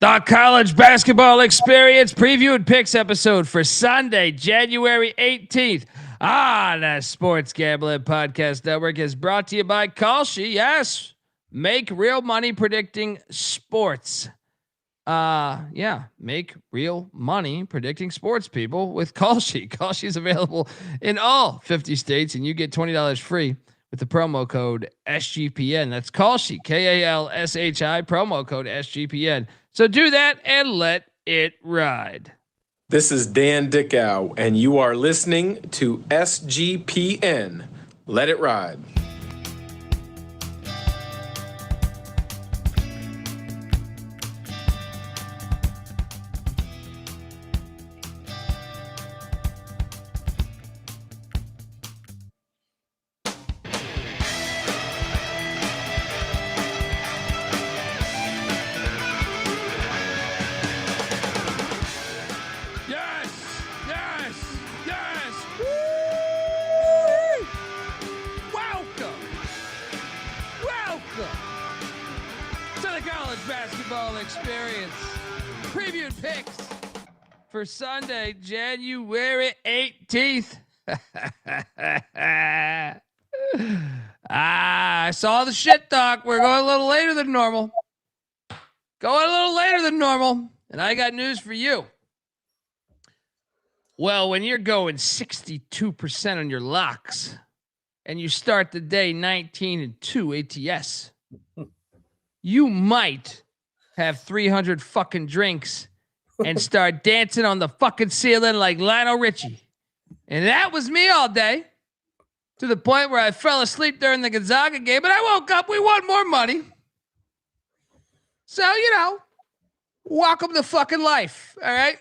The college basketball experience preview and picks episode for Sunday, January 18th on the Sports Gambling Podcast Network is brought to you by Kalshi. Yes, make real money predicting sports. Make real money predicting sports, people, with Kalshi. Kalshi is available in all 50 states, and you get $20 free with the promo code SGPN. That's Kalshi, Kalshi, promo code SGPN. So do that and let it ride. This is Dan Dickow, and you are listening to SGPN. Let it ride. Experience preview and picks for Sunday, January 18th. I saw the shit talk. We're going a little later than normal. And I got news for you. Well, when you're going 62% on your locks and you start the day 19-2 ATS, you might have 300 fucking drinks and start dancing on the fucking ceiling like Lionel Richie. And that was me all day, to the point where I fell asleep during the Gonzaga game, but I woke up, we won more money. So, welcome to fucking life, all right?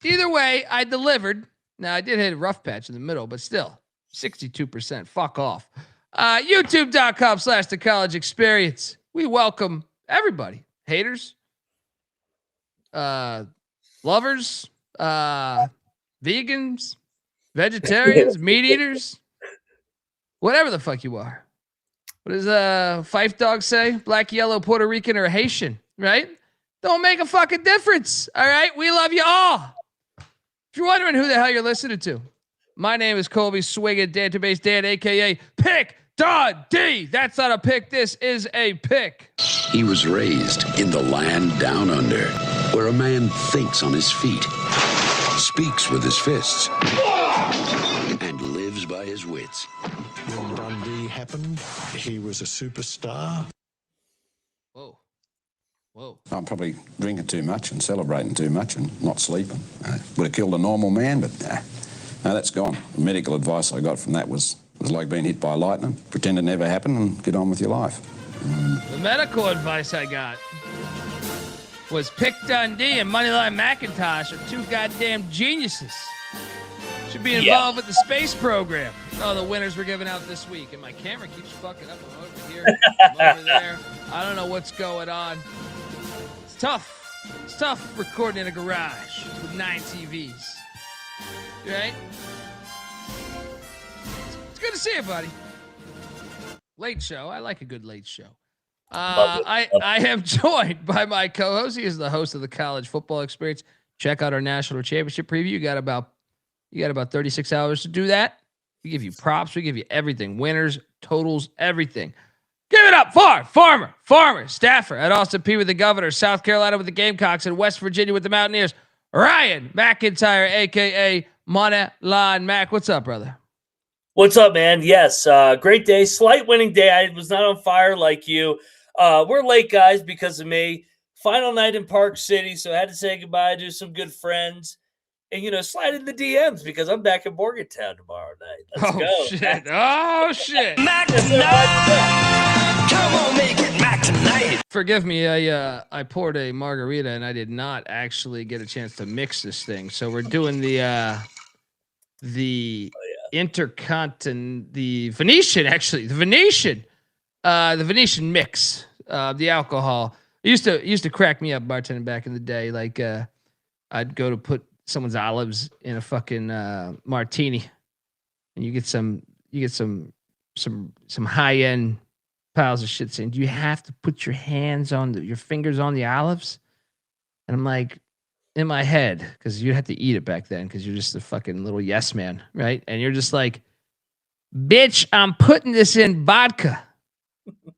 Either way, I delivered. Now, I did hit a rough patch in the middle, but still, 62%, fuck off. YouTube.com/The College Experience. We welcome everybody. Haters, lovers, vegans, vegetarians, meat eaters, whatever the fuck you are. What does Fife Dog say? Black, yellow, Puerto Rican, or Haitian, right? Don't make a fucking difference, all right? We love you all. If you're wondering who the hell you're listening to, my name is Colby Swinging Database Dan, a.k.a. Pick D. That's not a pick. This is a pick. He was raised in the land down under, where a man thinks on his feet, speaks with his fists, and lives by his wits. When Dundee happened, he was a superstar. Whoa. I'm probably drinking too much and celebrating too much and not sleeping. Would have killed a normal man, but no, that's gone. The medical advice I got from that was like being hit by lightning. Pretend it never happened and get on with your life. The medical advice I got was Pick Dundee and Moneyline McIntyre are two goddamn geniuses. Should be involved with the space program. Oh, the winners were given out this week, and my camera keeps fucking up. I'm over here, I'm over there. I don't know what's going on. It's tough. It's tough recording in a garage with 9 TVs. Right? It's good to see you, buddy. Late show. I like a good late show. I am joined by my co-host. He is the host of the College Football Experience. Check out our national championship preview. You got about 36 hours to do that. We give you props. We give you everything. Winners, totals, everything. Give it up for Farmer, Staffer at Austin P with the Governor, South Carolina with the Gamecocks, and West Virginia with the Mountaineers. Ryan McIntyre, a.k.a. Moneyline Mac. What's up, brother? What's up, man? Yes, great day. Slight winning day. I was not on fire like you. We're late, guys, because of me. Final night in Park City, so I had to say goodbye to some good friends. And, slide in the DMs because I'm back in Morgantown tomorrow night. Let's go. Oh, shit. Mac tonight! Come on, make it Mac tonight! Forgive me, I poured a margarita and I did not actually get a chance to mix this thing. So we're doing the Intercontinental, the Venetian mix, the alcohol. It used to crack me up bartending back in the day. Like I'd go to put someone's olives in a fucking martini, and you get some high end piles of shit saying, "Do you have to put your fingers on the olives?" And I'm like, in my head, because you had to eat it back then because you're just a fucking little yes man, right? And you're just like, bitch, I'm putting this in vodka.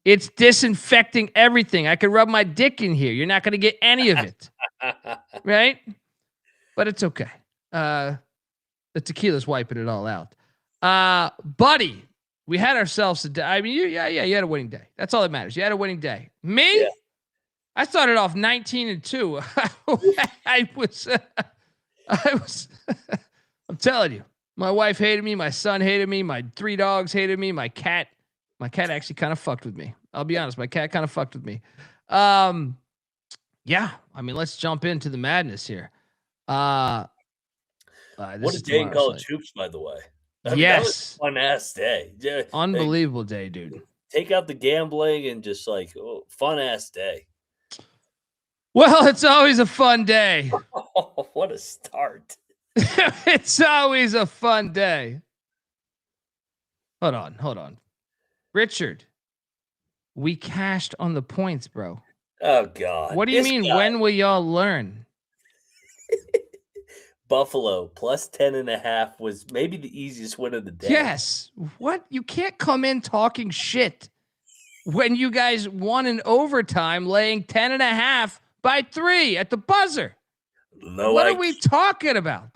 It's disinfecting everything. I could rub my dick in here. You're not going to get any of it. Right? But it's okay. The tequila's wiping it all out. Buddy, we had ourselves a day. I mean, you had a winning day. That's all that matters. You had a winning day. Me? Yeah. I started off 19-2. I was, I'm telling you, my wife hated me. My son hated me. My 3 dogs hated me. My cat actually kind of fucked with me. I'll be honest. My cat kind of fucked with me. Yeah. I mean, let's jump into the madness here. What a day in college hoops, by the way. I mean, that was a fun ass day. Yeah, unbelievable day, dude. Take out the gambling and just like fun ass day. Well, it's always a fun day. Oh, what a start. It's always a fun day. Hold on. Richard, we cashed on the points, bro. Oh, God. What do you mean? When will y'all learn? Buffalo plus 10.5 was maybe the easiest win of the day. Yes. What? You can't come in talking shit when you guys won in overtime laying 10.5 by 3 at the buzzer. What are we talking about?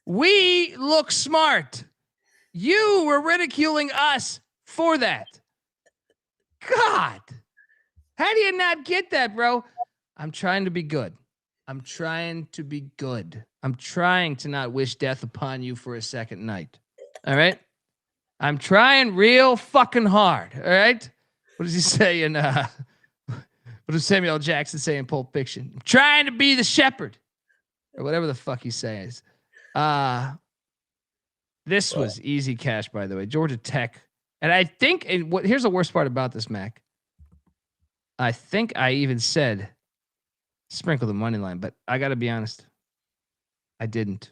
We look smart. You were ridiculing us for that. God. How do you not get that, bro? I'm trying to be good. I'm trying to not wish death upon you for a second night. All right? I'm trying real fucking hard. All right? What does he say in what does Samuel L. Jackson say in Pulp Fiction? I'm trying to be the shepherd. Or whatever the fuck he says. This was easy cash, by the way. Georgia Tech. And I think here's the worst part about this, Mac. I think I even said sprinkle the money line, but I got to be honest. I didn't.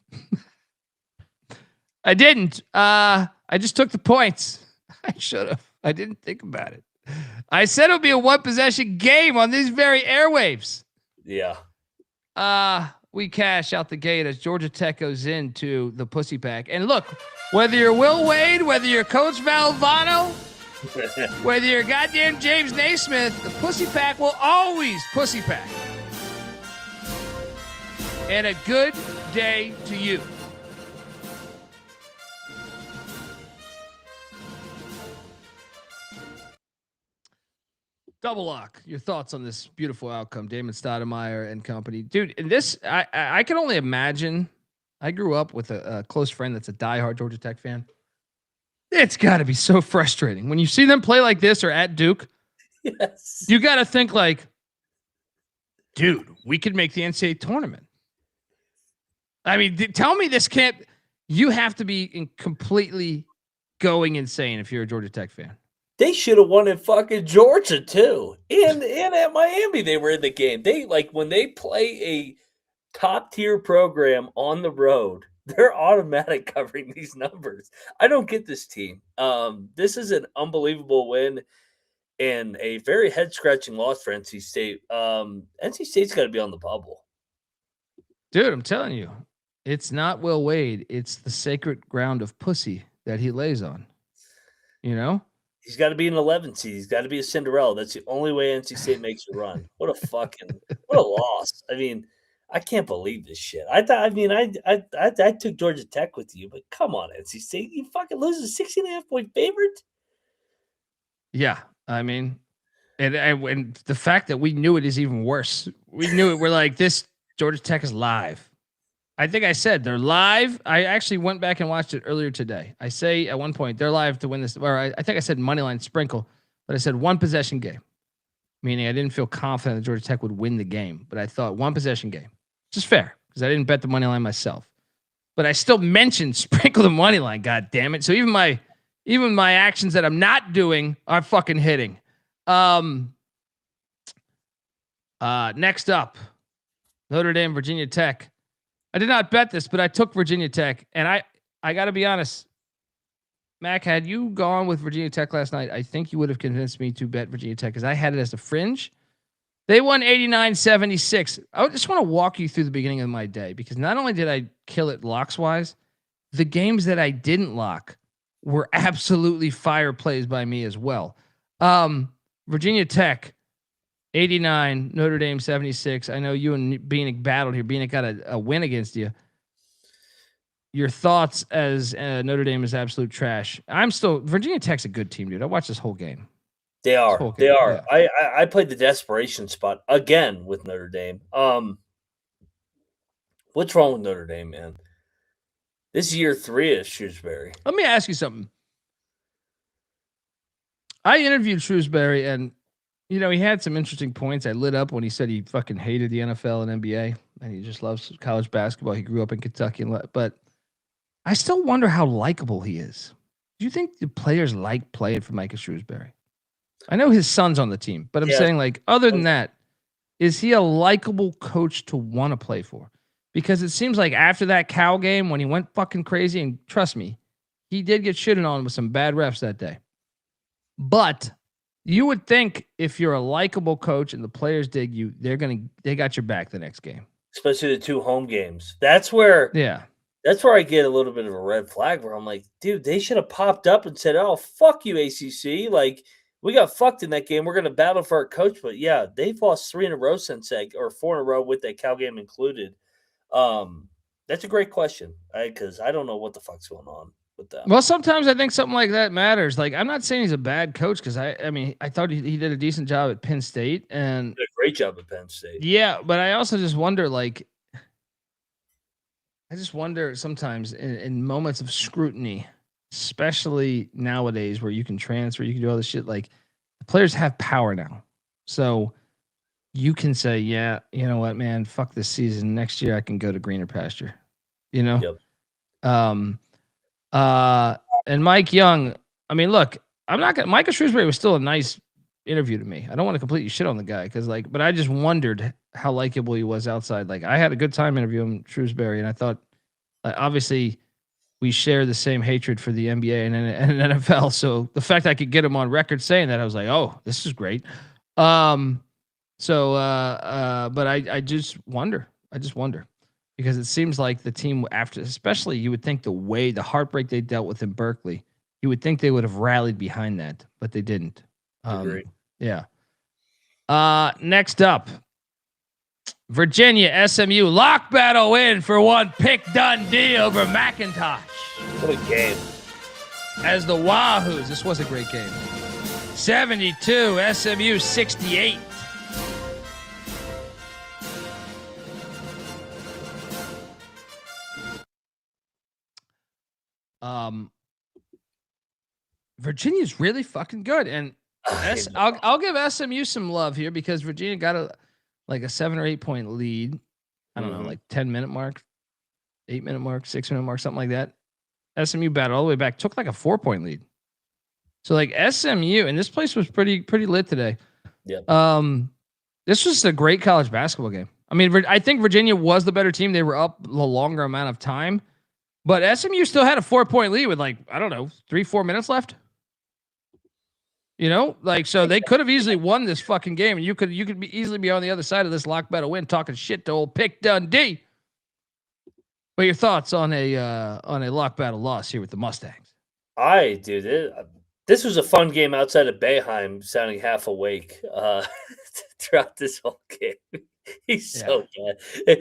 I just took the points. I should have. I didn't think about it. I said it would be a 1-possession game on these very airwaves. Yeah. We cash out the gate as Georgia Tech goes into the pussy pack. And look, whether you're Will Wade, whether you're Coach Valvano, whether you're goddamn James Naismith, the pussy pack will always pussy pack. And a good day to you. Double lock. Your thoughts on this beautiful outcome, Damon Stoudemire and company, dude. And this, I can only imagine. I grew up with a close friend that's a diehard Georgia Tech fan. It's got to be so frustrating when you see them play like this or at Duke. Yes, you got to think like, dude, we could make the NCAA tournament. I mean, tell me this can't. You have to be completely going insane if you're a Georgia Tech fan. They should have won in fucking Georgia too, and at Miami they were in the game. They when they play a top tier program on the road, they're automatic covering these numbers. I don't get this team. This is an unbelievable win and a very head scratching loss for NC State. NC State's got to be on the bubble, dude. I'm telling you, it's not Will Wade. It's the sacred ground of pussy that he lays on. You know. He's got to be an 11 seed. He's got to be a Cinderella. That's the only way NC State makes a run. What a loss. I mean, I can't believe this shit. I took Georgia Tech with you, but come on, NC State. You fucking lose a 16.5-point favorite? Yeah. I mean, and the fact that we knew it is even worse. We knew it. We're like, this Georgia Tech is live. I think I said they're live. I actually went back and watched it earlier today. I say at one point they're live to win this, or I think I said moneyline sprinkle, but I said 1-possession game, meaning I didn't feel confident that Georgia Tech would win the game, but I thought 1-possession game, which is fair because I didn't bet the money line myself, but I still mentioned sprinkle the money line. God damn it! So even my actions that I'm not doing are fucking hitting. Next up, Notre Dame, Virginia Tech. I did not bet this, but I took Virginia Tech, and I got to be honest, Mac, had you gone with Virginia Tech last night, I think you would have convinced me to bet Virginia Tech because I had it as a fringe, They won 89-76. I just want to walk you through the beginning of my day because not only did I kill it locks-wise, the games that I didn't lock were absolutely fire plays by me as well. Virginia Tech, 89, Notre Dame, 76. I know you and Bieniek battled here. Bieniek got a win against you. Your thoughts as Notre Dame is absolute trash. Virginia Tech's a good team, dude. I watched this whole game. They are. They are. Yeah. I played the desperation spot again with Notre Dame. What's wrong with Notre Dame, man? This is year 3 of Shrewsbury. Let me ask you something. I interviewed Shrewsbury, and he had some interesting points. I lit up when he said he fucking hated the NFL and NBA, and he just loves college basketball. He grew up in Kentucky, but I still wonder how likable he is. Do you think the players like playing for Micah Shrewsbury? I know his son's on the team, but I'm saying, like, other than that, is he a likable coach to want to play for? Because it seems like after that Cal game, when he went fucking crazy, and trust me, he did get shitted on with some bad refs that day. But you would think if you're a likable coach and the players dig you, they got your back the next game. Especially the 2 home games. That's where I get a little bit of a red flag where I'm like, dude, they should have popped up and said, oh, fuck you, ACC. Like, we got fucked in that game. We're going to battle for our coach. But, yeah, they've lost 3 in a row since that, or 4 in a row with that Cal game included. That's a great question because I don't know what the fuck's going on with that. Well, sometimes I think something like that matters. Like, I'm not saying he's a bad coach because I thought he did a decent job at Penn State. And he did a great job at Penn State. Yeah, but I also just wonder, like, sometimes in moments of scrutiny, especially nowadays where you can transfer, you can do all this shit. Like, the players have power now. So you can say, yeah, you know what, man, fuck this season. Next year I can go to greener pasture, Yep. And Mike Young, I mean, look, Micah Shrewsbury was still a nice interview to me. I don't want to completely shit on the guy but I just wondered how likable he was outside. Like, I had a good time interviewing Shrewsbury, and I thought, obviously, we share the same hatred for the NBA and NFL. So the fact I could get him on record saying that, I was like, oh, this is great. But I just wonder because it seems like the team after, especially you would think the heartbreak they dealt with in Berkeley, you would think they would have rallied behind that, but they didn't. Agreed. Yeah. Next up, Virginia SMU lock battle win for one pick Dundee over McIntyre. What a game. As the Wahoos, this was a great game. 72, SMU 68. Virginia's really fucking good, and I'll give SMU some love here because Virginia got a 7 or 8 point lead. I don't know, like 10-minute mark, 8-minute mark, 6-minute mark, something like that. SMU battled all the way back, took like a 4-point lead. So like SMU, and this place was pretty lit today. Yeah. This was a great college basketball game. I mean, I think Virginia was the better team. They were up the longer amount of time, but SMU still had a 4-point lead with 3-4 minutes left. So they could have easily won this fucking game, and you could easily be on the other side of this lock battle win, talking shit to old Pick Dundee. What are your thoughts on a lock battle loss here with the Mustangs? This was a fun game outside of Boeheim, sounding half awake throughout this whole game. He's so bad.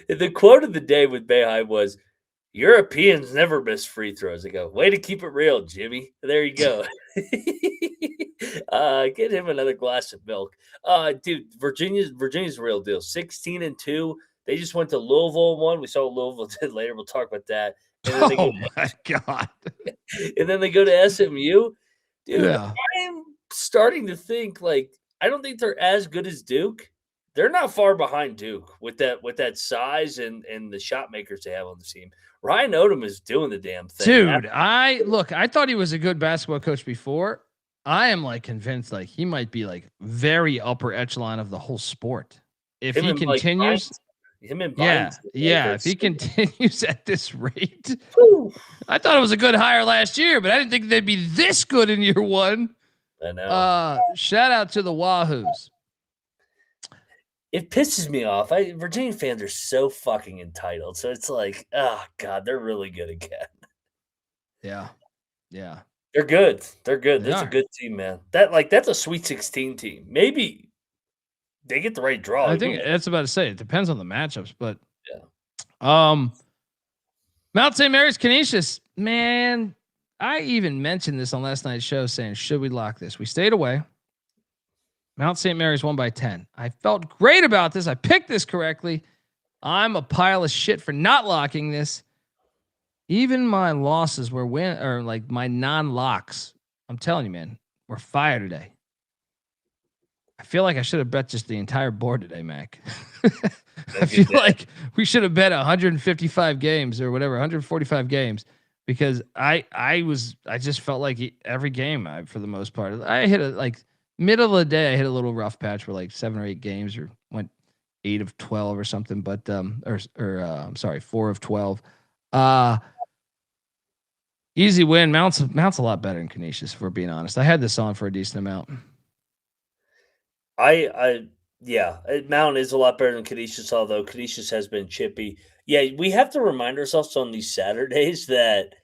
The quote of the day with Boeheim was, "Europeans never miss free throws." I go, way to keep it real, Jimmy. There you go. Get him another glass of milk. Dude, Virginia's the real deal. 16-2. They just went to Louisville and won. We saw what Louisville did later. We'll talk about that. My God. And then they go to SMU. Dude, Yeah. I'm starting to think, I don't think they're as good as Duke. They're not far behind Duke with that size and the shot makers they have on the team. Ryan Odom is doing the damn thing. Dude, I thought he was a good basketball coach before. I am convinced he might be very upper echelon of the whole sport. If he continues, if he continues at this rate. I thought it was a good hire last year, but I didn't think they'd be this good in year one. I know. Shout out to the Wahoos. it pisses me off. Virginia fans are so fucking entitled. So it's like, oh God, they're really good again. Yeah. Yeah. They're good. They're good. They That's a are. good team, man. That's a Sweet 16 team. Maybe they get the right draw. I think that's about to say it depends on the matchups, but yeah. Mount St. Mary's Canisius, man. I even mentioned this on last night's show saying, should we lock this? We stayed away. Mount St. Mary's won by 10. I felt great about this. I picked this correctly. I'm a pile of shit for not locking this. Even my losses were like my non-locks. I'm telling you, man, we're fire today. I feel like I should have bet just the entire board today, Mac. I feel like we should have bet 155 games or whatever, 145 games, because I just felt like every game for the most part, I hit like middle of the day, I hit a little rough patch for like 7 or 8 games, or went 8 of 12 or something, but I'm sorry, 4 of 12. Easy win. Mount's a lot better than Canisius, if we're being honest. I had this on for a decent amount. Yeah, Mount is a lot better than Canisius, although Canisius has been chippy. Yeah, we have to remind ourselves on these Saturdays that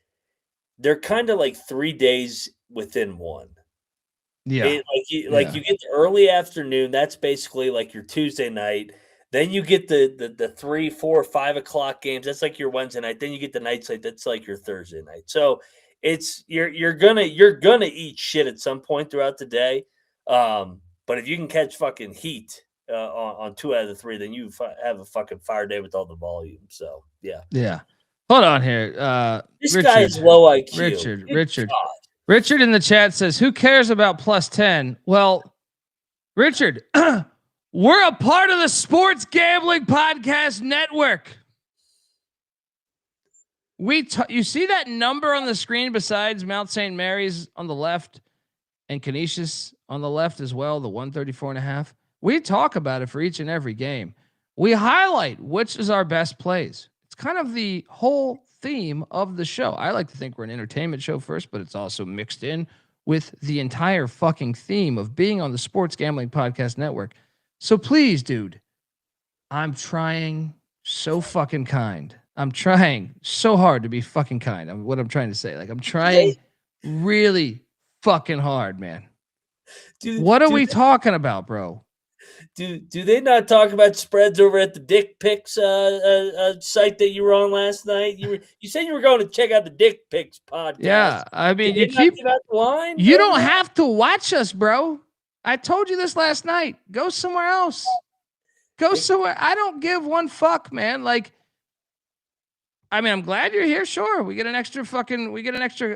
they're kind of like 3 days within one. Yeah. You get the early afternoon. That's basically like your Tuesday night. Then you get the 3, 4, 5 o'clock games. That's like your Wednesday night. Then you get the night slate. That's like your Thursday night. So it's you're gonna eat shit at some point throughout the day. But if you can catch fucking heat on 2 out of the 3, then you have a fucking fire day with all the volume. So yeah. Yeah. Hold on here. This guy is low IQ. Richard in the chat says, who cares about plus 10? Well, Richard, we're a part of the Sports Gambling Podcast Network. You see that number on the screen besides Mount St. Mary's on the left and Canisius on the left as well, the 134.5. We talk about it for each and every game. We highlight which is our best plays. It's kind of the whole theme of the show. I like to think we're an entertainment show first, but it's also mixed in with the entire fucking theme of being on the Sports Gambling Podcast Network. So please, dude, I'm trying so fucking kind. I'm trying so hard to be fucking kind. What I'm trying to say. Like, I'm trying really fucking hard, man. What are we talking about, bro? Do they not talk about spreads over at the Dick Pics site that you were on last night? You said you were going to check out the Dick Pics podcast. Yeah, I mean, you don't have to watch us, bro. I told you this last night. Go somewhere else. Go somewhere. I don't give one fuck, man. Like, I mean, I'm glad you're here. Sure, we get an extra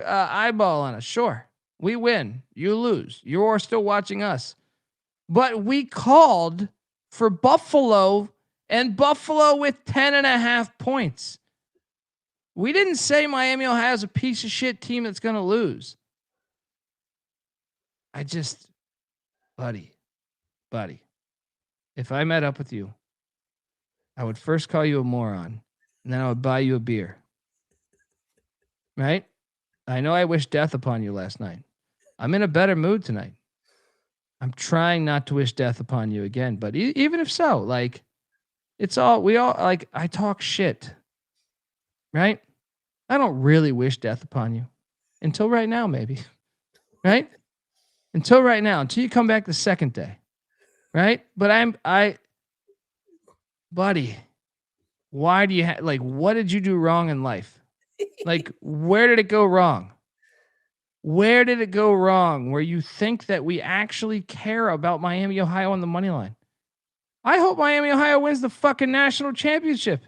eyeball on us. Sure, we win. You lose. You are still watching us. But we called for Buffalo, and Buffalo with 10.5 points. We didn't say Miami Ohio is a piece of shit team that's going to lose. Buddy, if I met up with you, I would first call you a moron, and then I would buy you a beer. Right? I know I wished death upon you last night. I'm in a better mood tonight. I'm trying not to wish death upon you again, but even if so, like, I talk shit, right? I don't really wish death upon you until right now, maybe, right? Until right now, until you come back the second day, right? But buddy, why do you what did you do wrong in life? Like, where did it go wrong? Where did it go wrong where you think that we actually care about Miami, Ohio on the money line? I hope Miami, Ohio wins the fucking national championship.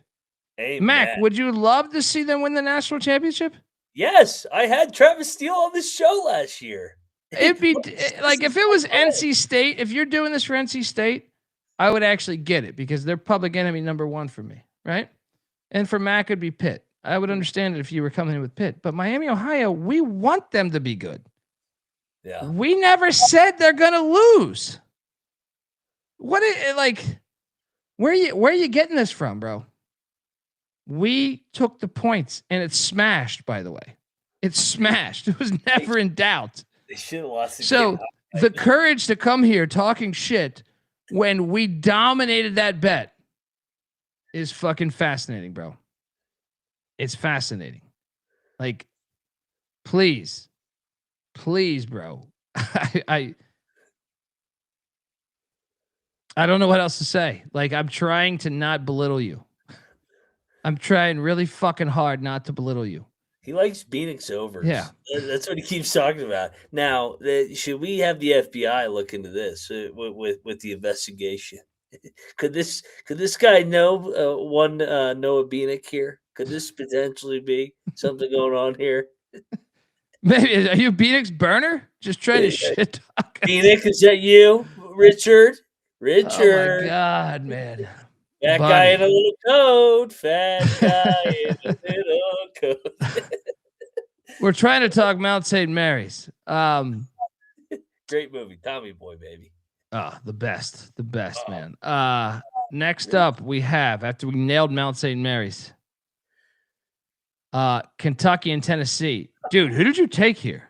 Amen. Mac, would you love to see them win the national championship? Yes, I had Travis Steele on this show last year. It'd be like if it was NC State, if you're doing this for NC State, I would actually get it because they're public enemy number 1 for me, right? And for Mac, it'd be Pitt. I would understand it if you were coming in with Pitt, but Miami, Ohio, we want them to be good. Yeah. We never said they're going to lose. Where are you getting this from, bro? We took the points and it's smashed, by the way. It's smashed. It was never in doubt. They should have lost. So the courage to come here talking shit when we dominated that bet is fucking fascinating, bro. It's fascinating. Like, please, bro. I don't know what else to say. Like, I'm trying to not belittle you. I'm trying really fucking hard not to belittle you. He likes Bieniek's overs. Yeah. That's what he keeps talking about. Now, should we have the FBI look into this with the investigation? Could this guy know Noah Bieniek here? Could this potentially be something going on here? Maybe are you Bieniek's burner? Just trying to shit talk. Bieniek, is that you, Richard? Oh my God, man. Fat guy in a little coat. Fat guy in a little coat. We're trying to talk Mount St. Mary's. Great movie. Tommy Boy, baby. Oh, the best, man. Next up, we have, after we nailed Mount St. Mary's, Kentucky and Tennessee. Dude, who did you take here?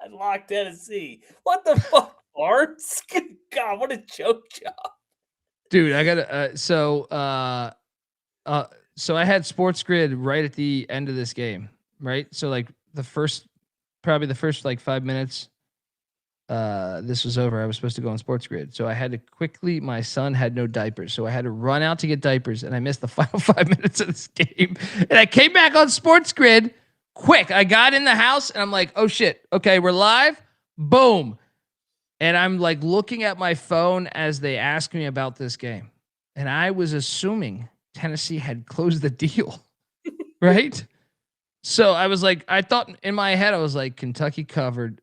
I locked Tennessee. What the fuck, Barnes? God, what a choke job. Dude, I gotta. So I had Sports Grid right at the end of this game, right? So like probably the first like 5 minutes, this was over. I was supposed to go on Sports Grid, so I had to quickly. My son had no diapers, so I had to run out to get diapers, and I missed the final 5 minutes of this game. And I came back on Sports Grid quick. I got in the house, and I'm like, "Oh shit! Okay, we're live." Boom. And I'm like looking at my phone as they ask me about this game. And I was assuming Tennessee had closed the deal. Right? So I was like, I thought in my head, I was like, Kentucky covered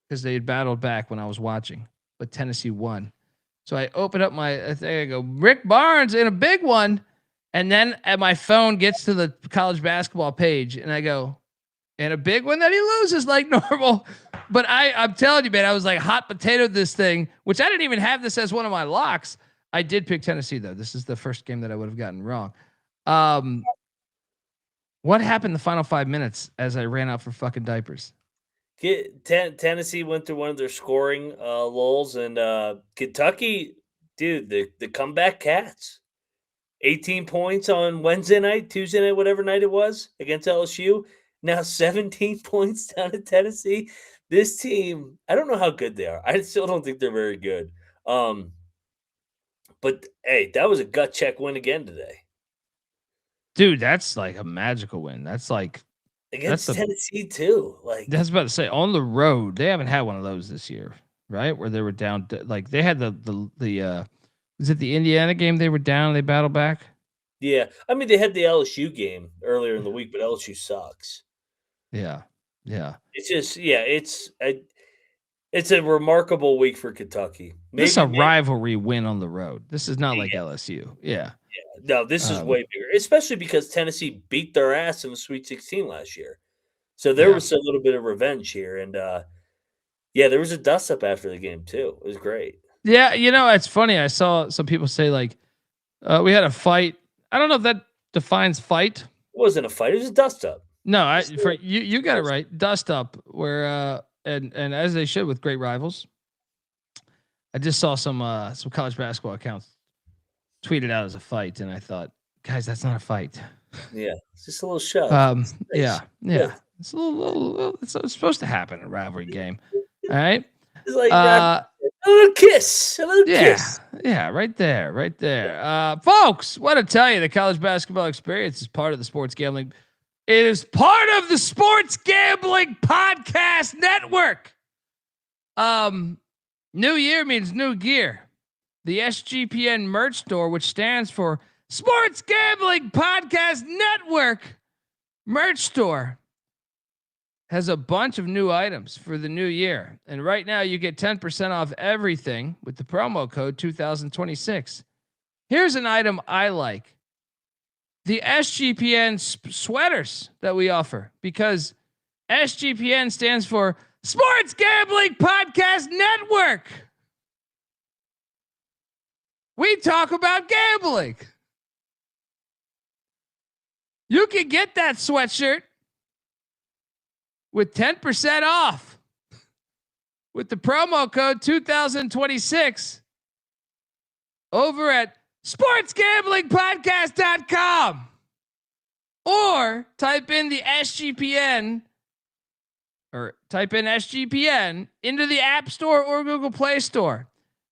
because they had battled back when I was watching, but Tennessee won. So I open up I go, Rick Barnes in a big one. And then my phone gets to the college basketball page and I go, and a big one that he loses like normal. But I'm telling you, man, I was like hot potato this thing, which I didn't even have this as one of my locks. I did pick Tennessee, though. This is the first game that I would have gotten wrong. What happened the final 5 minutes as I ran out for fucking diapers? Tennessee went through one of their scoring lulls, and Kentucky, dude, the comeback Cats. 18 points on Wednesday night, Tuesday night, whatever night it was, against LSU. Now 17 points down at Tennessee. This team, I don't know how good they are. I still don't think they're very good. But hey, that was a gut check win again today. Dude, that's like a magical win. That's like against Tennessee too. Like that's about to say on the road. They haven't had one of those this year, right? Where they were down. Like they had the was it the Indiana game? They were down. They battled back. Yeah, I mean they had the LSU game earlier in the week, but LSU sucks. Yeah. It's just it's a remarkable week for Kentucky. This is a rivalry win on the road. This is not like LSU. Yeah. No, this is way bigger, especially because Tennessee beat their ass in the Sweet 16 last year. So there was a little bit of revenge here, and there was a dust up after the game too. It was great. Yeah, it's funny. I saw some people say like we had a fight. I don't know if that defines fight. It wasn't a fight. It was a dust up. No, you got it right. Dust up where and as they should with great rivals. I just saw some college basketball accounts tweeted out as a fight, and I thought, guys, that's not a fight. Yeah, it's just a little shove. Yeah. It's a little it's supposed to happen in a rivalry game. All right. It's like a little kiss. Yeah, right there. Folks, what to tell you, the college basketball experience is part of the Sports Gambling. It is part of the Sports Gambling Podcast Network. New year means new gear. The SGPN merch store, which stands for Sports Gambling Podcast Network merch store, has a bunch of new items for the new year. And right now you get 10% off everything with the promo code 2026. Here's an item I like. The SGPN sweaters that we offer, because SGPN stands for Sports Gambling Podcast Network. We talk about gambling. You can get that sweatshirt with 10% off with the promo code 2026 over at sportsgamblingpodcast.com or type in the SGPN or type in SGPN into the App Store or Google Play Store.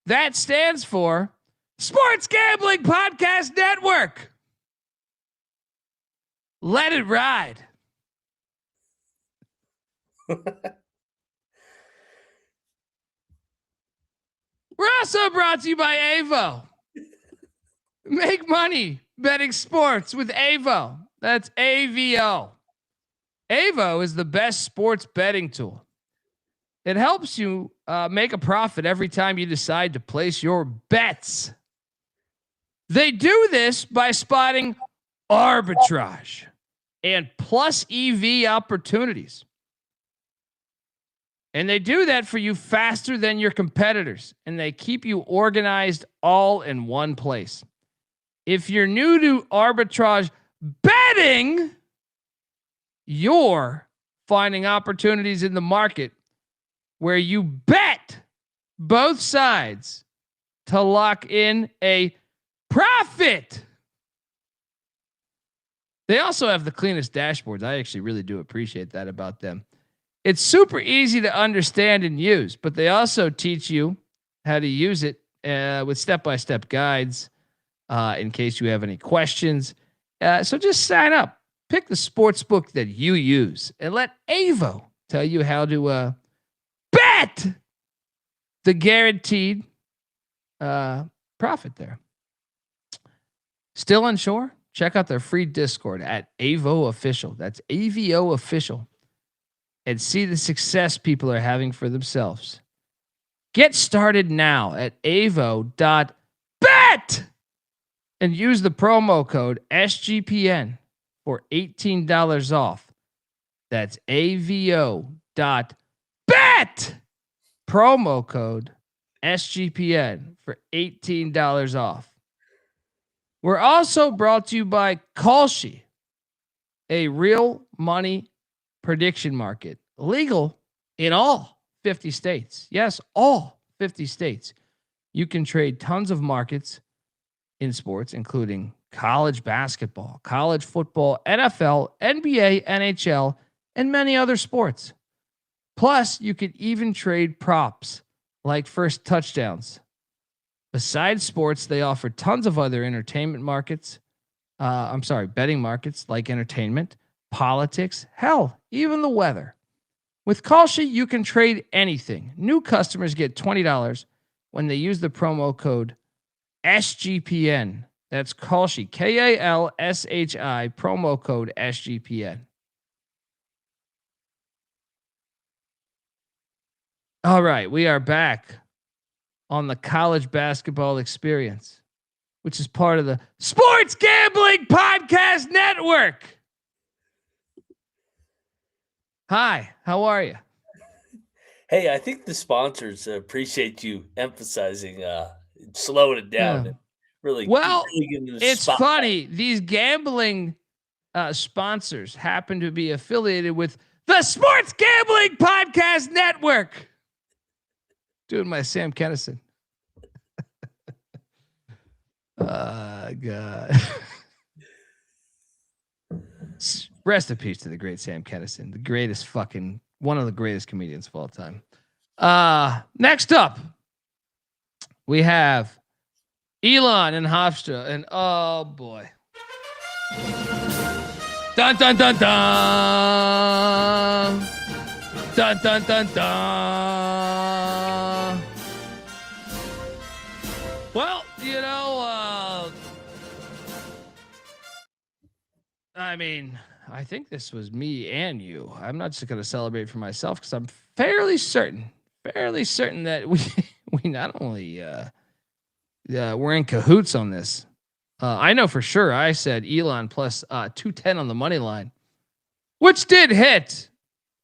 That stands for Sports Gambling Podcast Network. Let it ride. We're also brought to you by Avo. Make money betting sports with Avo. That's AVO. Avo is the best sports betting tool. It helps you make a profit every time you decide to place your bets. They do this by spotting arbitrage and plus EV opportunities. And they do that for you faster than your competitors. And they keep you organized all in one place. If you're new to arbitrage betting, you're finding opportunities in the market where you bet both sides to lock in a profit. They also have the cleanest dashboards. I actually really do appreciate that about them. It's super easy to understand and use, but they also teach you how to use it with step-by-step guides in case you have any questions. So just sign up. Pick the sports book that you use and let Avo tell you how to bet the guaranteed profit there. Still unsure? Check out their free Discord at Avo Official. That's AVO Official. And see the success people are having for themselves. Get started now at avo.bet and use the promo code SGPN for $18 off. That's avo.bet. Promo code SGPN for $18 off. We're also brought to you by Kalshi, a real money prediction market, legal in all 50 states. Yes, all 50 states. You can trade tons of markets in sports, including college basketball, college football, NFL, NBA, NHL, and many other sports. Plus, you can even trade props like first touchdowns. Besides sports, they offer tons of other entertainment markets. Betting markets like entertainment, politics, hell, even the weather. With Kalshi, you can trade anything. New customers get $20 when they use the promo code SGPN. That's Kalshi, KALSHI, promo code SGPN. All right, we are back on the college basketball experience, which is part of the Sports Gambling Podcast Network. Hi, how are you? Hey, I think the sponsors appreciate you emphasizing slowing it down. Yeah. And really, Well, really getting the it's spotlight. funny. These gambling sponsors happen to be affiliated with the Sports Gambling Podcast Network. Doing my Sam Kennison. God. Rest in peace to the great Sam Kennison, the greatest one of the greatest comedians of all time. Next up, we have Elon and Hofstra, and oh boy. Dun dun dun dun. Dun dun dun dun. Well, I think this was me and you. I'm not just going to celebrate for myself because I'm fairly certain that we not only we're in cahoots on this. I know for sure I said Elon plus 210 on the money line, which did hit.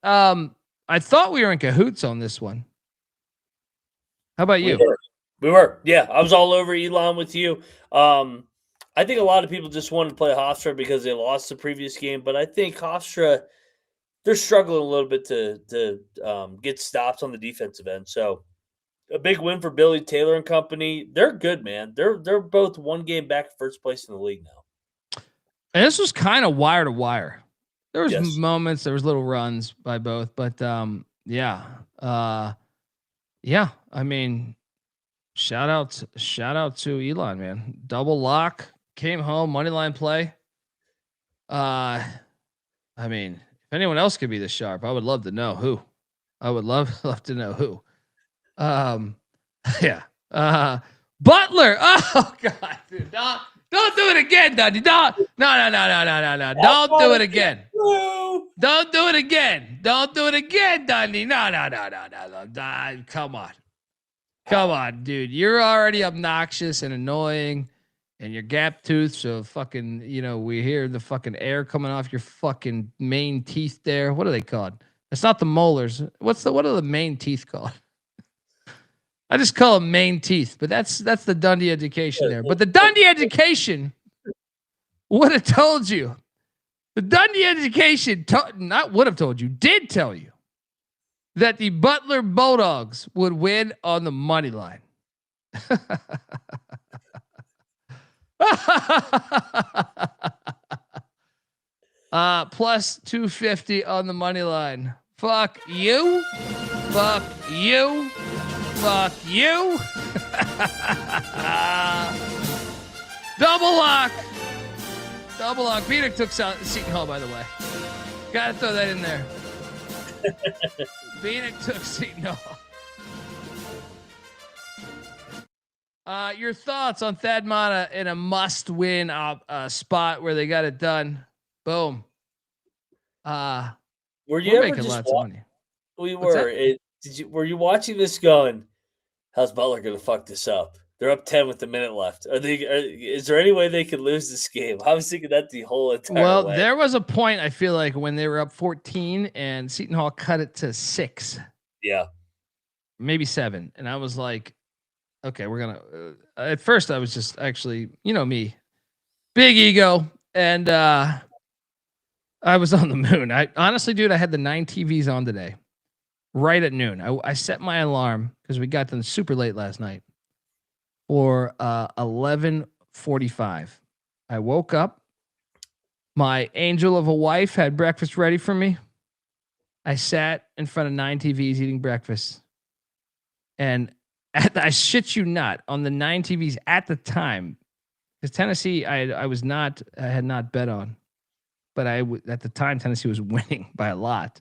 I thought we were in cahoots on this one. How about you? We were. Yeah, I was all over Elon with you. I think a lot of people just wanted to play Hofstra because they lost the previous game, but I think Hofstra, they're struggling a little bit to get stops on the defensive end. So A big win for Billy Taylor and company. They're good, man. They're both one game back first place in the league now. And this was kind of wire to wire. There was Yes. moments, there was little runs by both, but yeah. Yeah. I mean, shout out to Elon, man. Double lock, came home, money line play. I mean, if anyone else could be this sharp, I would love to know who. I would love to know who. Yeah. Butler. Oh God, dude. Don't do it again, Dundee. No. Don't do it again. Don't do it again. Don't do it again, Dundee. No. Come on, dude. You're already obnoxious and annoying, and you're gap toothed. So fucking, we hear the fucking air coming off your fucking main teeth there. What are they called? It's not the molars. What are the main teeth called? I just call them main teeth, but that's the Dundee education there. But the Dundee education would have told you. The Dundee education not would have told you, did tell you that the Butler Bulldogs would win on the money line. Plus 250 on the money line. Fuck you. Fuck you. Fuck you. Double lock. Bieniek took Seton Hall, by the way. Gotta throw that in there. Bieniek took Seton Hall. Your thoughts on Thad Matta in a must-win spot where they got it done? Boom. Were We're you ever making just lots of money. We What's were. Were you watching this going, how's Butler going to fuck this up? They're up 10 with a minute left. Is there any way they could lose this game? I was thinking that the whole entire way. There was a point, I feel like, when they were up 14 and Seton Hall cut it to 6. Yeah. Maybe 7. And I was like, okay, we're going to at first I was just actually, me, big ego. And I was on the moon. I honestly, dude, I had the 9 TVs on today. Right at noon. I set my alarm because we got them super late last night for 11:45. I woke up. My angel of a wife had breakfast ready for me. I sat in front of 9 TVs eating breakfast. And I shit you not, on the 9 TVs at the time, because Tennessee, I had not bet on, but at the time Tennessee was winning by a lot.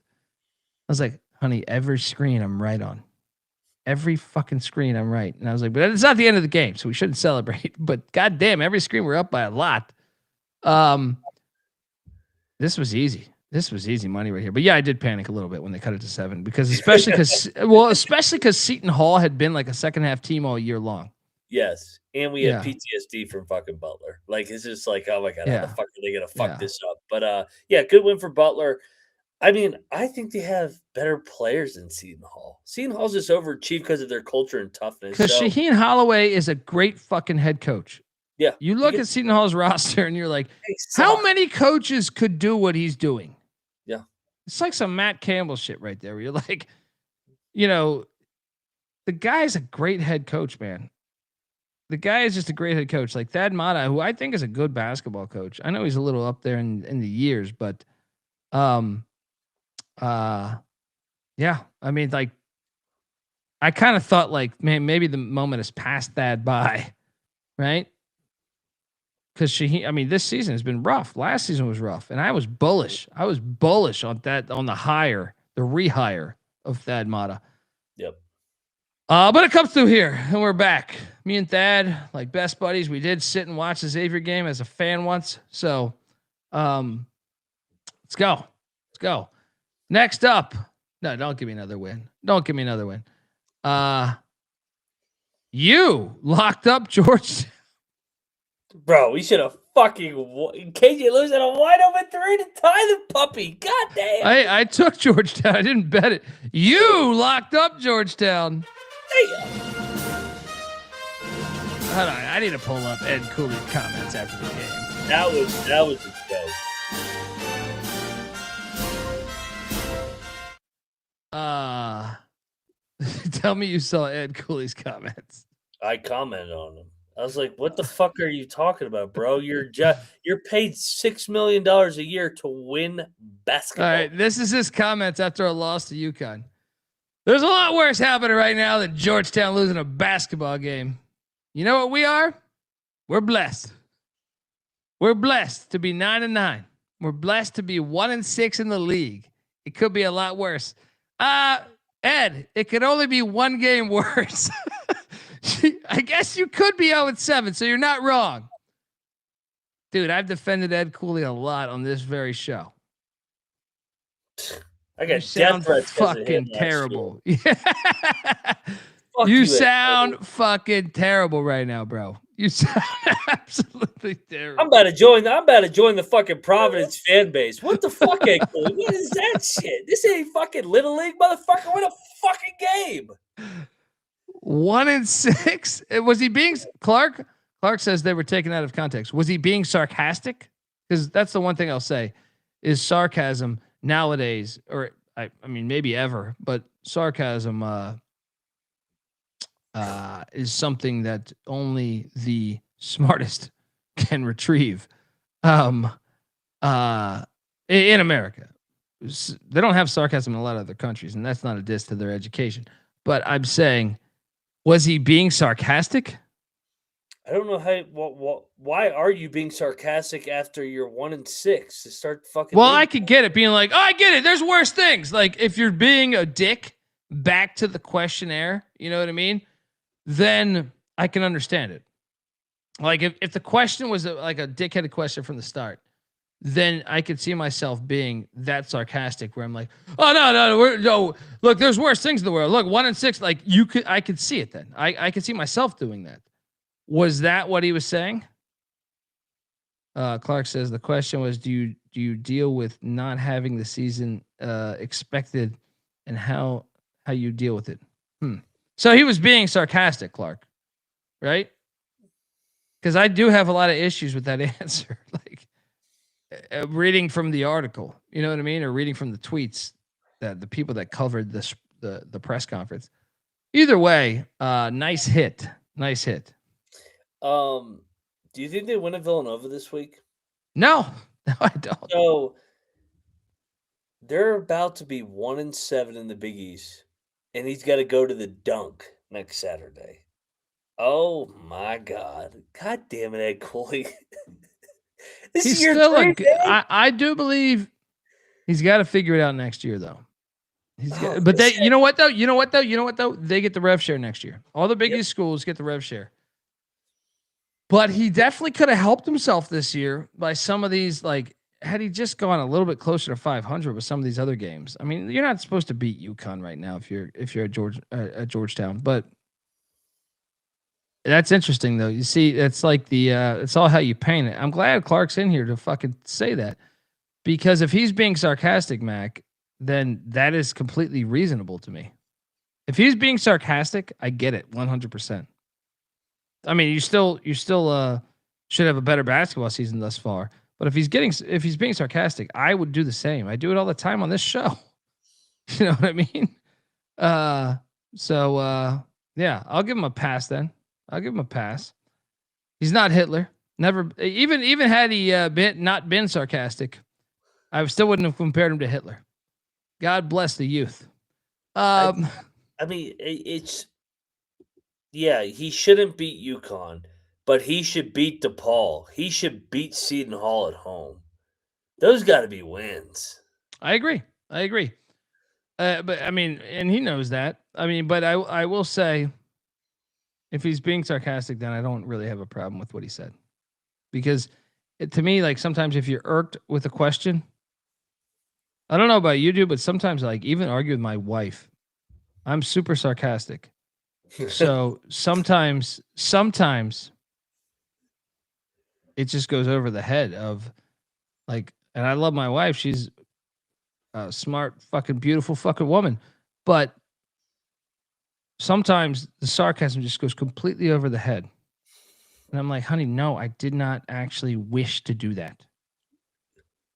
I was like, honey, every screen I'm right on. Every fucking screen I'm right. And I was like, but it's not the end of the game, so we shouldn't celebrate. But goddamn, every screen we're up by a lot. This was easy. This was easy money right here. But yeah, I did panic a little bit when they cut it to 7 because especially because Seton Hall had been like a second half team all year long. Yes. And we had PTSD from fucking Butler. Like, it's just like, oh my God, how the fuck are they going to fuck this up? But yeah, good win for Butler. I mean, I think they have better players than Seton Hall. Seton Hall's just overachieved because of their culture and toughness. Because Shaheen Holloway is a great fucking head coach. Yeah. You look at Seton Hall's roster and you're like, how many coaches could do what he's doing? Yeah. It's like some Matt Campbell shit right there where you're like, the guy's a great head coach, man. The guy is just a great head coach. Like Thad Matta, who I think is a good basketball coach. I know he's a little up there in the years, but yeah, I mean, like, I kind of thought like, man, maybe the moment has passed that by, right? Because this season has been rough. Last season was rough, and I was bullish. on that, on the rehire of Thad Matta. Yep. But it comes through here, and we're back. Me and Thad, like best buddies. We did sit and watch the Xavier game as a fan once. So, let's go. Next up. No, don't give me another win. You locked up George. Bro, we should have fucking in case you lose at a wide open 3 to tie the puppy. God damn. I took Georgetown. I didn't bet it. You locked up Georgetown. Damn. Hold on. I need to pull up Ed Cooley's comments after the game. That was a joke. Tell me you saw Ed Cooley's comments. I commented on him. I was like, "What the fuck are you talking about, bro? You're paid $6 million a year to win basketball." All right, this is his comments after a loss to UConn. There's a lot worse happening right now than Georgetown losing a basketball game. You know what we are? We're blessed. We're blessed to be 9-9. We're blessed to be 1-6 in the league. It could be a lot worse. Ed, it could only be one game worse. I guess you could be 0-7, so you're not wrong. Dude, I've defended Ed Cooley a lot on this very show. I got You sound fucking terrible. You sound fucking terrible right now, bro. You sound absolutely terrible. I'm about to join the fucking Providence fan base. What the fuck, Ed Cooley? What is that shit? This ain't fucking Little League, motherfucker. What a fucking game. 1-6. Was he being Clark? Clark says they were taken out of context. Was he being sarcastic? Because that's the one thing I'll say is sarcasm nowadays, or I mean maybe ever, but sarcasm is something that only the smartest can retrieve. In America, they don't have sarcasm in a lot of other countries, and that's not a diss to their education. But I'm saying, was he being sarcastic? I don't know why are you being sarcastic after you're 1-6 to start fucking? Well, I could get it being like, oh, I get it. There's worse things. Like if you're being a dick back to the questionnaire, you know what I mean? Then I can understand it. Like if the question was like a dickheaded question from the start, then I could see myself being that sarcastic where I'm like, oh no, look, there's worse things in the world. Look, 1-6, like I could see it then. I could see myself doing that. Was that what he was saying? Clark says the question was, do you deal with not having the season expected, and how you deal with it? So he was being sarcastic, Clark, right? Because I do have a lot of issues with that answer. Like reading from the article, you know what I mean, or reading from the tweets that the people that covered this the press conference. Either way, nice hit. Do you think they win at Villanova this week? No, I don't. So they're about to be 1-7 in the Big East, and he's got to go to the dunk next Saturday. Oh my God! God damn it, Ed Cooley! He's still I do believe he's got to figure it out next year, though. But they, you know what though? They get the rev share next year. All the Big East schools get the rev share. But he definitely could have helped himself this year by some of these, like, had he just gone a little bit closer to 500 with some of these other games. I mean, you're not supposed to beat UConn right now if you're at Georgetown, but that's interesting though. You see, it's like it's all how you paint it. I'm glad Clark's in here to fucking say that, because if he's being sarcastic, Mac, then that is completely reasonable to me. If he's being sarcastic, I get it 100%. I mean, you still should have a better basketball season thus far. But if he's being sarcastic, I would do the same. I do it all the time on this show. You know what I mean? Yeah, I'll give him a pass then. I'll give him a pass. He's not Hitler. Never, even had he not been sarcastic, I still wouldn't have compared him to Hitler. God bless the youth. I mean, yeah, he shouldn't beat UConn, but he should beat DePaul. He should beat Seton Hall at home. Those got to be wins. I agree. But I mean, and he knows that. I mean, but I will say, if he's being sarcastic, then I don't really have a problem with what he said, because to me, like sometimes if you're irked with a question, I don't know about you, dude, but sometimes like even argue with my wife, I'm super sarcastic. So sometimes it just goes over the head of like, and I love my wife. She's a smart, fucking beautiful fucking woman. But sometimes the sarcasm just goes completely over the head. And I'm like, honey, no, I did not actually wish to do that.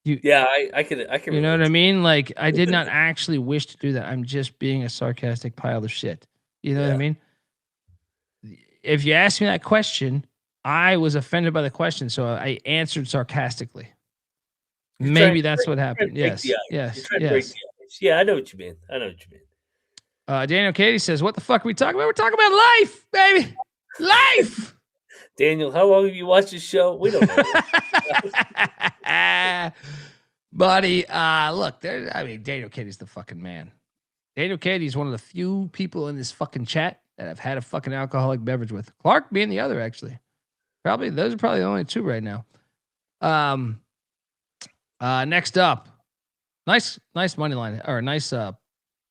I can. You know what I mean? Like, I did not actually wish to do that. I'm just being a sarcastic pile of shit. You know what I mean? If you ask me that question, I was offended by the question, so I answered sarcastically. Maybe that's what happened. Yes. Yes. Yes. Yeah, I know what you mean. Daniel Katie says, what the fuck are we talking about? We're talking about life, baby. Life. Daniel, how long have you watched this show? We don't know. Buddy, look, Daniel Katie's the fucking man. Daniel Katie's one of the few people in this fucking chat that I've had a fucking alcoholic beverage with. Clark being the other, actually. Those are probably the only two right now. Next up, nice money line, or nice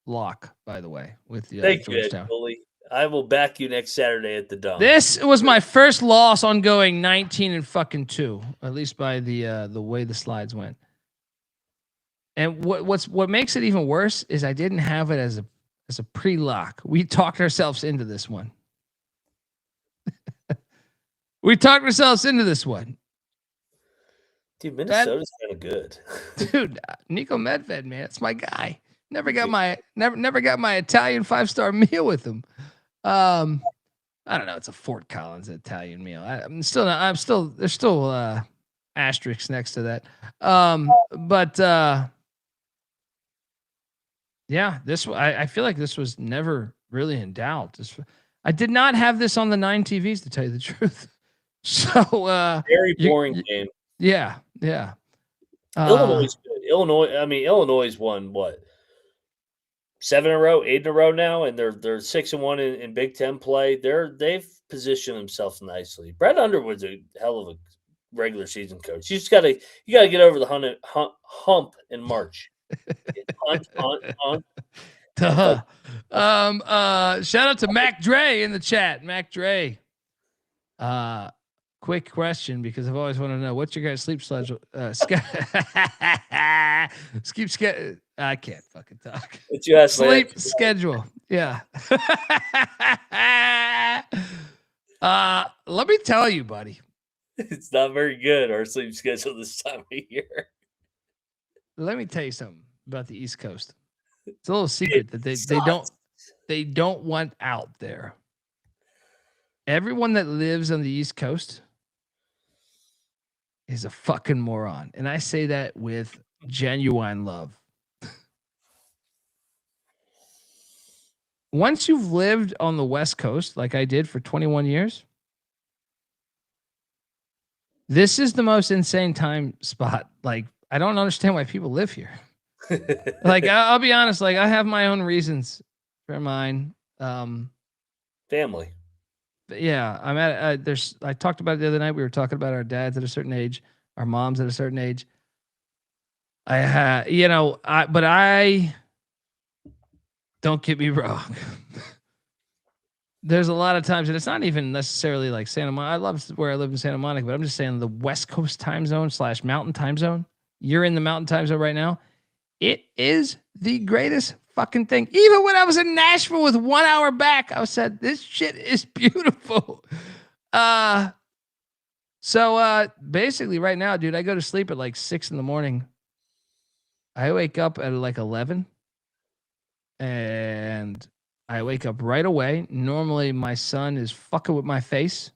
lock, by the way, with Georgetown. Bully. I will back you next Saturday at the Dome. This was my first loss on going 19-2, at least by the way the slides went. And what makes it even worse is I didn't have it as a pre-lock. We talked ourselves into this one. Dude, Minnesota's kind of good. Dude, Nico Medved, man, that's my guy. Never got my Italian 5-star meal with him. I don't know. It's a Fort Collins Italian meal. There's still asterisks next to that. Yeah, I feel like this was never really in doubt. I did not have this on the 9 TVs, to tell you the truth. So very boring game. Yeah. Illinois is good. Illinois won what? 7 in a row, 8 in a row now, and they're 6-1 in Big Ten play. They've positioned themselves nicely. Brett Underwood's a hell of a regular season coach. You gotta get over the hump in March. Hunt. Shout out to Mac Dre in the chat. Mac Dre. Quick question, because I've always wanted to know, what's your guys' sleep schedule? I can't fucking talk. Sleep schedule. Yeah. Let me tell you, buddy. It's not very good, our sleep schedule this time of year. Let me tell you something about the East Coast. It's a little secret that they don't want out there. Everyone that lives on the East Coast is a fucking moron. And I say that with genuine love. Once you've lived on the West Coast, like I did for 21 years, this is the most insane time spot. Like, I don't understand why people live here. Like, I'll be honest, like, I have my own reasons for mine. Family. Yeah, I'm at I talked about it the other night. We were talking about our dads at a certain age, our moms at a certain age. But I don't get me wrong. There's a lot of times, and it's not even necessarily like Santa Monica. I love where I live in Santa Monica, but I'm just saying the West Coast time zone / mountain time zone. You're in the mountain time zone right now. It is the greatest fucking thing. Even when I was in Nashville with 1 hour back, I said, this shit is beautiful. So basically right now, dude, I go to sleep at like 6 a.m. I wake up at like 11 and I wake up right away. Normally my son is fucking with my face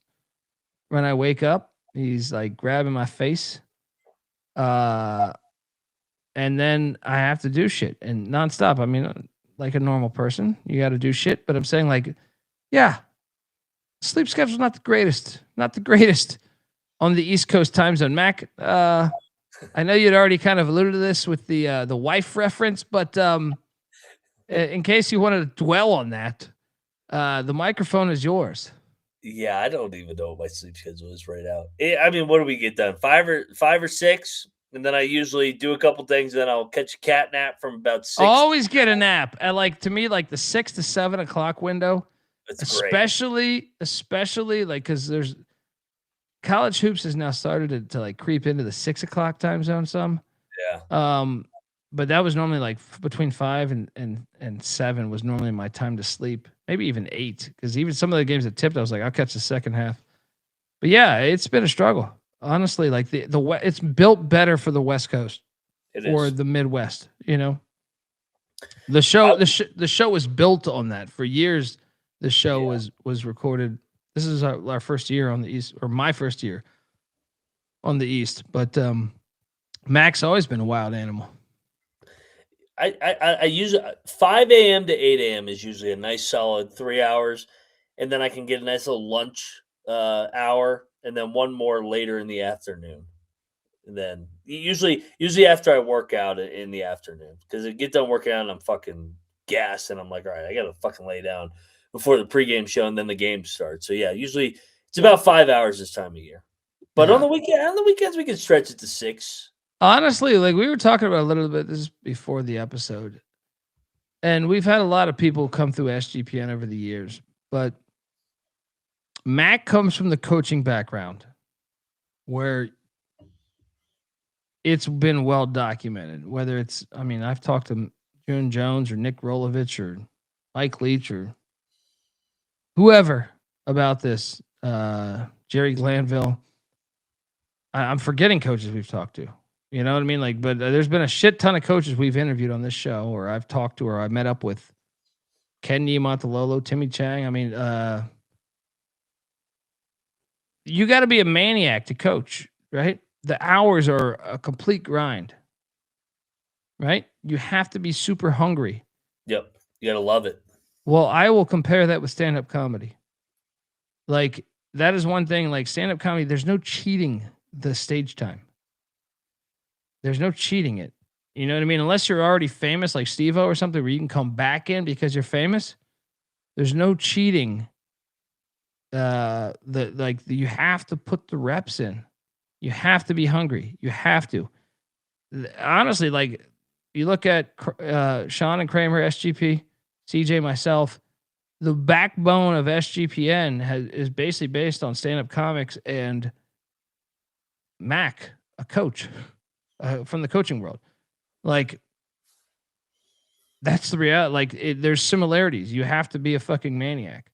when I wake up. He's like grabbing my face. And then I have to do shit and nonstop. I mean, like a normal person, you got to do shit. But I'm saying, like, yeah, sleep schedule's not the greatest on the East Coast time zone. Mac, I know you'd already kind of alluded to this with the wife reference, but in case you wanted to dwell on that, the microphone is yours. Yeah, I don't even know what my sleep schedule is right now. I mean, what do we get done? 5 or 6? And then I usually do a couple things, and then I'll catch a cat nap from about 6. Always get a nap at, like, to me, like the 6 to 7 o'clock window. That's especially like, because there's college hoops has now started to like creep into the 6 o'clock time zone some. Yeah. But that was normally like between 5 and 7 was normally my time to sleep. Maybe even 8, because even some of the games that tipped, I was like, I'll catch the second half. But yeah, it's been a struggle. Honestly, like it's built better for the West Coast or the Midwest. You know, the show was built on that for years. The show was recorded. This is our first year on the East, or my first year on the East. But Mac's always been a wild animal. I usually 5 a.m. to 8 a.m. is usually a nice solid 3 hours, and then I can get a nice little lunch hour, and then one more later in the afternoon. And then usually after I work out in the afternoon, because I get done working out and I'm fucking gassed, and I'm like, all right, I gotta fucking lay down before the pregame show, and then the game starts. So yeah, usually it's about 5 hours this time of year. But on the weekends we can stretch it to 6. Honestly, like we were talking about a little bit this is before the episode, and we've had a lot of people come through SGPN over the years, but Mac comes from the coaching background where it's been well documented, whether it's, I mean, I've talked to June Jones or Nick Rolovich or Mike Leach or whoever about this, Jerry Glanville. I'm forgetting coaches we've talked to. You know what I mean? Like, but there's been a shit ton of coaches we've interviewed on this show, or I've talked to, or I met up with Ken Niumatalolo, Timmy Chang. I mean, you got to be a maniac to coach, right? The hours are a complete grind, right? You have to be super hungry. Yep. You got to love it. Well, I will compare that with stand-up comedy. Like, that is one thing, like stand-up comedy, there's no cheating the stage time. There's no cheating it. You know what I mean? Unless you're already famous like Steve-O or something where you can come back in because you're famous, there's no cheating. You have to put the reps in. You have to be hungry. You have to. Honestly, like you look at Sean and Kramer, SGP, CJ, myself, the backbone of SGPN is basically based on stand-up comics and Mac, a coach from the coaching world. Like, that's the reality. Like, there's similarities. You have to be a fucking maniac.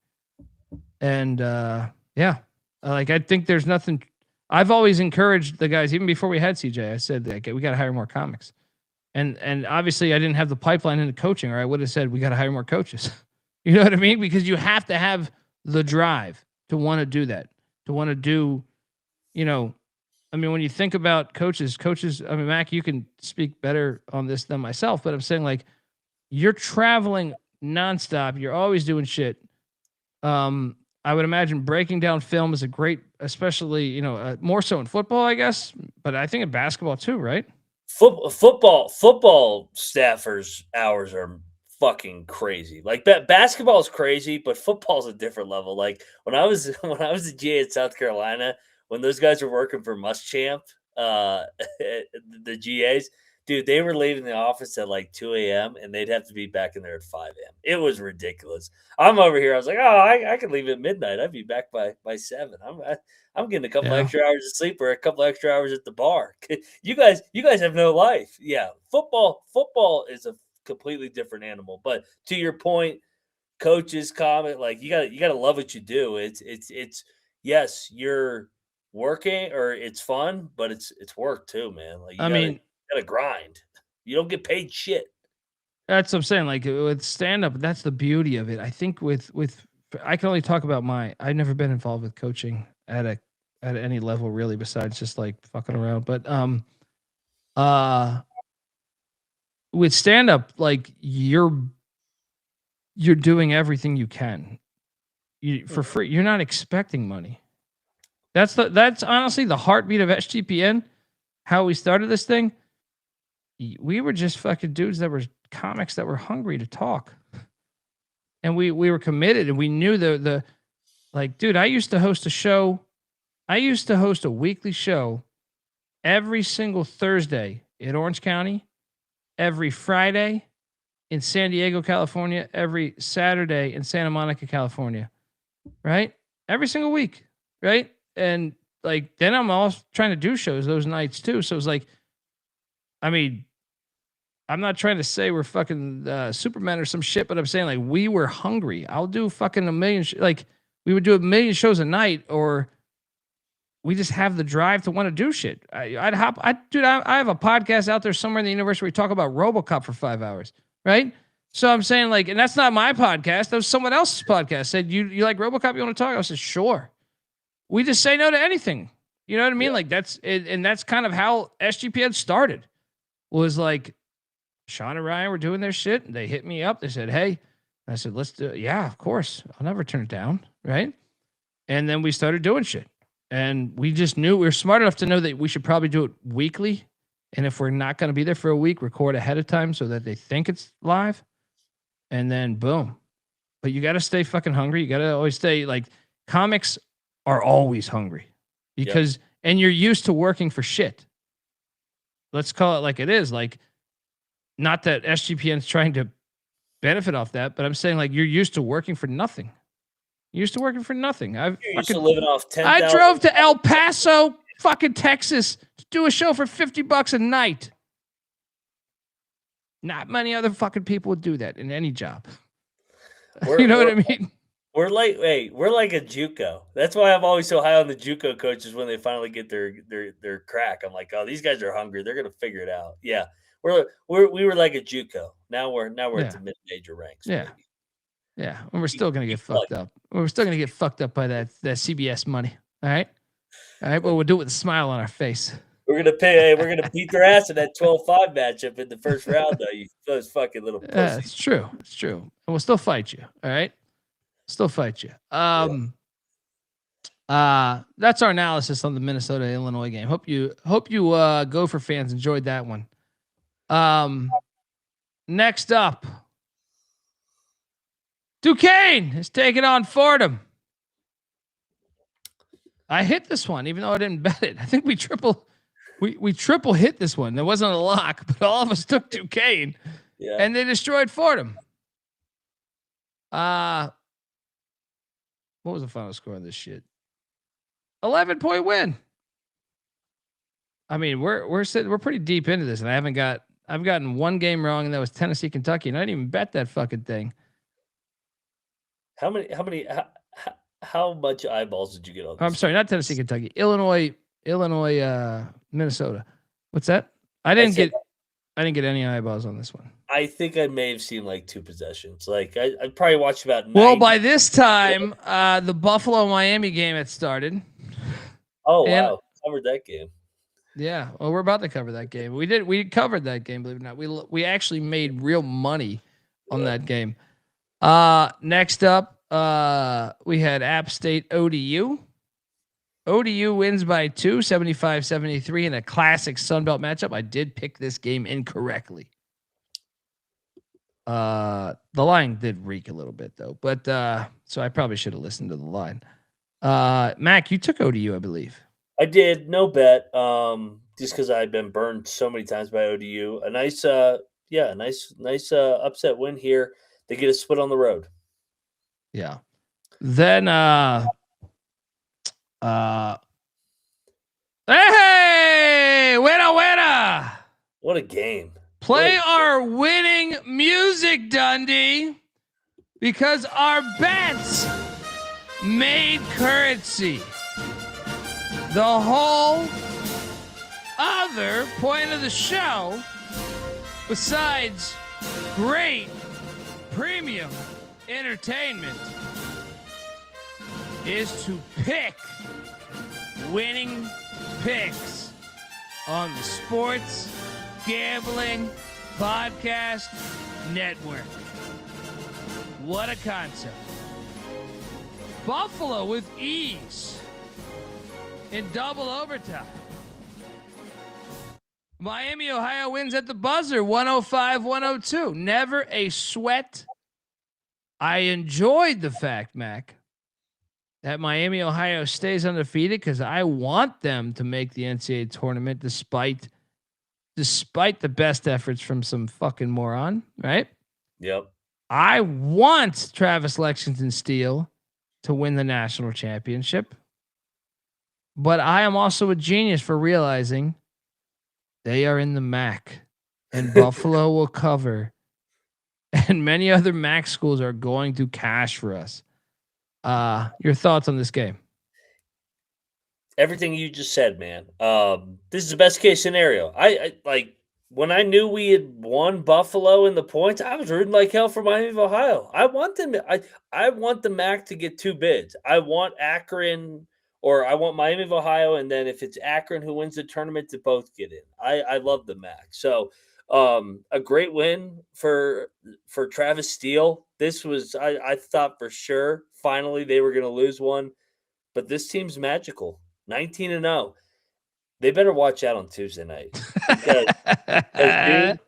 And, like, I think there's nothing. I've always encouraged the guys, even before we had CJ, I said, like, we got to hire more comics. And obviously I didn't have the pipeline into coaching, or I would have said, we got to hire more coaches. You know what I mean? Because you have to have the drive to want to do that, to want to do, you know, I mean, when you think about coaches, I mean, Mac, you can speak better on this than myself, but I'm saying, like, you're traveling nonstop. You're always doing shit. I would imagine breaking down film is a great, especially, you know, more so in football, I guess, but I think in basketball too, right? Football staffers' hours are fucking crazy. Like basketball is crazy, but football's a different level. Like when I was a GA in South Carolina, when those guys were working for Muschamp, the GAs, dude, they were leaving the office at like 2 a.m. and they'd have to be back in there at 5 a.m. It was ridiculous. I'm over here. I was like, oh, I could leave at midnight. I'd be back by 7. I'm getting a couple extra hours of sleep or a couple extra hours at the bar. You guys have no life. Yeah, football is a completely different animal. But to your point, coaches comment, like you gotta love what you do. It's yes, you're working or it's fun, but it's work too, man. Like you gotta grind. You don't get paid shit. That's what I'm saying. Like with stand-up, that's the beauty of it. I think with I can only talk about I've never been involved with coaching at any level really, besides just like fucking around. But with stand-up, like you're doing everything you can for free. You're not expecting money. That's honestly the heartbeat of SGPN. How we started this thing. We were just fucking dudes that were comics that were hungry to talk. And we were committed, and we knew the like, dude, I used to host a show. I used to host a weekly show every single Thursday in Orange County, every Friday in San Diego, California, every Saturday in Santa Monica, California, right? Every single week, right? And like, then I'm also trying to do shows those nights too. So it's like, I mean, I'm not trying to say we're fucking Superman or some shit, but I'm saying like we were hungry. I'll do fucking a million, like we would do a million shows a night, or we just have the drive to want to do shit. I have a podcast out there somewhere in the universe where we talk about RoboCop for 5 hours, right? So I'm saying, like, and that's not my podcast. That was someone else's podcast. Said, you like RoboCop? You want to talk? I said, sure. We just say no to anything. You know what I mean? Like, that's it. And that's kind of how SGPN started. Was like, Sean and Ryan were doing their shit. And they hit me up. They said, hey. I said, let's do it. Yeah, of course. I'll never turn it down. Right. And then we started doing shit. And we just knew we were smart enough to know that we should probably do it weekly. And if we're not going to be there for a week, record ahead of time so that they think it's live. And then boom. But you got to stay fucking hungry. You got to always stay like comics are always hungry because, and you're used to working for shit. Let's call it like it is. Like, not that SGPN is trying to benefit off that, but I'm saying like you're used to working for nothing. You're used to working for nothing. You're used to living off 10,000. I drove to El Paso, fucking Texas, to do a show for $50 a night. Not many other fucking people would do that in any job. You know what I mean? We're like a JUCO. That's why I'm always so high on the JUCO coaches when they finally get their crack. I'm like, oh, these guys are hungry. They're gonna figure it out. Yeah, we were like a JUCO. Now we're at the mid-major ranks. Yeah, yeah. And we're still gonna get fucked up. We're still gonna get fucked up by that CBS money. All right. But we'll do it with a smile on our face. We're gonna beat their ass in that 12-5 matchup in the first round, though. You those fucking little pussies. Yeah, it's true. It's true. And we'll still fight you. All right. Still fight you. That's our analysis on the Minnesota-Illinois game. Hope you Gopher fans enjoyed that one. Next up, Duquesne is taking on Fordham. I hit this one, even though I didn't bet it. I think we triple hit this one. There wasn't a lock, but all of us took Duquesne, and they destroyed Fordham. What was the final score on this shit? 11-point win. I mean, we're pretty deep into this, and I've gotten one game wrong, and that was Tennessee, Kentucky, and I didn't even bet that fucking thing. How much eyeballs did you get on this? I'm sorry, not Tennessee, Kentucky. Illinois, Minnesota. What's that? I didn't get any eyeballs on this one. I think I may have seen like 2 possessions. Like I probably watched about 9. Well, by this time, the Buffalo-Miami game had started. Oh, wow. Covered that game. Yeah. Well, we're about to cover that game. We covered that game, believe it or not. We actually made real money on that game. Next up, we had App State ODU. ODU wins by 2, 75-73 in a classic Sunbelt matchup. I did pick this game incorrectly. The line did reek a little bit though, but so I probably should have listened to the line. Mac, you took ODU, I believe. I did, no bet. Just because I've been burned so many times by ODU. A nice upset win here. They get a split on the road. Yeah. Then hey, winner. What a game. Play our winning music, Dundee, because our bets made currency. The whole other point of the show, besides great premium entertainment, is to pick winning picks on the Sports Gambling Podcast Network. What a concept. Buffalo with ease in double overtime. Miami, Ohio wins at the buzzer, 105-102. Never a sweat. I enjoyed the fact, Mac, that Miami, Ohio stays undefeated because I want them to make the NCAA tournament despite the best efforts from some fucking moron, right? Yep. I want Travis Lexington Steele to win the national championship, but I am also a genius for realizing they are in the MAC and Buffalo will cover, and many other MAC schools are going to cash for us. Your thoughts on this game? Everything you just said, man. This is the best case scenario. I like when I knew we had won Buffalo in the points, I was rooting like hell for Miami of Ohio. I want them. I want the MAC to get 2 bids. I want Akron, or I want Miami of Ohio, and then if it's Akron who wins the tournament, to both get in. I love the MAC. So a great win for Travis Steele. This was I thought for sure finally they were going to lose one, but this team's magical. 19-0. They better watch out on Tuesday night because dude,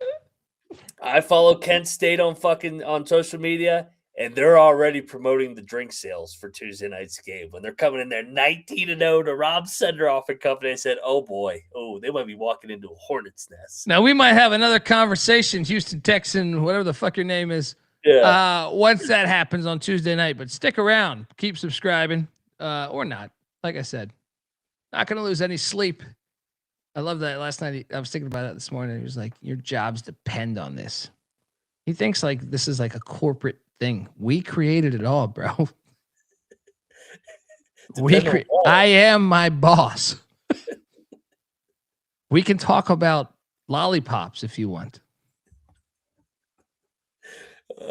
I follow Kent State on social media, and they're already promoting the drink sales for Tuesday night's game. When they're coming in there 19-0 to Rob Senderoff and company, I said, "Oh boy, they might be walking into a hornet's nest." Now we might have another conversation, Houston Texan, whatever the fuck your name is. Yeah. Once that happens on Tuesday night, but stick around, keep subscribing, or not. Like I said, not gonna lose any sleep. I love that. Last night I was thinking about that this morning. He was like, "Your jobs depend on this." He thinks like this is like a corporate thing. We created it all, bro. I am my boss. We can talk about lollipops if you want.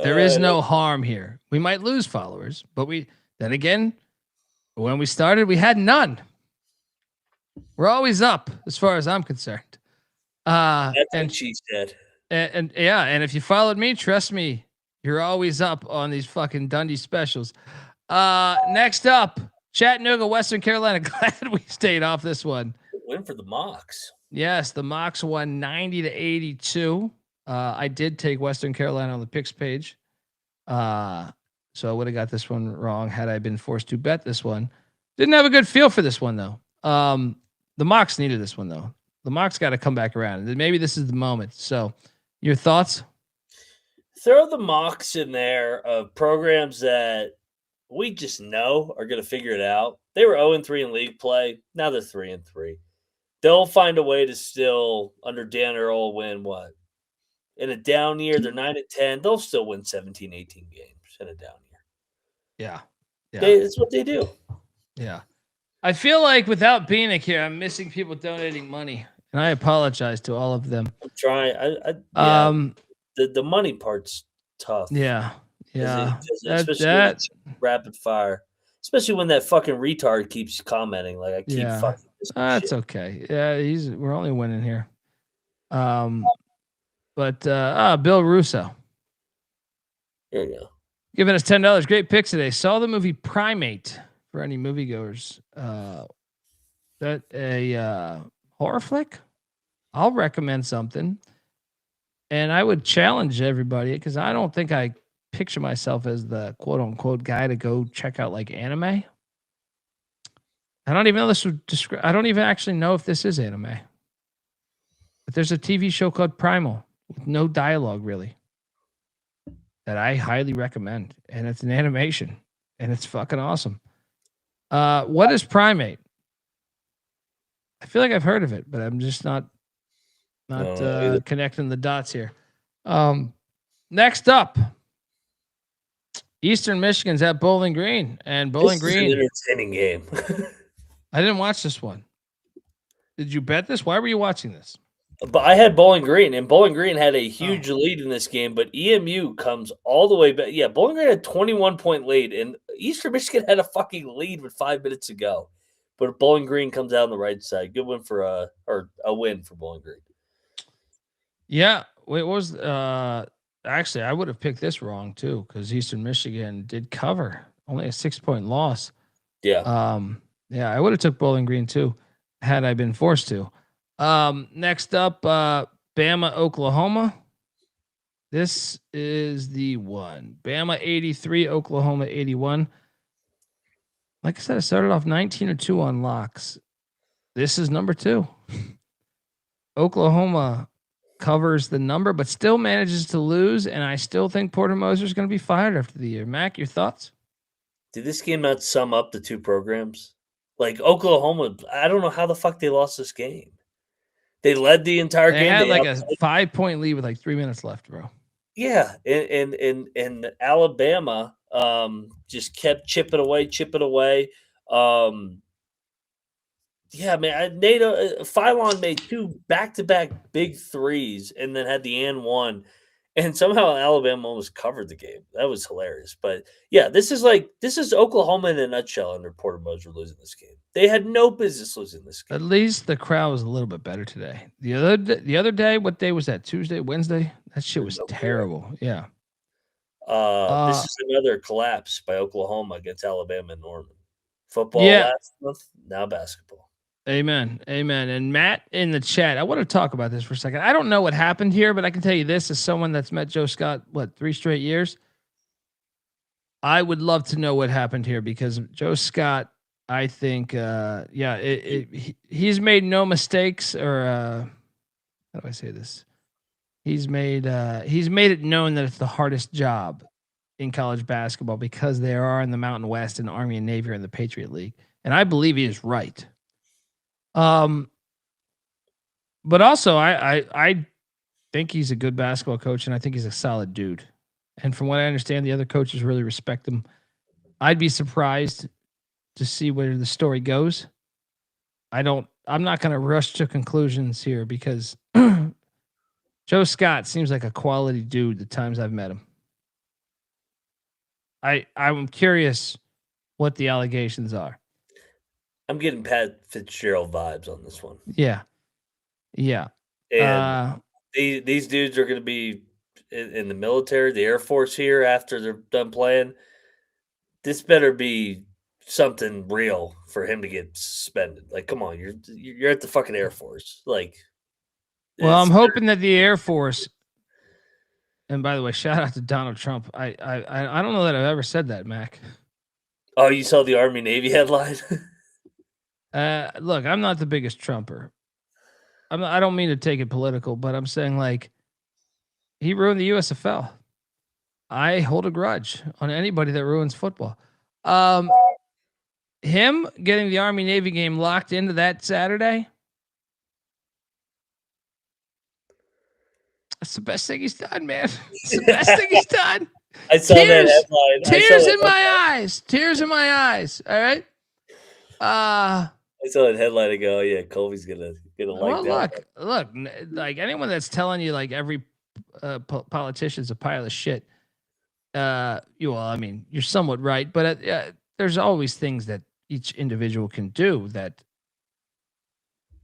There is no harm here. We might lose followers, but then again, when we started, we had none. We're always up as far as I'm concerned. That's what she said. And yeah, and if you followed me, trust me, you're always up on these fucking Dundee specials. Next up, Chattanooga, Western Carolina. Glad we stayed off this one. Win for the Mocs. Yes, the Mocs won 90-82. I did take Western Carolina on the picks page. So I would have got this one wrong had I been forced to bet this one. Didn't have a good feel for this one though. The Mocs needed this one though. The Mocs got to come back around. Maybe this is the moment. So, your thoughts? Throw the Mocs in there of programs that we just know are going to figure it out. They were 0-3 in league play. Now they're 3-3. They'll find a way to still, under Dan Earl, win what? In a down year, they're 9-10. They'll still win 17, 18 games in a down year. Yeah. It's what they do. Yeah. I feel like without Bieniek here, I'm missing people donating money, and I apologize to all of them. I'm trying. The money part's tough. Yeah. Especially rapid fire. Especially when that fucking retard keeps commenting. Like I keep fucking. That's okay. Yeah, we're only winning here. But Bill Russo. There you go. Giving us $10. Great picks today. Saw the movie Primate for any moviegoers. That a horror flick? I'll recommend something. And I would challenge everybody because I don't think I picture myself as the quote unquote guy to go check out like anime. I don't even know this would describe. I don't even actually know if this is anime. But there's a TV show called Primal with no dialogue really that I highly recommend. And it's an animation and it's fucking awesome. What is Primate? I feel like I've heard of it, but I'm just not connecting the dots here. Next up, Eastern Michigan's at Bowling Green, and Bowling Green. Is an entertaining game. I didn't watch this one. Did you bet this? Why were you watching this? But I had Bowling Green, and Bowling Green had a huge lead in this game, but EMU comes all the way back. Yeah, Bowling Green had a 21-point lead, and Eastern Michigan had a fucking lead with 5 minutes to go. But Bowling Green comes out on the right side. Good win for a win for Bowling Green. Yeah, it was actually I would have picked this wrong too because Eastern Michigan did cover only a 6-point loss. Yeah. Yeah, I would have took Bowling Green too had I been forced to. Next up, Bama, Oklahoma. This is the one. Bama 83, Oklahoma 81. Like I said, I started off 19-2 on locks. This is number 2. Oklahoma covers the number, but still manages to lose, and I still think Porter Moser is going to be fired after the year. Mac, your thoughts? Did this game not sum up the two programs? Like Oklahoma, I don't know how the fuck they lost this game. They led the entire game. They had like a 5-point lead with like 3 minutes left, bro. Yeah, and Alabama just kept chipping away. Yeah, man. Phylon made 2 back-to-back big threes and then had the and one. And somehow Alabama almost covered the game. That was hilarious. But yeah, this is Oklahoma in a nutshell under Porter Moser losing this game. They had no business losing this game. At least the crowd was a little bit better today. The other day, what day was that? Tuesday, Wednesday? That shit was terrible. Yeah. This is another collapse by Oklahoma against Alabama and Norman. Football Yeah. last month, now basketball. Amen. Amen. And Matt in the chat, I want to talk about this for a second. I don't know what happened here, but I can tell you this as someone that's met Joe Scott, 3 straight years. I would love to know what happened here because Joe Scott, I think, he's made no mistakes or how do I say this? He's made it known that it's the hardest job in college basketball because they are in the Mountain West and Army and Navy are in the Patriot League. And I believe he is right. But also I think he's a good basketball coach and I think he's a solid dude. And from what I understand, the other coaches really respect him. I'd be surprised to see where the story goes. I'm not going to rush to conclusions here because Joe Scott seems like a quality dude the times I've met him. I'm curious what the allegations are. I'm getting Pat Fitzgerald vibes on this one. Yeah. Yeah. And these dudes are going to be in the military, the Air Force here after they're done playing. This better be something real for him to get suspended. Like, come on, you're at the fucking Air Force. Like, well, I'm hoping that the Air Force. And by the way, shout out to Donald Trump. I don't know that I've ever said that, Mac. Oh, you saw the Army Navy headline? Look, I'm not the biggest Trumper. I don't mean to take it political, but I'm saying like he ruined the USFL. I hold a grudge on anybody that ruins football. Him getting the Army Navy game locked into that Saturday. That's the best thing he's done, man. It's the best thing he's done. I saw that headline. Tears in my eyes. Tears in my eyes. All right. I saw that headline and go, yeah, Colby's gonna like that. Look, like anyone that's telling you like every politician's a pile of shit. You're somewhat right, but there's always things that each individual can do that.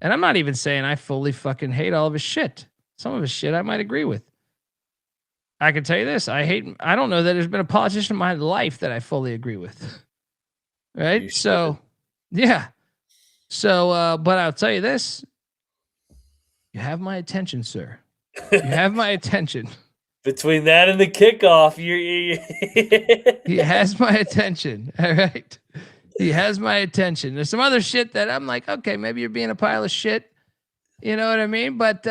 And I'm not even saying I fully fucking hate all of his shit. Some of his shit I might agree with. I can tell you this. I don't know that there's been a politician in my life that I fully agree with. Right? So, yeah. So, but I'll tell you this. You have my attention, sir. You have my attention. Between that and the kickoff, He has my attention. All right. He has my attention. There's some other shit that I'm like, okay, maybe you're being a pile of shit. You know what I mean? But,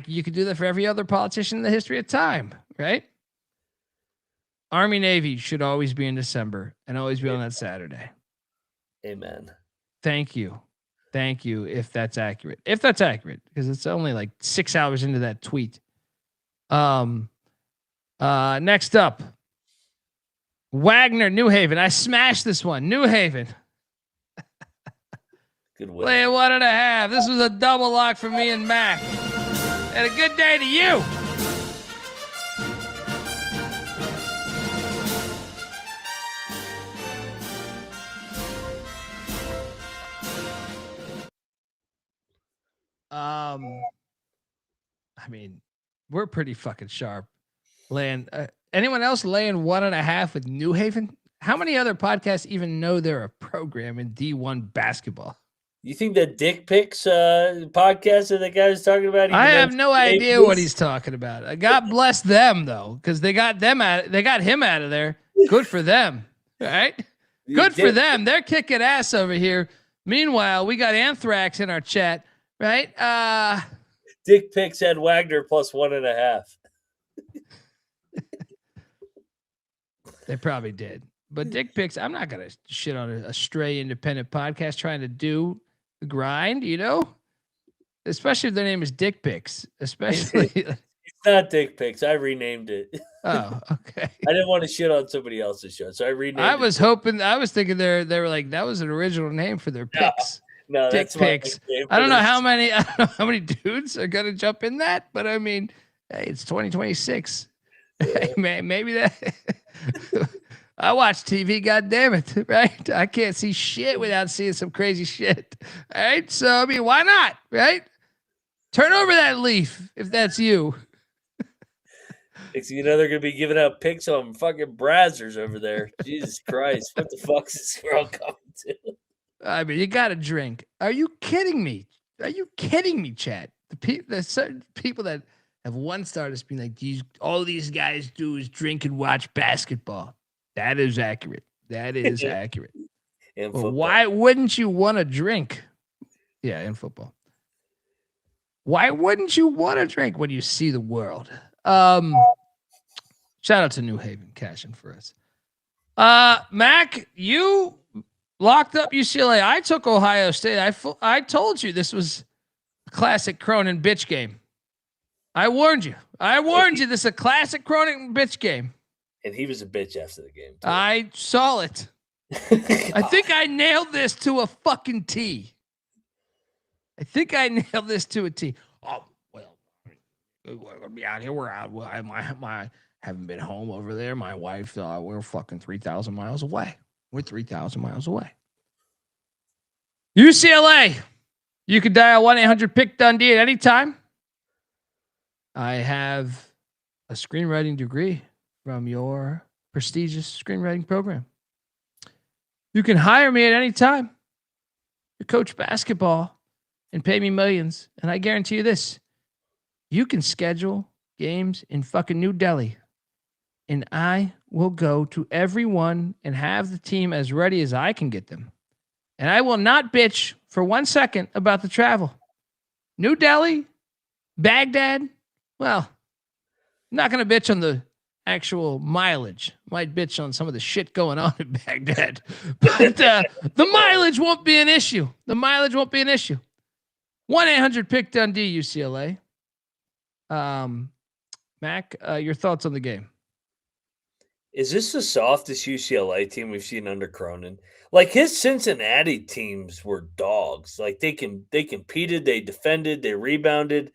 you could do that for every other politician in the history of time, right? Army Navy should always be in December and always be on that Saturday. Amen. Thank you. If that's accurate, because it's only like 6 hours into that tweet. Next up, Wagner, New Haven. I smashed this one. New Haven. Good win. Lay 1.5. This was a double lock for me and Mac. And a good day to you. We're pretty fucking sharp. Anyone else laying 1.5 with New Haven? How many other podcasts even know they're a program in D1 basketball? You think that Dick Pics podcast that the guy was talking about? I have no idea what he's talking about. God bless them though, because they got him out of there. Good for them, right? Good for them. They're kicking ass over here. Meanwhile, we got Anthrax in our chat, right? Dick Pics had Wagner plus 1.5. They probably did. But Dick Pics, I'm not going to shit on a stray independent podcast trying to do the grind, you know? Especially if their name is Dick Pics. Especially. He's not dick pics. I renamed it. Oh, okay. I didn't want to shit on somebody else's show, so I renamed I it. was hoping. I was thinking they were like that was an original name for their picks. No, Dick that's my pics. nickname I don't for know this. how many. I don't know how many dudes are gonna jump in that, but I mean, hey, it's 2026. Hey, man, maybe that. I watch TV. God damn it, right? I can't see shit without seeing some crazy shit. All right, so I mean, why not? Right? Turn over that leaf if that's you. Next thing you know, they're gonna be giving out pics on fucking Brazzers over there. Jesus Christ, what the fuck is this world coming to? I mean, you got to drink. Are you kidding me? Are you kidding me, Chad? The certain people that have one starters being like, all these guys do is drink and watch basketball. That is accurate. That is accurate. Well, why wouldn't you want to drink? Yeah, in football. Why wouldn't you want to drink when you see the world? Shout out to New Haven cashing for us. Mac, you locked up UCLA. I took Ohio State. I told you this was a classic Cronin bitch game. I warned you. This is a classic Cronin bitch game. And he was a bitch after the game, too. I saw it. I think I nailed this to a fucking T. Oh, well, we're gonna be out here. We're out. Well, I haven't been home over there. My wife, we're fucking 3,000 miles away. We're 3,000 miles away. UCLA. You can dial 1-800-PICK-DUNDEE at any time. I have a screenwriting degree from your prestigious screenwriting program. You can hire me at any time to coach basketball and pay me millions. And I guarantee you this, you can schedule games in fucking New Delhi. And I will go to every one and have the team as ready as I can get them. And I will not bitch for 1 second about the travel. New Delhi, Baghdad, well, I'm not going to bitch on the actual mileage. Might bitch on some of the shit going on in Baghdad. But the mileage won't be an issue. 1-800-PICK-DUNDEE, UCLA. Mac, your thoughts on the game? Is this the softest UCLA team we've seen under Cronin? Like his Cincinnati teams were dogs. Like they competed, they defended, they rebounded.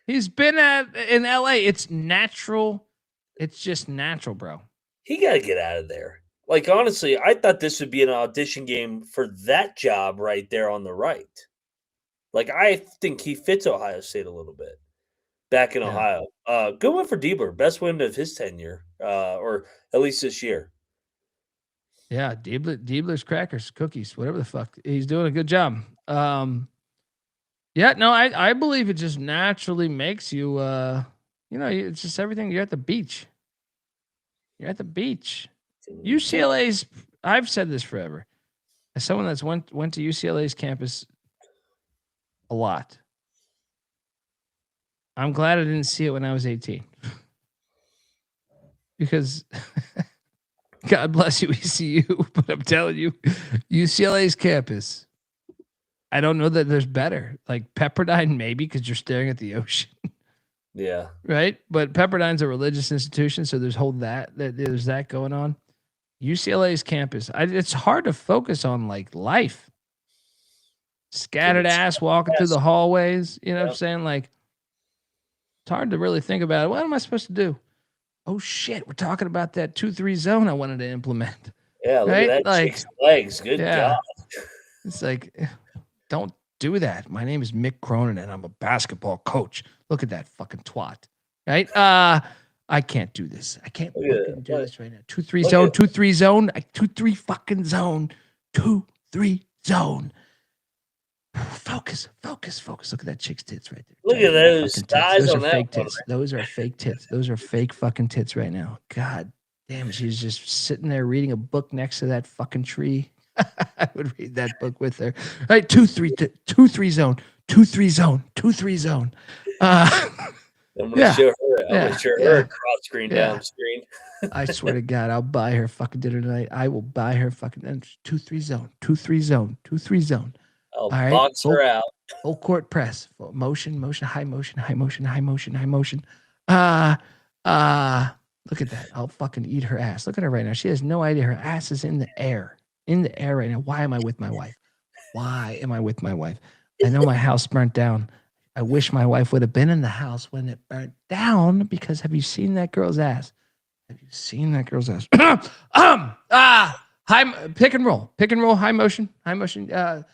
He's been in LA. It's natural. It's just natural, bro. He got to get out of there. Like honestly, I thought this would be an audition game for that job right there on the right. Like I think he fits Ohio State a little bit back in Ohio. Good one for Diebler. Best win of his tenure, or at least this year. Yeah, Diebler's crackers, cookies, whatever the fuck. He's doing a good job. Yeah, no, I believe it just naturally makes you, it's just everything. You're at the beach. UCLA's, I've said this forever. As someone that's went to UCLA's campus a lot, I'm glad I didn't see it when I was 18. Because God bless you, ECU, but I'm telling you, UCLA's campus, I don't know that there's better. Like Pepperdine, maybe, because you're staring at the ocean. Yeah. Right? But Pepperdine's a religious institution, so there's there's that going on. UCLA's campus, it's hard to focus on like life. Scattered ass walking through the hallways. You know what I'm saying? Like, it's hard to really think about it. What am I supposed to do? Oh shit, we're talking about that 2-3 zone I wanted to implement. Yeah, look at that chick's legs. Good God. It's like, don't do that. My name is Mick Cronin and I'm a basketball coach. Look at that fucking twat. Right? I can't do this. I can't fucking do this right now. 2-3 zone, 2-3 zone, 2-3 fucking zone, 2-3 zone. Focus. Look at that chick's tits right there. Look at those thighs on that fake tits. Those are fake tits. Those are fake fucking tits right now. God damn, she's just sitting there reading a book next to that fucking tree. I would read that book with her. All right, 2-3 zone, 2-3 zone, 2-3 zone. I'm gonna show her. I'm gonna show her cross screen down screen. I swear to God, I'll buy her fucking dinner tonight. I will buy her fucking 2-3 zone, 2-3 zone, 2-3 zone. I'll box her out. Full court press. Motion, high motion, high motion, high motion, high motion. Look at that. I'll fucking eat her ass. Look at her right now. She has no idea. Her ass is in the air. In the air right now. Why am I with my wife? Why am I with my wife? I know my house burnt down. I wish my wife would have been in the house when it burnt down, because have you seen that girl's ass? Have you seen that girl's ass? High pick and roll, high motion. Get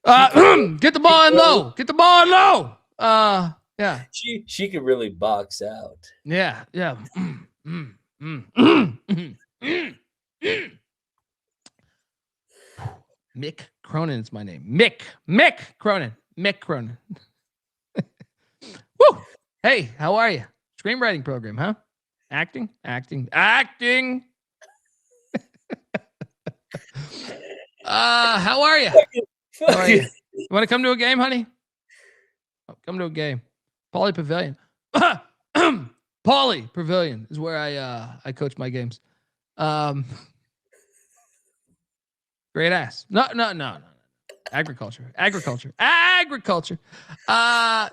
the ball in low. Get the ball in low. Yeah. She could really box out. Yeah. Mick Cronin is my name. Mick Cronin. Woo! Hey, how are you? Screenwriting program, huh? Acting. How are you? How are you? You want to come to a game, honey? Oh, come to a game. Pauly Pavilion. Pauly Pavilion is where I coach my games. Great ass. No. Agriculture.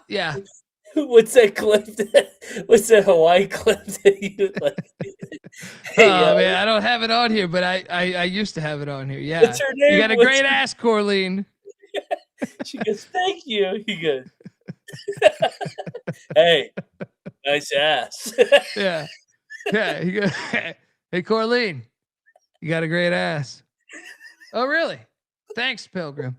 Yeah. What's that clip? What's that Hawaii clip that you like? Oh man, I don't have it on here, but I used to have it on here. Yeah. What's her name? You got a great ass, Corleen. She goes, "Thank you." He goes, "Hey, nice ass." Yeah. He goes, "Hey, Corleen, you got a great ass." Oh, really? Thanks, Pilgrim.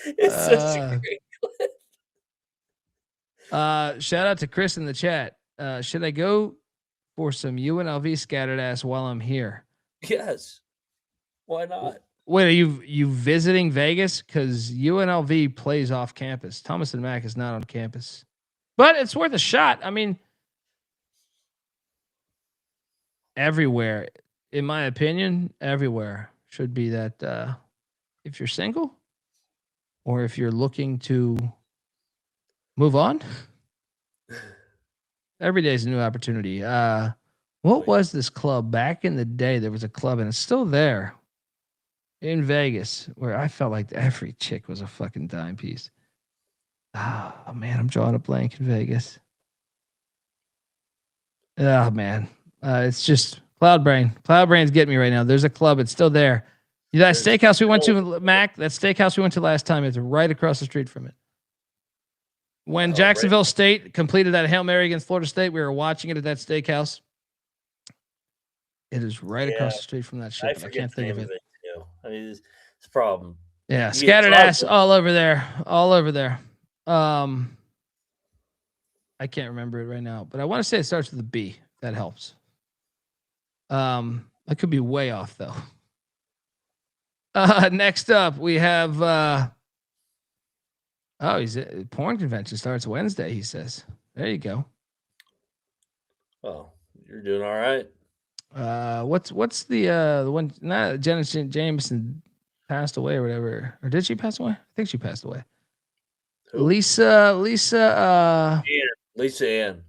It's such a great clip. Shout out to Chris in the chat. Should I go for some UNLV scattered ass while I'm here? Yes. Why not? Wait, are you visiting Vegas? Because UNLV plays off campus. Thomas and Mack is not on campus, but it's worth a shot. I mean, everywhere, in my opinion, everywhere should be that. If you're single, or if you're looking to move on, every day is a new opportunity. What was this club back in the day? There was a club, and it's still there in Vegas, where I felt like every chick was a fucking dime piece. Oh man, I'm drawing a blank in Vegas. Oh man, it's just Cloud Brain. Cloud Brain's getting me right now. There's a club. It's still there. That steakhouse we went to, Mac, that steakhouse we went to last time, it's right across the street from it. When Jacksonville State completed that Hail Mary against Florida State, we were watching it at that steakhouse. It is right across the street from that shit. I can't think of it. I mean, it's a problem. Yeah, scattered ass all over there. I can't remember it right now, but I want to say it starts with a B. That helps. I could be way off though. Next up, we have. He's a porn convention starts Wednesday. He says, "There you go." Oh, you're doing all right. What's the one? Not Janet Jameson passed away or whatever, or did she pass away? I think she passed away. Who? Lisa Ann.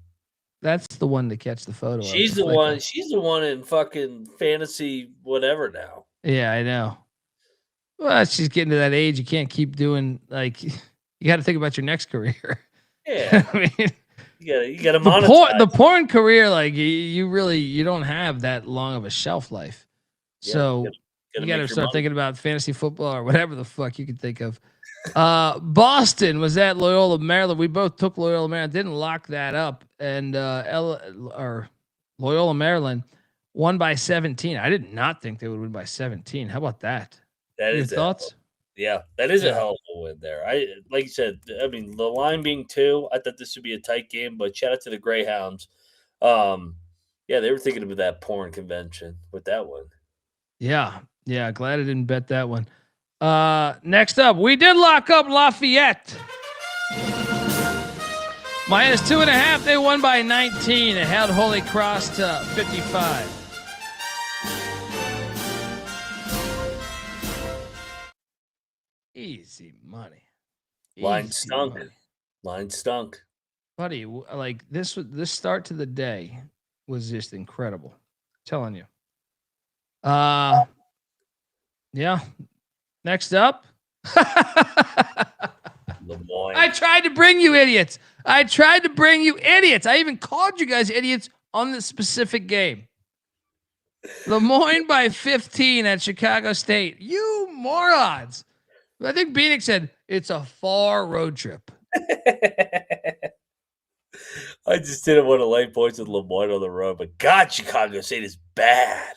That's the one to catch the photo. She's the one. She's the one in fucking fantasy whatever now. Yeah, I know. Well, she's getting to that age. You can't keep doing like. You got to think about your next career. Yeah, I mean, you got to monetize the porn career. Like you don't have that long of a shelf life. Yeah, so you got to start thinking about fantasy football or whatever the fuck you can think of. Boston was at Loyola Maryland. We both took Loyola Maryland. Didn't lock that up, and Loyola Maryland won by 17. I did not think they would win by 17. How about that? That Your is thoughts? That is a hell of a win there. Like you said, I mean, the line being 2, I thought this would be a tight game, but shout out to the Greyhounds. They were thinking of that porn convention with that one. Yeah, glad I didn't bet that one. Next up, we did lock up Lafayette. -2.5. They won by 19. It held Holy Cross to 55. Easy money. Line stunk. Buddy, like this start to the day was just incredible. I'm telling you. Yeah. Next up. Love Lemoyne. I tried to bring you idiots. I even called you guys idiots on this specific game. Lemoyne by 15 at Chicago State. You morons. I think Bieniek said it's a far road trip. I just didn't want to lay points with Lemoyne on the road, but God, Chicago State is bad.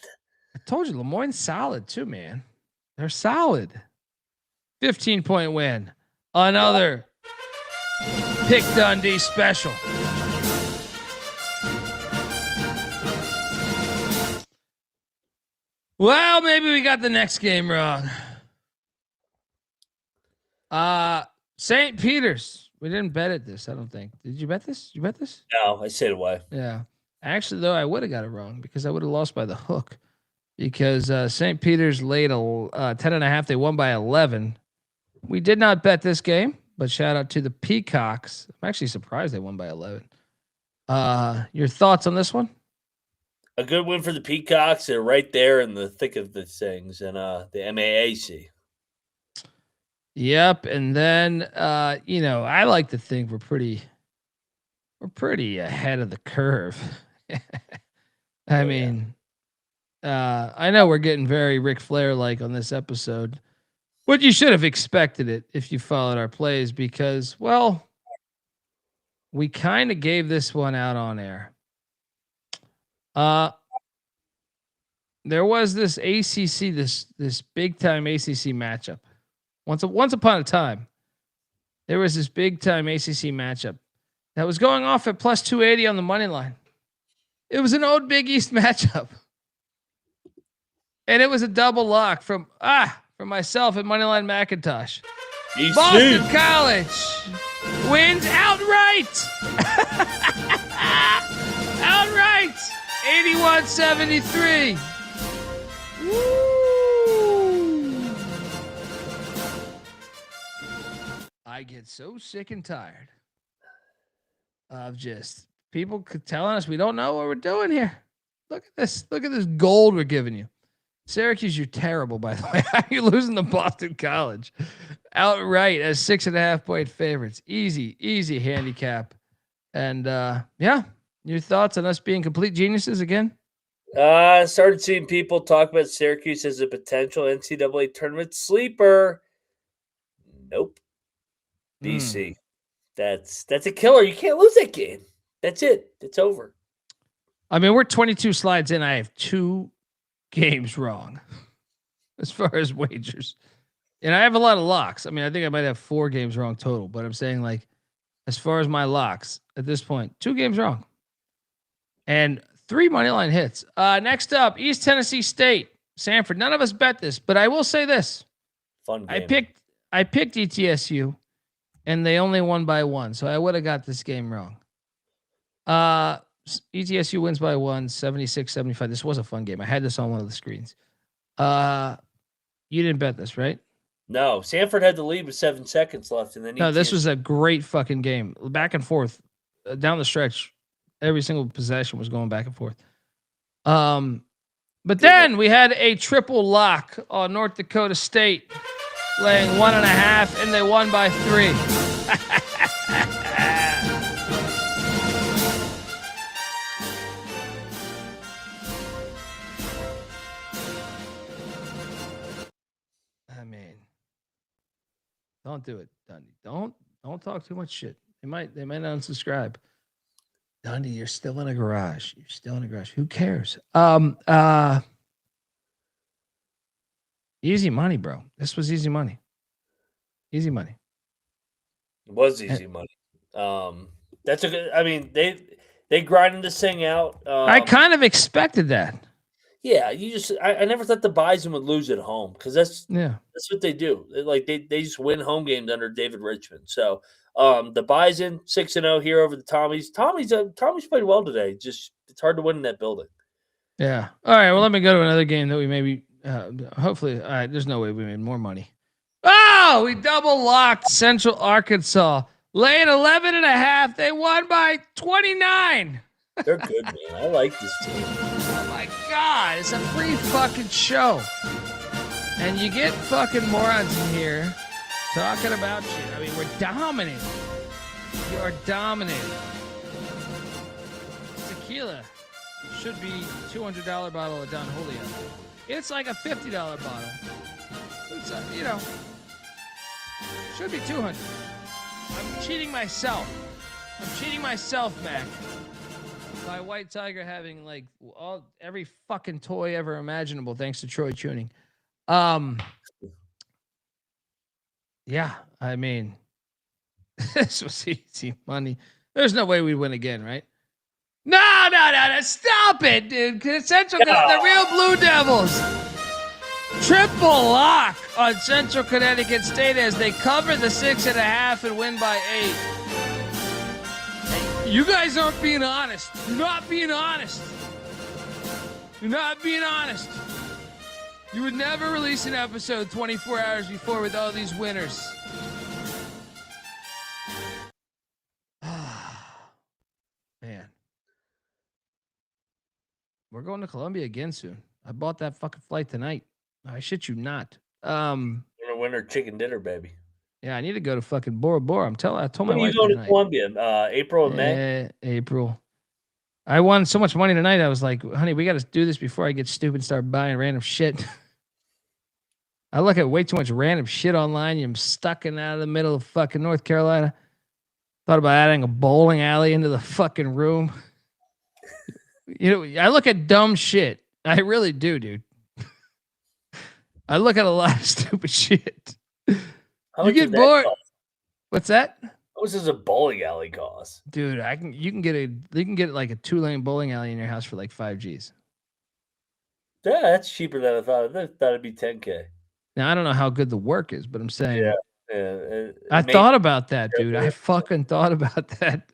I told you, Lemoyne's solid too, man. They're solid. 15-point win. Another Pick Dundee special. Well, maybe we got the next game wrong. St. Peter's. We didn't bet at this, I don't think. Did you bet this? You bet this? No, I stayed away. Yeah. Actually, though, I would have got it wrong because I would have lost by the hook. Because St. Peter's laid 10.5. They won by 11. We did not bet this game, but shout out to the Peacocks. I'm actually surprised they won by 11. Your thoughts on this one? A good win for the Peacocks. They're right there in the thick of the things, and the MAAC. Yep. And then, I like to think we're pretty ahead of the curve. I mean, I know we're getting very Ric Flair-like on this episode, but you should have expected it if you followed our plays because, well, we kind of gave this one out on air. There was this ACC, this big time ACC matchup. Once upon a time, there was this big time ACC matchup that was going off at plus 280 on the money line. It was an old Big East matchup, and it was a double lock from myself at Moneyline McIntyre. Boston College wins outright. Outright. 81-73. Woo. I get so sick and tired of just people telling us we don't know what we're doing here. Look at this. Look at this gold we're giving you. Syracuse, you're terrible, by the way. How are you losing to Boston College outright as 6.5-point favorites? Easy handicap. And your thoughts on us being complete geniuses again? Started seeing people talk about Syracuse as a potential NCAA tournament sleeper. Nope. BC. That's a killer. You can't lose that game. That's it. It's over. I mean, we're 22 slides in. I have 2 games wrong as far as wagers. And I have a lot of locks. I mean, I think I might have 4 games wrong total, but I'm saying like as far as my locks at this point, 2 games wrong. And 3 money line hits. Next up, East Tennessee State, Sanford. None of us bet this, but I will say this. Fun game. I picked ETSU, and they only won by 1, so I would have got this game wrong. ETSU wins by 1, 76-75. This was a fun game. I had this on one of the screens. You didn't bet this, right? No, Sanford had the lead with 7 seconds left, and then this was a great fucking game, back and forth, down the stretch. Every single possession was going back and forth. But then we had a triple lock on North Dakota State, laying 1.5, and they won by 3. I mean, don't do it, Dundee. Don't talk too much shit. They might not unsubscribe. Dundee, you're still in a garage. Who cares? Easy money, bro. This was easy money. Easy money. It was easy money. That's a good. I mean, they grinded this thing out. I kind of expected that. Yeah, I never thought the Bison would lose at home because that's what they do. They just win home games under David Richmond. So the Bison 6-0 here over the Tommies. Tommies played well today. Just it's hard to win in that building. Yeah. All right. Well, let me go to another game that we maybe hopefully. All right. There's no way we made more money. Oh, we double locked Central Arkansas. Laid 11.5. They won by 29. They're good, man. I like this team. Oh my God, it's a free fucking show. And you get fucking morons in here Talking about you. I mean, we're dominating. You are dominating. Tequila should be $200 bottle of Don Julio. It's like a $50 bottle. It's, should be $200. I'm cheating myself. Mac. By White Tiger having like every fucking toy ever imaginable, thanks to Troy Tuning. Yeah, I mean, this was easy money. There's no way we'd win again, right? No, stop it, dude. Central, the real Blue Devils. Triple lock on Central Connecticut State as they cover the 6.5 and win by 8. Hey, you guys aren't being honest. You're not being honest. You would never release an episode 24 hours before with all these winners. Man. We're going to Columbia again soon. I bought that fucking flight tonight. I shit you not. Winter chicken dinner, baby. Yeah, I need to go to fucking Bora Bora. I told my When wife are you going tonight. to Columbia? April and May? April. I won so much money tonight. I was like, honey, we got to do this before I get stupid and start buying random shit. I look at way too much random shit online. I'm stuck in out of the middle of fucking North Carolina. Thought about adding a bowling alley into the fucking room. I look at dumb shit. I really do, dude. I look at a lot of stupid shit. You get bored. Cost? What's that? How much does a bowling alley cost? Dude, you can get like a 2-lane bowling alley in your house for like 5 G's. Yeah, that's cheaper than I thought. I thought it'd be $10K. Now I don't know how good the work is, but I'm saying Yeah. I thought about that, dude. I fucking thought about that.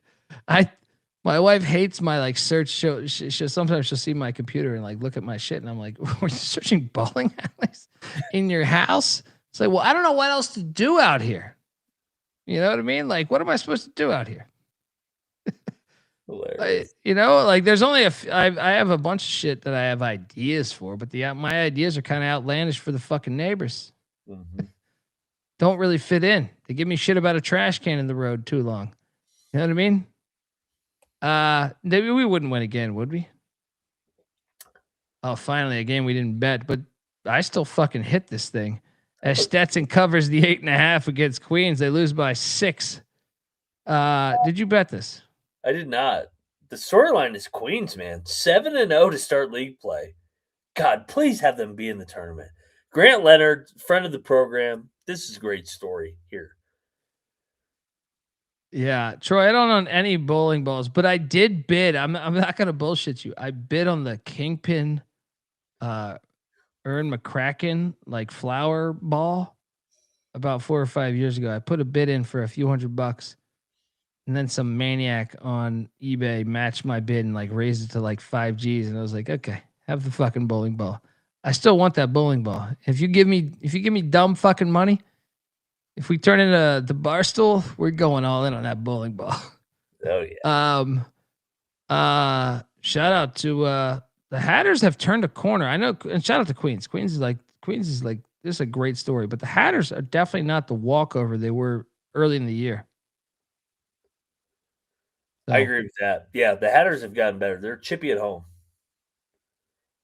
My wife hates my like search show. Sometimes she'll see my computer and like look at my shit, and I'm like, "We're searching bowling alleys in your house." It's like, well, I don't know what else to do out here. You know what I mean? Like, what am I supposed to do out here? There's only I have a bunch of shit that I have ideas for, but my ideas are kind of outlandish for the fucking neighbors. Mm-hmm. Don't really fit in. They give me shit about a trash can in the road too long. You know what I mean? Maybe we wouldn't win again, would we? Oh, finally, a game we didn't bet, but I still fucking hit this thing. As Stetson covers the 8.5 against Queens, they lose by 6. Did you bet this? I did not. The storyline is Queens, man. 7-0 to start league play. God, please have them be in the tournament. Grant Leonard, friend of the program. This is a great story here. Yeah, Troy, I don't own any bowling balls, but I did bid. I'm not gonna bullshit you. I bid on the Kingpin, Ern McCracken like flower ball about 4 or 5 years ago. I put a bid in for a few $100, and then some maniac on eBay matched my bid and like raised it to like 5 G's, and I was like, okay, have the fucking bowling ball. I still want that bowling ball. If you give me dumb fucking money. If we turn into the Barstool, we're going all in on that bowling ball. Oh yeah. Shout out to the Hatters have turned a corner. I know, and shout out to Queens. Queens is like this is a great story, but the Hatters are definitely not the walkover they were early in the year. So, I agree with that. Yeah, the Hatters have gotten better. They're chippy at home.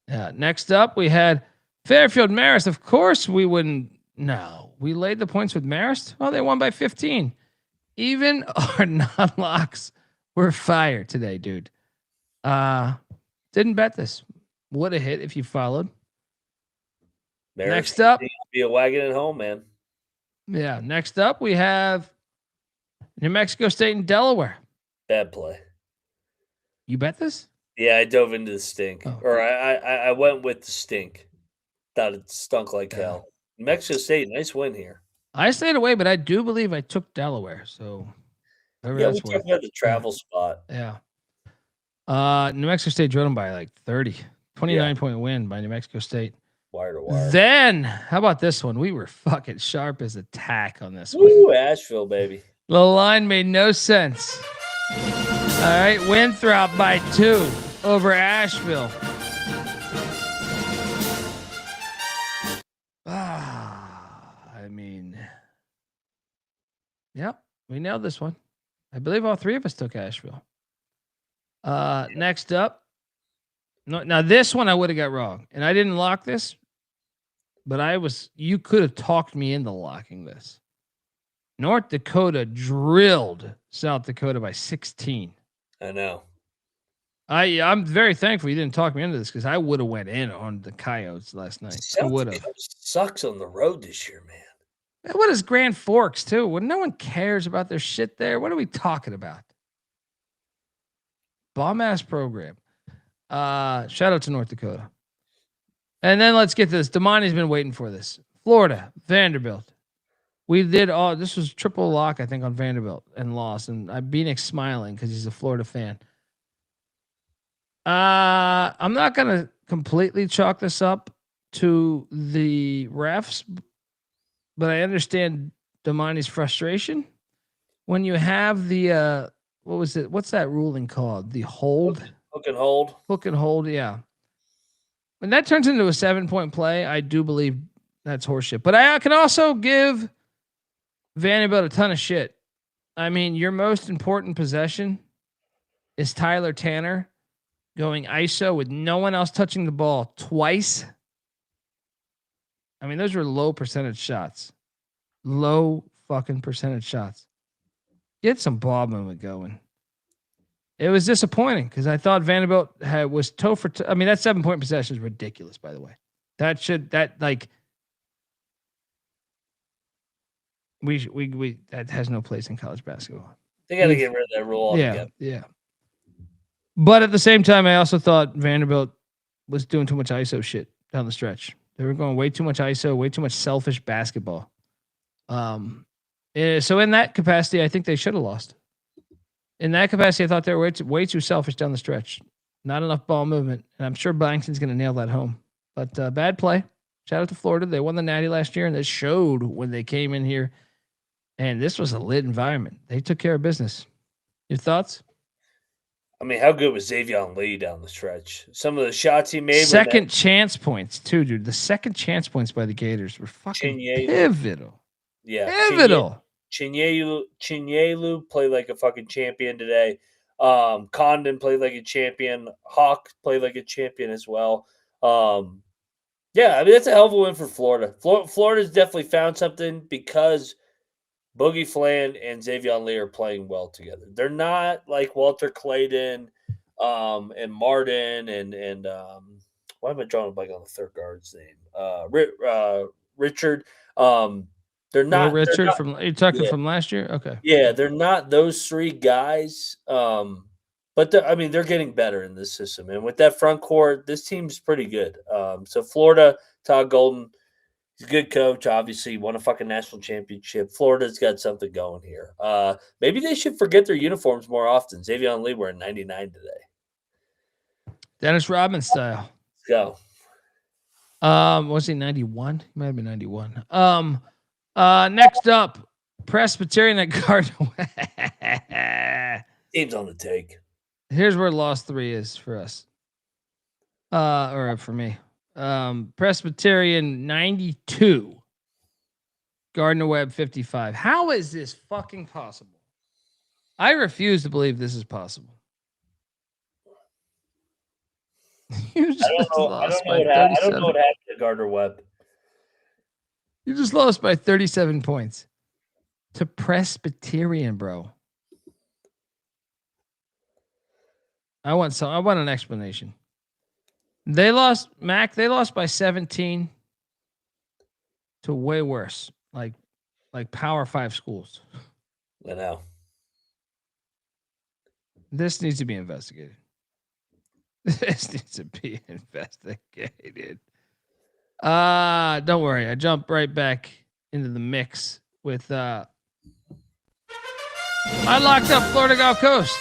Yeah. Next up, we had Fairfield Marist. Of course, we wouldn't. No, we laid the points with Marist. Oh, they won by 15. Even our non-locks were fire today, dude. Didn't bet this. Would have hit if you followed. Marist next up, be a wagon at home, man. Yeah. Next up, we have New Mexico State and Delaware. Bad play. You bet this? Yeah, I dove into the stink, or I went with the stink. Thought it stunk like hell. New Mexico State, nice win here. I stayed away, but I do believe I took Delaware. So, yeah, we talked about the travel spot. Yeah. New Mexico State drove them by like 30, 29-point win by New Mexico State. Wire to wire. Then, how about this one? We were fucking sharp as a tack on this one. Woo, Asheville, baby. The line made no sense. All right, Winthrop by 2 over Asheville. I mean, Yep, we nailed this one. I believe all three of us took Asheville. Next up. No, now this one I would have got wrong, and I didn't lock this, but you could have talked me into locking this. North Dakota drilled South Dakota by 16. I know. I'm very thankful you didn't talk me into this because I would have went in on the Coyotes last night. I would have. Sucks on the road this year, man. What is Grand Forks too? When no one cares about their shit there, what are we talking about? Bomb ass program. Shout out to North Dakota. And then let's get to this. Damani's been waiting for this. Florida, Vanderbilt. We did this was triple lock, I think, on Vanderbilt and lost. And Bieniek smiling because he's a Florida fan. I'm not gonna completely chalk this up to the refs, but I understand Damani's frustration. When you have the what's that ruling called? The hold? Hook and hold. Hook and hold, yeah. When that turns into a 7-point play, I do believe that's horseshit. But I can also give Vanderbilt a ton of shit. I mean, your most important possession is Tyler Tanner going ISO with no one else touching the ball twice. I mean, those were low percentage shots. Low fucking percentage shots. Get some ball movement going. It was disappointing because I thought Vanderbilt was toe for toe. I mean, that 7-point possession is ridiculous, by the way. We that has no place in college basketball. They got to get rid of that rule altogether. Yeah. But at the same time, I also thought Vanderbilt was doing too much ISO shit down the stretch. They were going way too much ISO, way too much selfish basketball. So in that capacity, I think they should have lost. In that capacity, I thought they were way too selfish down the stretch. Not enough ball movement. And I'm sure Blankton's going to nail that home. But bad play. Shout out to Florida. They won the Natty last year, and they showed when they came in here. And this was a lit environment. They took care of business. Your thoughts? I mean, how good was Xavier Lee down the stretch? Some of the shots he made. Second chance points, too, dude. The second chance points by the Gators were fucking pivotal. Yeah. Pivotal. Chinyelu played like a fucking champion today. Condon played like a champion. Hawk played like a champion as well. Yeah, I mean, that's a hell of a win for Florida. Florida's definitely found something because Boogie Fland and Xavier Lee are playing well together. They're not like Walter Clayton and Martin and why am I drawing a blank on the third guard's name? Richard. They're not Richard you're talking from last year? Okay. Yeah, they're not those three guys. But they're getting better in this system. And with that front court, this team's pretty good. So Florida, Todd Golden, he's a good coach. Obviously, won a fucking national championship. Florida's got something going here. Maybe they should forget their uniforms more often. Xavier Lee wearing 99 today. Dennis Rodman style. Let's go. Was he 91? He might have been 91. Next up, Presbyterian at Gardner. Team's on the take. Here's where loss 3 is for us. Or for me. Presbyterian 92. Gardner Webb 55. How is this fucking possible? I refuse to believe this is possible. I don't know what happened to Gardner Webb. You just lost by 37 points to Presbyterian, bro. I want an explanation. They lost by 17 to way worse, like Power 5 schools. I know. This needs to be investigated. This needs to be investigated. Don't worry. I jumped right back into the mix with I locked up Florida Gulf Coast.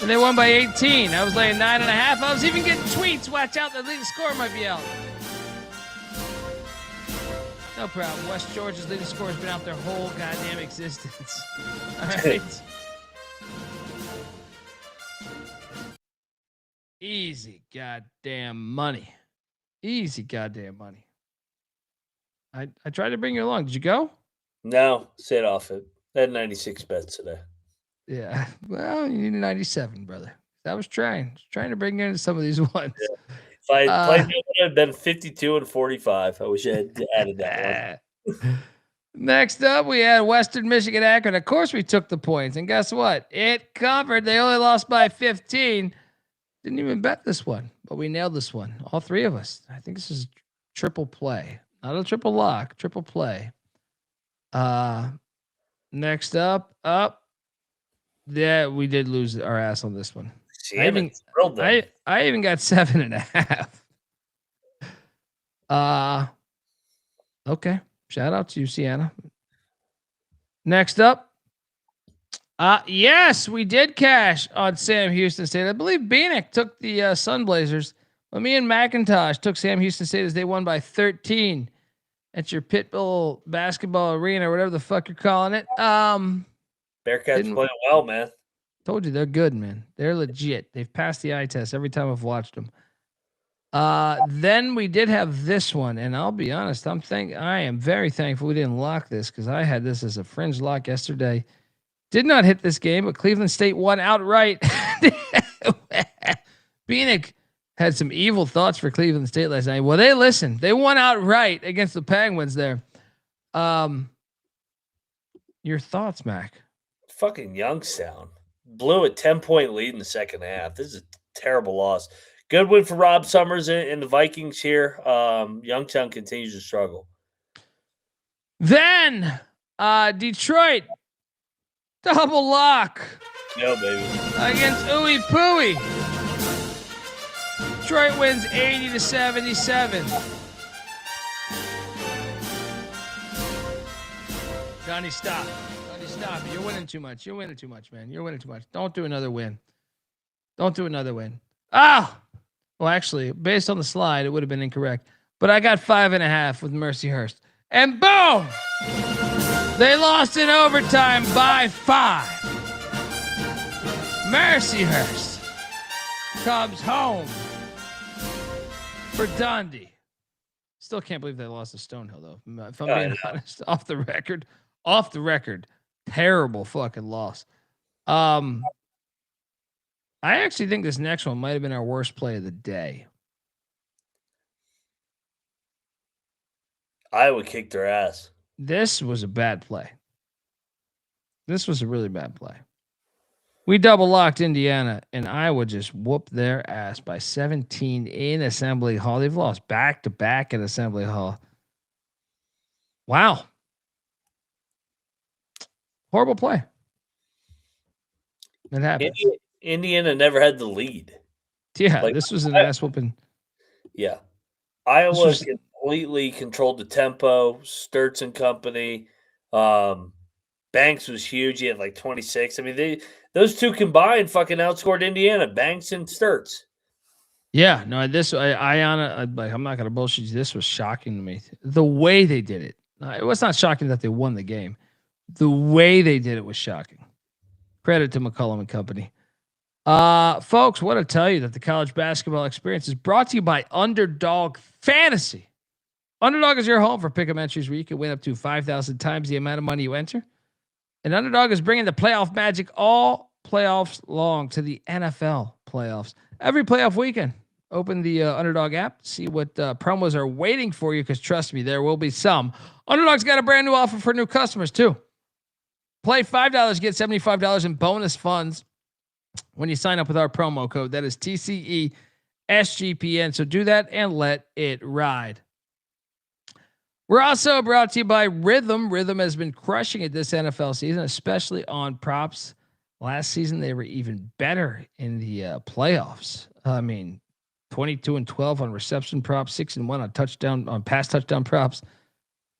And they won by 18. I was laying 9.5. I was even getting tweets. Watch out, the leading score might be out. No problem. West Georgia's leading score has been out their whole goddamn existence. All right. Easy goddamn money. Easy goddamn money. I tried to bring you along. Did you go? No, stayed off it. I had 96 bets today. Yeah. Well, you need a 97, brother. I was trying to bring in some of these ones. If I had played that, it would have been 52 and 45. I wish I had added that one. Next up, we had Western Michigan Akron. Of course, we took the points. And guess what? It covered. They only lost by 15. Didn't even bet this one, but we nailed this one. All three of us. I think this is triple play. Not a triple lock, triple play. Next up. Yeah, we did lose our ass on this one. I even got 7.5. Okay. Shout out to you, Sienna. Next up. Yes, we did cash on Sam Houston State. I believe Bieniek took the Sunblazers. But me and McIntyre took Sam Houston State as they won by 13 at your Pitbull basketball arena or whatever the fuck you're calling it. Bearcats playing well, man. Told you they're good, man. They're legit. They've passed the eye test every time I've watched them. Then we did have this one, and I'll be honest, I am very thankful we didn't lock this because I had this as a fringe lock yesterday. Did not hit this game, but Cleveland State won outright. Bieniek had some evil thoughts for Cleveland State last night. Well, they listened. They won outright against the Penguins there. Your thoughts, Mac? Fucking Youngstown blew a 10-point lead in the second half. This is a terrible loss. Good win for Rob Summers and the Vikings here. Youngstown continues to struggle. Then Detroit double lock. Yo, baby. Against Ooey Pooey. Detroit wins 80-77. Johnny, stop. Johnny, stop. You're winning too much. You're winning too much, man. You're winning too much. Don't do another win. Well, actually, based on the slide, it would have been incorrect. But I got 5.5 with Mercyhurst. And boom! They lost in overtime by 5. Mercyhurst comes home for Dundee. Still can't believe they lost to Stonehill, though. If I'm being honest, off the record, terrible fucking loss. I actually think this next one might have been our worst play of the day. Iowa kicked their ass. This was a bad play. This was a really bad play. We double locked Indiana, and Iowa just whooped their ass by 17 in Assembly Hall. They've lost back to back at Assembly Hall. Wow. Horrible play. It happened. Indiana never had the lead. Yeah, this was an ass whooping. Yeah. Iowa completely controlled the tempo. Sturts and company. Banks was huge. He had like 26. I mean, those two combined fucking outscored Indiana. Banks and Sturts. Yeah, no, I'm not gonna bullshit you. This was shocking to me. The way they did it. It was not shocking that they won the game. The way they did it was shocking. Credit to McCollum and company. Folks, want to tell you that the college basketball experience is brought to you by Underdog Fantasy. Underdog is your home for pick'em entries where you can win up to 5,000 times the amount of money you enter. And Underdog is bringing the playoff magic all playoffs long to the NFL playoffs. Every playoff weekend, open the Underdog app, see what promos are waiting for you, because trust me, there will be some. Underdog's got a brand new offer for new customers, too. Play $5, get $75 in bonus funds when you sign up with our promo code. That is TCE SGPN. So do that and let it ride. We're also brought to you by Rhythm. Rhythm has been crushing it this NFL season, especially on props. Last season, they were even better in the playoffs. I mean, 22-12 on reception props, 6-1 on pass touchdown props,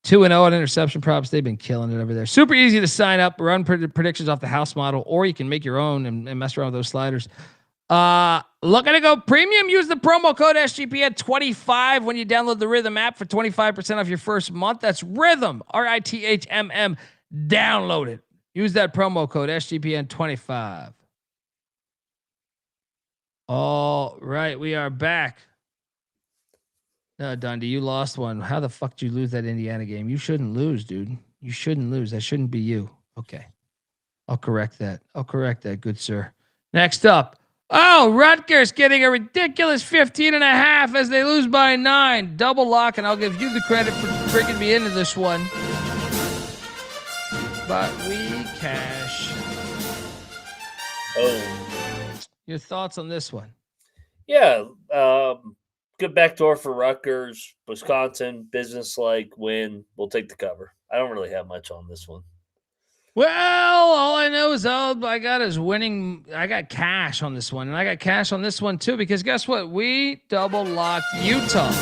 2-0 on interception props. They've been killing it over there. Super easy to sign up, run predictions off the house model, or you can make your own and mess around with those sliders. Looking to go premium? Use the promo code SGPN25 when you download the Rhythm app for 25% off your first month. That's Rhythm, RITHMM. Download it. Use that promo code SGPN25. All right, we are back. No, Dundee, you lost one. How the fuck did you lose that Indiana game? You shouldn't lose, dude. You shouldn't lose. That shouldn't be you. Okay. I'll correct that. Good sir. Next up. Oh, Rutgers getting a ridiculous 15.5 as they lose by 9. Double lock, and I'll give you the credit for bringing me into this one. But we cash. Oh. Your thoughts on this one? Yeah. Good backdoor for Rutgers. Wisconsin, business-like win. We'll take the cover. I don't really have much on this one. Well, all I know is all I got is winning. I got cash on this one, and I got cash on this one too, because guess what? We double locked Utah.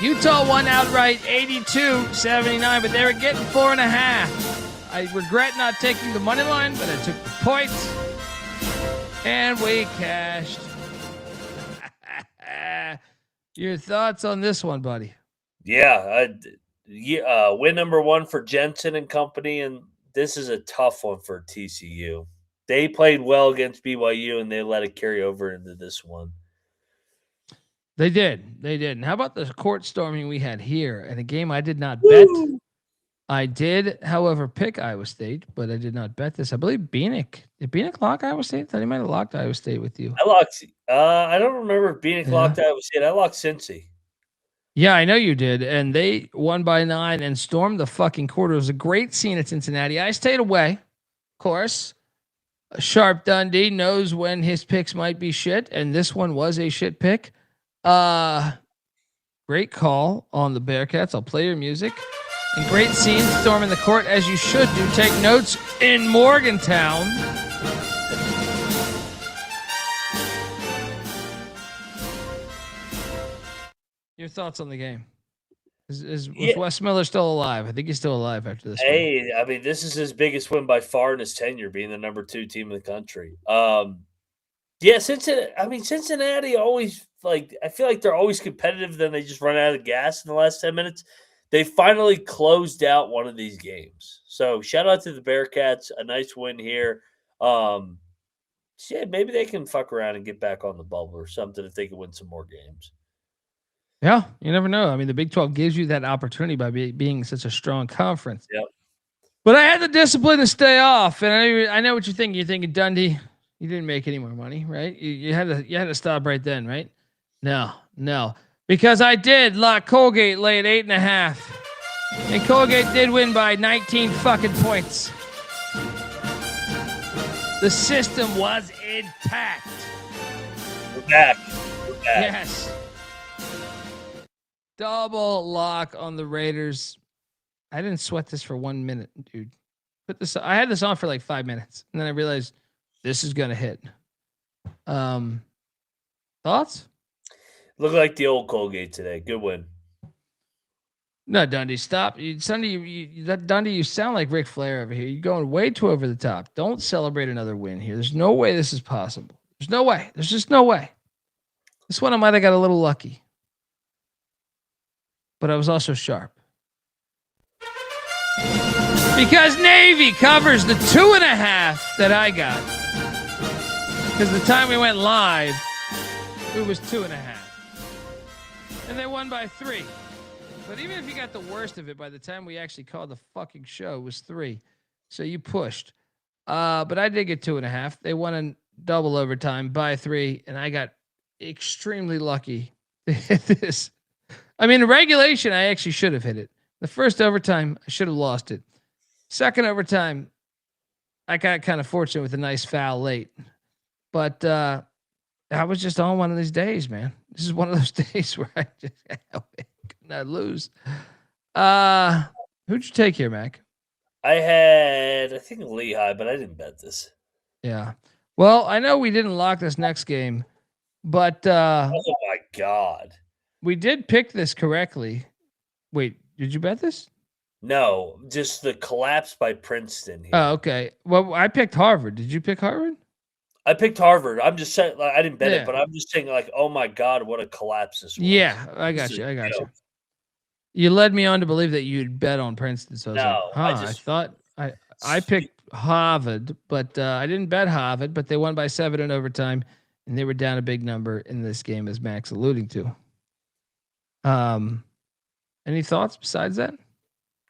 Utah won outright 82-79, but they were getting 4.5. I regret not taking the money line, but I took the points, and we cashed. Your thoughts on this one, buddy? Yeah, win number 1 for Jensen and company, and this is a tough one for TCU. They played well against BYU, and they let it carry over into this one. They did. And how about the court storming we had here in a game I did not bet? I did, however, pick Iowa State, but I did not bet this. I believe Bieniek. Did Bieniek lock Iowa State? I thought he might have locked Iowa State with you. I locked. I don't remember if Bieniek locked Iowa State. I locked Cincy. Yeah, I know you did. And they won by 9 and stormed the fucking court. It was a great scene at Cincinnati. I stayed away, of course. Sharp Dundee knows when his picks might be shit, and this one was a shit pick. Great call on the Bearcats. I'll play your music. And great scene storming the court, as you should do. Take notes in Morgantown. Your thoughts on the game? Is Wes Miller still alive? I think he's still alive after this. Hey, I mean, this is his biggest win by far in his tenure, being the number 2 team in the country. Yeah, Cincinnati always, I feel like they're always competitive, then they just run out of gas in the last 10 minutes. They finally closed out one of these games. So shout out to the Bearcats, a nice win here. Maybe they can fuck around and get back on the bubble or something if they can win some more games. Yeah, you never know. I mean, the Big 12 gives you that opportunity by being such a strong conference. Yep. But I had the discipline to stay off, and I know what you're thinking. You're thinking, Dundee, you didn't make any more money, right? You had to stop right then, right? No, because I did lock Colgate lay at 8.5, and Colgate did win by 19 fucking points. The system was intact. We're back. Yes. Double lock on the Raiders. I didn't sweat this for 1 minute, dude. I had this on for like 5 minutes, and then I realized this is gonna hit. Thoughts? Look like the old Colgate today. Good win. No, Dundee, stop. Dundee, you sound like Ric Flair over here. You're going way too over the top. Don't celebrate another win here. There's no way this is possible. There's no way. There's just no way. This one I might have got a little lucky. But I was also sharp. Because Navy covers the 2.5 that I got. Because the time we went live, it was 2.5. And they won by 3. But even if you got the worst of it, by the time we actually called the fucking show, it was 3. So you pushed. But I did get 2.5. They won in double overtime by 3. And I got extremely lucky to hit this. I mean, in regulation, I actually should have hit it. The first overtime, I should have lost it. Second overtime, I got kind of fortunate with a nice foul late. But I was just on one of these days, man. This is one of those days where I just could not lose. Who'd you take here, Mac? I think Lehigh, but I didn't bet this. Yeah. Well, I know we didn't lock this next game, but oh my God. We did pick this correctly. Wait, did you bet this? No, just the collapse by Princeton here. Oh, okay. Well, I picked Harvard. Did you pick Harvard? I picked Harvard. I'm just saying, I didn't bet it, but I'm just saying, oh my God, what a collapse this was. Yeah, I got you. You led me on to believe that you'd bet on Princeton. So I thought I picked Harvard, but I didn't bet Harvard, but they won by 7 in overtime, and they were down a big number in this game, as Mac's alluding to. Any thoughts besides that?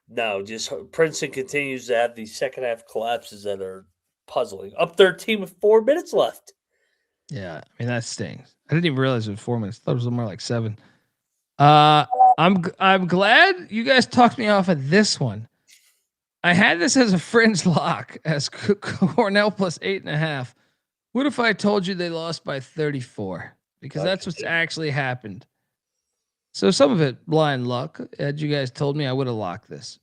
No, just Princeton continues to have these second half collapses that are puzzling. Up 13 with 4 minutes left. Yeah, I mean that stings. I didn't even realize it was 4 minutes. I thought it was more like 7. I'm glad you guys talked me off of this one. I had this as a fringe lock as Cornell plus 8.5. What if I told you they lost by 34? Because that's what's actually happened. So some of it blind luck. Had you guys told me, I would have locked this.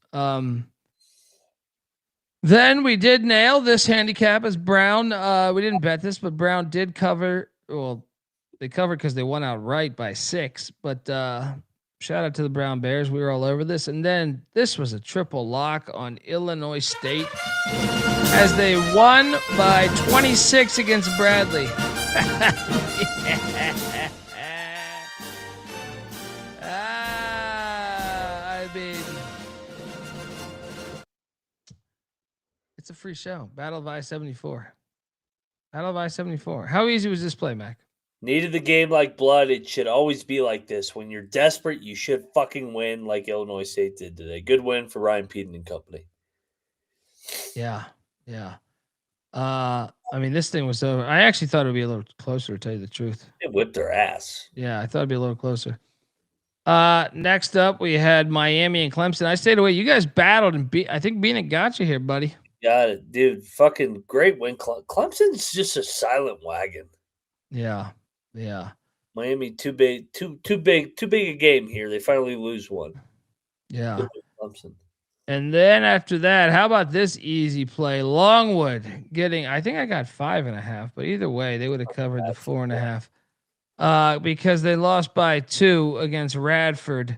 Then we did nail this handicap as Brown. We didn't bet this, but Brown did cover. Well, they covered because they won outright by 6. But shout out to the Brown Bears. We were all over this. And then this was a triple lock on Illinois State as they won by 26 against Bradley. I mean, it's a free show. Battle of I-74. Battle of I-74. How easy was this play, Mac? Needed the game like blood. It should always be like this. When you're desperate, you should fucking win like Illinois State did today. Good win for Ryan Peden and company. Yeah. I mean, this thing was over. I actually thought it would be a little closer, to tell you the truth. They whipped their ass. Yeah, I thought it'd be a little closer. Next up, we had Miami and Clemson. I stayed away. You guys battled and I think Bieniek got you here, buddy. Got it, dude. Fucking great win. Clemson's just a silent wagon. Yeah. Miami too big a game here. They finally lose one. Yeah. Clemson. And then after that, how about this easy play? Longwood getting, I think I got 5.5, but either way, they would have covered the 4.5. Because they lost by 2 against Radford.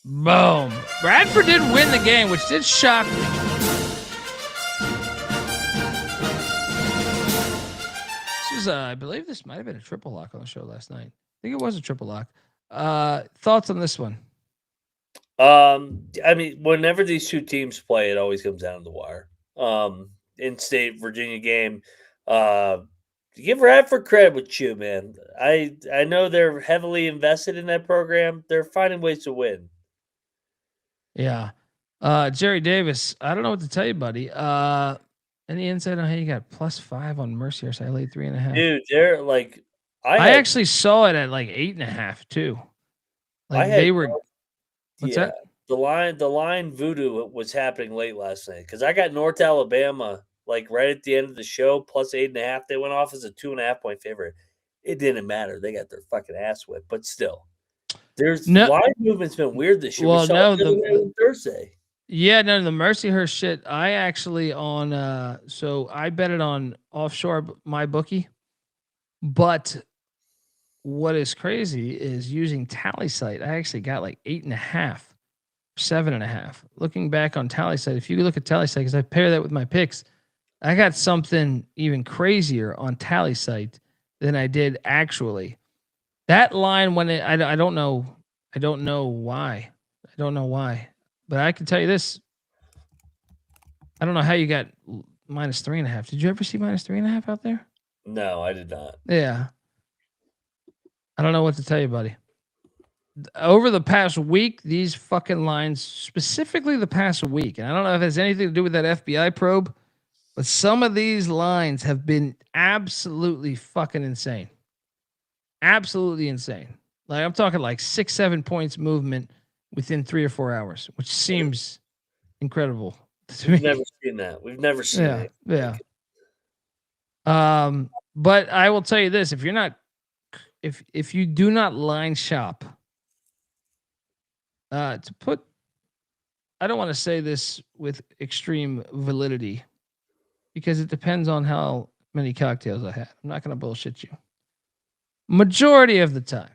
Boom. Radford did win the game, which did shock me. This was, I believe this might have been a triple lock on the show last night. I think it was a triple lock. Thoughts on this one? I mean, whenever these two teams play, it always comes down to the wire. In-state Virginia game. Give Radford credit with you, man. I know they're heavily invested in that program. They're finding ways to win. Yeah. Jerry Davis, I don't know what to tell you, buddy. Any insight on how you got +5 on Mercier? So I laid 3.5. Dude, they're like, I actually saw it at like 8.5 too. Like they were. What's that? The line voodoo was happening late last night because I got North Alabama like right at the end of the show +8.5. They went off as a 2.5 point favorite. It didn't matter. They got their fucking ass whipped, but still, line movement's been weird this year. Well, no, Thursday. Yeah, no, the Mercyhurst shit. I actually on so I bet it on offshore my bookie, but what is crazy is using Tally Site. I actually got like 8.5, 7.5. Looking back on Tally Site, if you look at Tally Site, because I pair that with my picks, I got something even crazier on Tally Site than I did actually. That line when I don't know why, but I can tell you this. I don't know how you got -3.5. Did you ever see -3.5 out there? No, I did not. Yeah. I don't know what to tell you, buddy. Over the past week, these fucking lines, specifically the past week, and I don't know if it has anything to do with that FBI probe, but some of these lines have been absolutely fucking insane. Absolutely insane. Like I'm talking like 6-7 points movement within 3 or 4 hours, which seems incredible to me. We've never seen that. We've never seen it. Yeah. But I will tell you this: if you're not, if you do not line shop, I don't want to say this with extreme validity because it depends on how many cocktails I had. I'm not going to bullshit you. Majority of the time,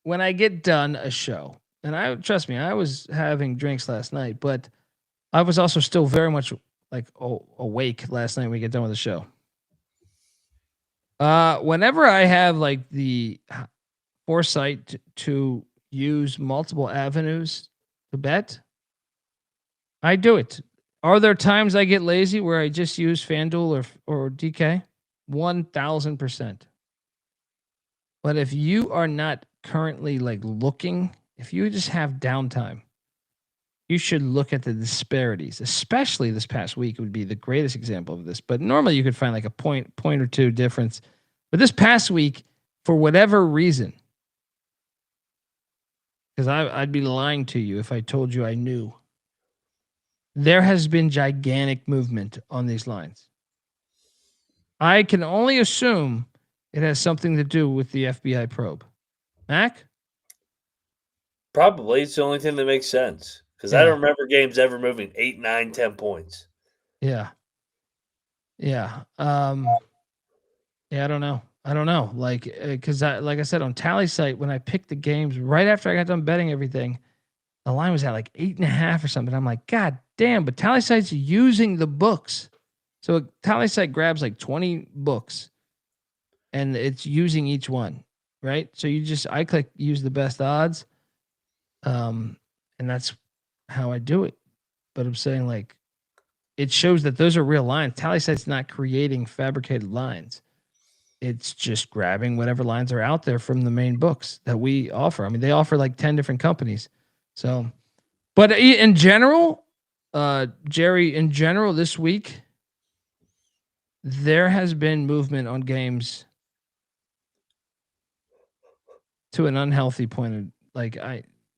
when I get done a show, and trust me, I was having drinks last night, but I was also still very much like awake last night when we get done with the show. Whenever I have like the foresight to use multiple avenues to bet, I do it. Are there times I get lazy where I just use FanDuel or DK? 1,000%. But if you are not currently like looking, if you just have downtime, you should look at the disparities, especially this past week would be the greatest example of this. But normally you could find like a point or two difference. But this past week, for whatever reason, because I'd be lying to you if I told you I knew, there has been gigantic movement on these lines. I can only assume it has something to do with the FBI probe. Mac? Probably. It's the only thing that makes sense. Because I Yeah. don't remember games ever moving 8, 9, 10 points. Yeah. Yeah. Yeah, I don't know. Like, because like I said on Tally Site, when I picked the games right after I got done betting everything, the line was at like 8.5 or something. I'm like, God damn! But Tally Site's using the books, so Tally Site grabs like 20 books, and it's using each one, right? So I click use the best odds, and that's how I do it. But I'm saying like, it shows that those are real lines. Tally Site's not creating fabricated lines. It's just grabbing whatever lines are out there from the main books that we offer. I mean, they offer like 10 different companies. So, but in general, Jerry, in general, this week, there has been movement on games to an unhealthy point. Of, like,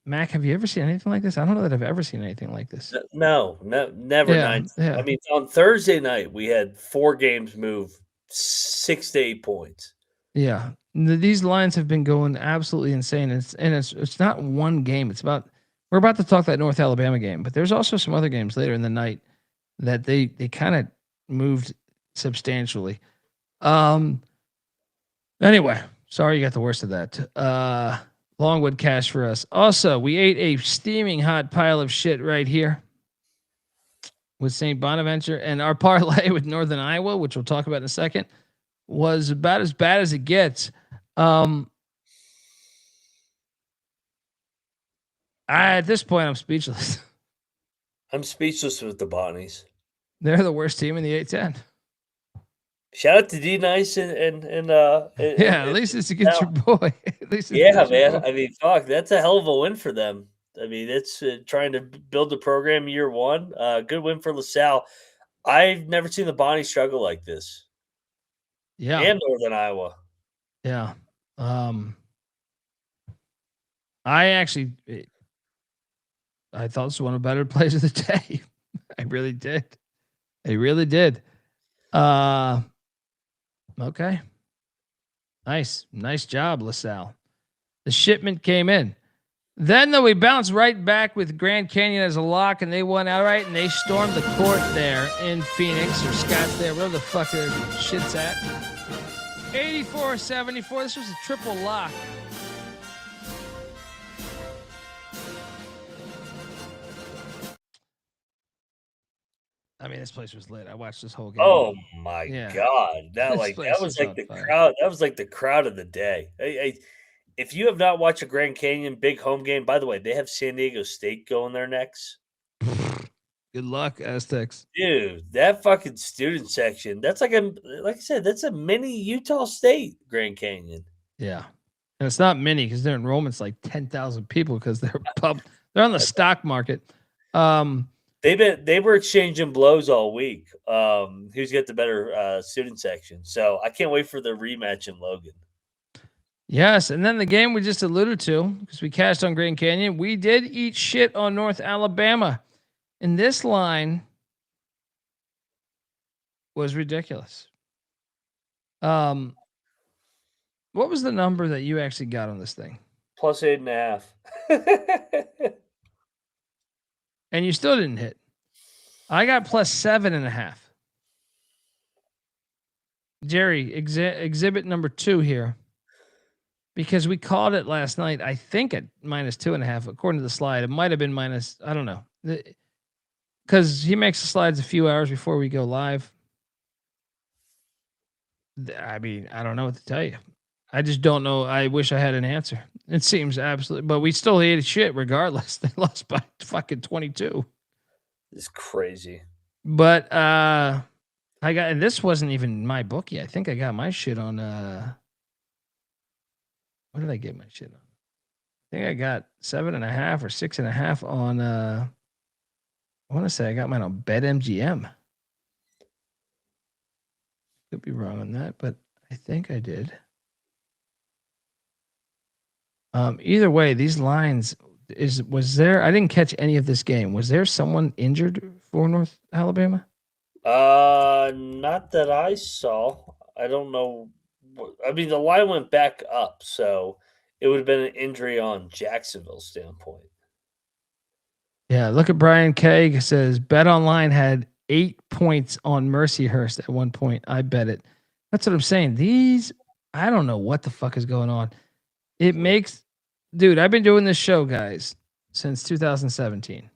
Mac, have you ever seen anything like this? I don't know that I've ever seen anything like this. No, never. Yeah, Nine. yeah. I mean, on Thursday night, we had 4 games move 6 to 8 points. Yeah. These lines have been going absolutely insane. It's not one game. It's about, we're about to talk that North Alabama game, but there's also some other games later in the night that they kind of moved substantially. Anyway, sorry you got the worst of that. Longwood cash for us. Also, we ate a steaming hot pile of shit right here with St. Bonaventure, and our parlay with Northern Iowa, which we'll talk about in a second, was about as bad as it gets. At this point, I'm speechless. I'm speechless with the Bonnies. They're the worst team in the A10. Shout out to D Nice and yeah, at least it's against your boy. At least it's yeah, against your man. boy. I mean, fuck, that's a hell of a win for them. I mean, it's trying to build the program year one. Good win for LaSalle. I've never seen the Bonnie struggle like this. Yeah, and Northern Iowa. Yeah. I thought this was one of the better plays of the day. I really did. Okay. Nice job, LaSalle. The shipment came in. Then, though, we bounced right back with Grand Canyon as a lock, and they won outright, and they stormed the court there in Phoenix or Scottsdale, wherever the fuck their shit's at. 84-74. This was a triple lock. I mean, this place was lit. I watched this whole game. Oh my god! That was like the crowd. That was like the crowd of the day. If you have not watched a Grand Canyon big home game, by the way, they have San Diego State going there next. Good luck, Aztecs. Dude, that fucking student section. That's like I said, that's a mini Utah State Grand Canyon. Yeah. And it's not mini because their enrollment's like 10,000 people because they're on the stock market. They were exchanging blows all week. Who's got the better student section? So I can't wait for the rematch in Logan. Yes, and then the game we just alluded to, because we cashed on Grand Canyon, we did eat shit on North Alabama. And this line was ridiculous. What was the number that you actually got on this thing? Plus 8.5. And you still didn't hit. I got plus 7.5. Jerry, exhibit number 2 here. Because we called it last night, I think at minus 2.5, according to the slide. It might have been minus, I don't know. Because he makes the slides a few hours before we go live. I mean, I don't know what to tell you. I just don't know. I wish I had an answer. It seems absolutely, but we still hated shit regardless. They lost by fucking 22. It's crazy. But I got, and this wasn't even my bookie. I think I got my shit on what did I get my shit on? I think I got 7.5 or 6.5 on I want to say I got mine on BetMGM. Could be wrong on that, but I think I did. Either way, these lines was there? I didn't catch any of this game. Was there someone injured for North Alabama? Not that I saw. I don't know. I mean, the line went back up, so it would have been an injury on Jacksonville's standpoint. Yeah, look at Brian K. Says Bet Online had 8 points on Mercyhurst at one point. I bet it. That's what I'm saying. These, I don't know what the fuck is going on. It makes, dude, I've been doing this show, guys, since 2017.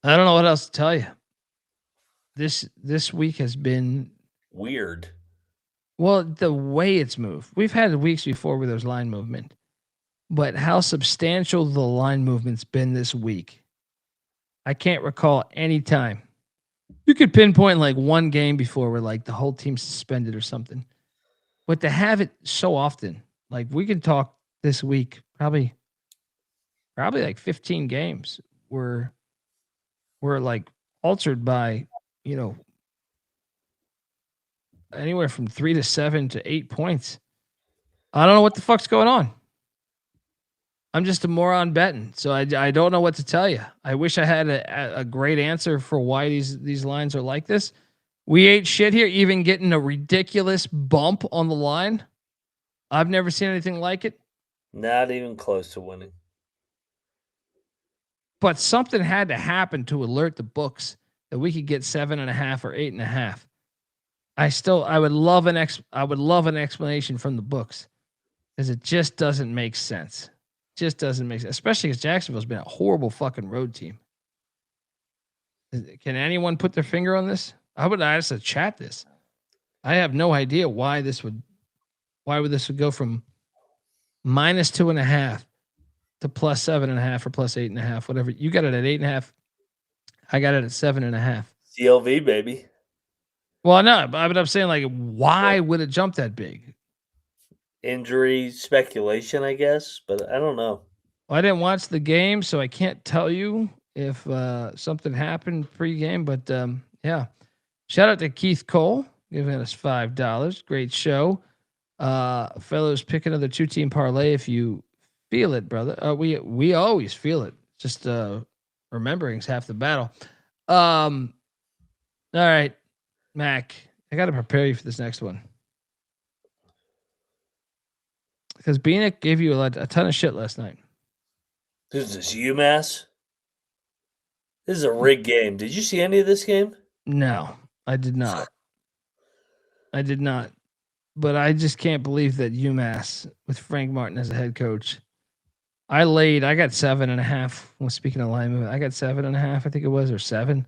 I don't know what else to tell you. This week has been weird. Well, the way it's moved. We've had weeks before where there's line movement, but how substantial the line movement's been this week. I can't recall any time. You could pinpoint like one game before where like the whole team's suspended or something. But to have it so often, like we can talk this week, probably like 15 games were like altered by, anywhere from 3 to 7 to 8 points. I don't know what the fuck's going on. I'm just a moron betting, so I don't know what to tell you. I wish I had a great answer for why these lines are like this. We ate shit here, even getting a ridiculous bump on the line. I've never seen anything like it. Not even close to winning. But something had to happen to alert the books that we could get 7.5 or 8.5. I would love an explanation from the books, because it just doesn't make sense. Just doesn't make sense, especially because Jacksonville's been a horrible fucking road team. Can anyone put their finger on this? I would ask to chat this. I have no idea why this would go from -2.5 to +7.5 or +8.5, whatever. You got it at 8.5. I got it at 7.5. CLV, baby. Well, no, but I'm saying, like, why would it jump that big? Injury speculation, I guess, but I don't know. Well, I didn't watch the game, so I can't tell you if something happened pre-game. But yeah, shout out to Keith Cole giving us $5. Great show, fellows. Pick another 2-team parlay if you feel it, brother. We always feel it. Just remembering's half the battle. All right, Mac, I got to prepare you for this next one. Because Bieniek gave you a ton of shit last night. This is UMass. This is a rigged game. Did you see any of this game? No, I did not. But I just can't believe that UMass, with Frank Martin as a head coach, I got 7.5. Well, speaking of line movement, I got 7.5, I think it was, or 7.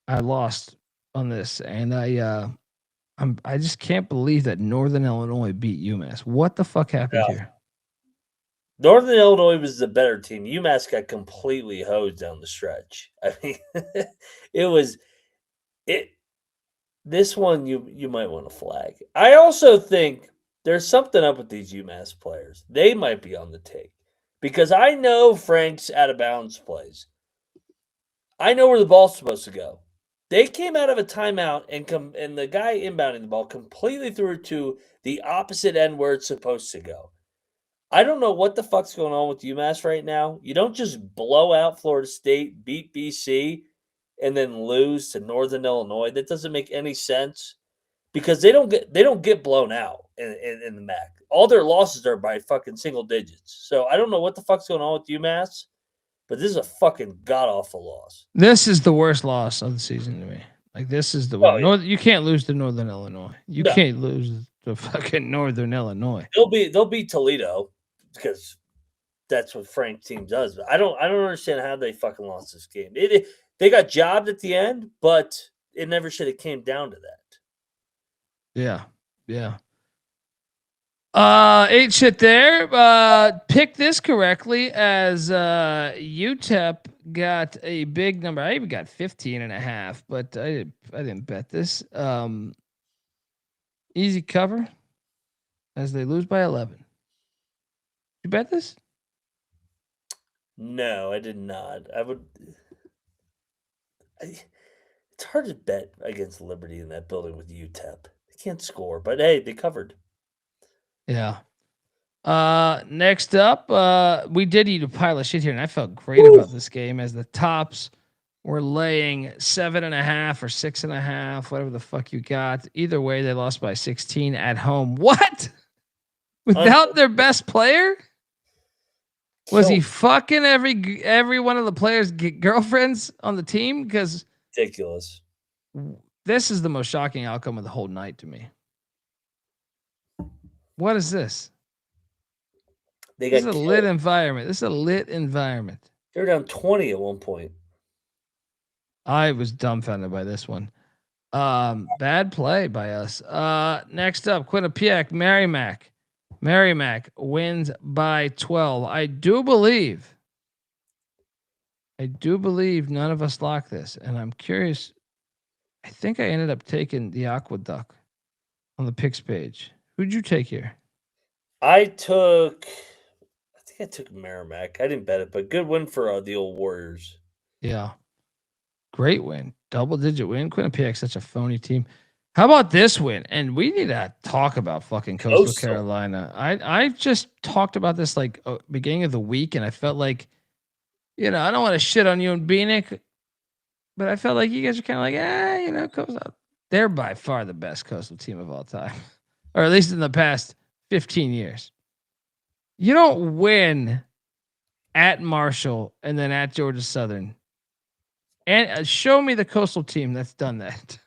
I lost on this, and I just can't believe that Northern Illinois beat UMass. What the fuck happened here? Northern Illinois was the better team. UMass got completely hosed down the stretch. I mean, this one you might want to flag. I also think there's something up with these UMass players. They might be on the take, because I know Frank's out of bounds plays. I know where the ball's supposed to go. They came out of a timeout and the guy inbounding the ball completely threw it to the opposite end where it's supposed to go. I don't know what the fuck's going on with UMass right now. You don't just blow out Florida State, beat BC, and then lose to Northern Illinois. That doesn't make any sense, because they don't get blown out in the MAC. All their losses are by fucking single digits. So I don't know what the fuck's going on with UMass, but this is a fucking god-awful loss. This is the worst loss of the season to me. Like, this is the one. Yeah. You can't lose to Northern Illinois. You can't lose to fucking Northern Illinois. They'll beat Toledo, because that's what Frank's team does. But I don't understand how they fucking lost this game. They got jobbed at the end, but it never should have came down to that. Yeah. Ate shit there. Picked this correctly as UTEP got a big number. I even got 15.5, but I didn't bet this. Easy cover as they lose by 11. You bet this? No, I did not. It's hard to bet against Liberty in that building with UTEP. They can't score, but hey, they covered. Yeah. Next up, we did eat a pile of shit here, and I felt great about this game as the tops were laying 7.5 or 6.5, whatever the fuck you got. Either way, they lost by 16 at home. What? Without their best player? Was he fucking every one of the players' girlfriends on the team? Because ridiculous. This is the most shocking outcome of the whole night to me. What is this? This is a lit environment. This is a lit environment. They were down 20 at one point. I was dumbfounded by this one. Bad play by us. Next up, Quinnipiac, Merrimack. Merrimack wins by 12. I do believe none of us locked this, and I'm curious. I think I ended up taking the Aqueduct on the picks page. Who'd you take here? I think I took Merrimack. I didn't bet it, but good win for the old Warriors. Yeah. Great win. Double-digit win. Quinnipiac's such a phony team. How about this win? And we need to talk about fucking Coastal Carolina. I just talked about this like beginning of the week, and I felt like, I don't want to shit on you and Bieniek, but I felt like you guys are kind of like, Coastal. They're by far the best Coastal team of all time, or at least in the past 15 years. You don't win at Marshall and then at Georgia Southern. And show me the Coastal team that's done that.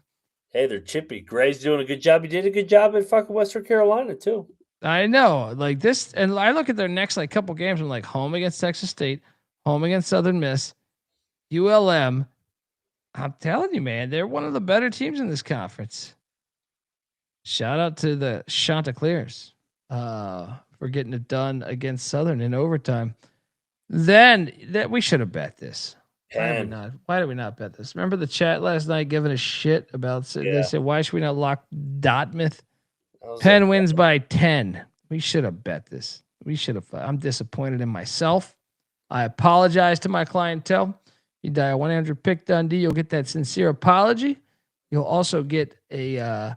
Hey, they're chippy. Gray's doing a good job. He did a good job at fucking Western Carolina, too. I know. Like this, and I look at their next couple games. I'm like, home against Texas State, home against Southern Miss, ULM. I'm telling you, man, they're one of the better teams in this conference. Shout out to the Chanticleers for getting it done against Southern in overtime. Then that we should have bet this. Why did we not bet this? Remember the chat last night giving a shit about They said, why should we not lock Dartmouth? Penn wins by 10. We should have bet this. I'm disappointed in myself. I apologize to my clientele. You dial 100 pick Dundee, you'll get that sincere apology. You'll also get a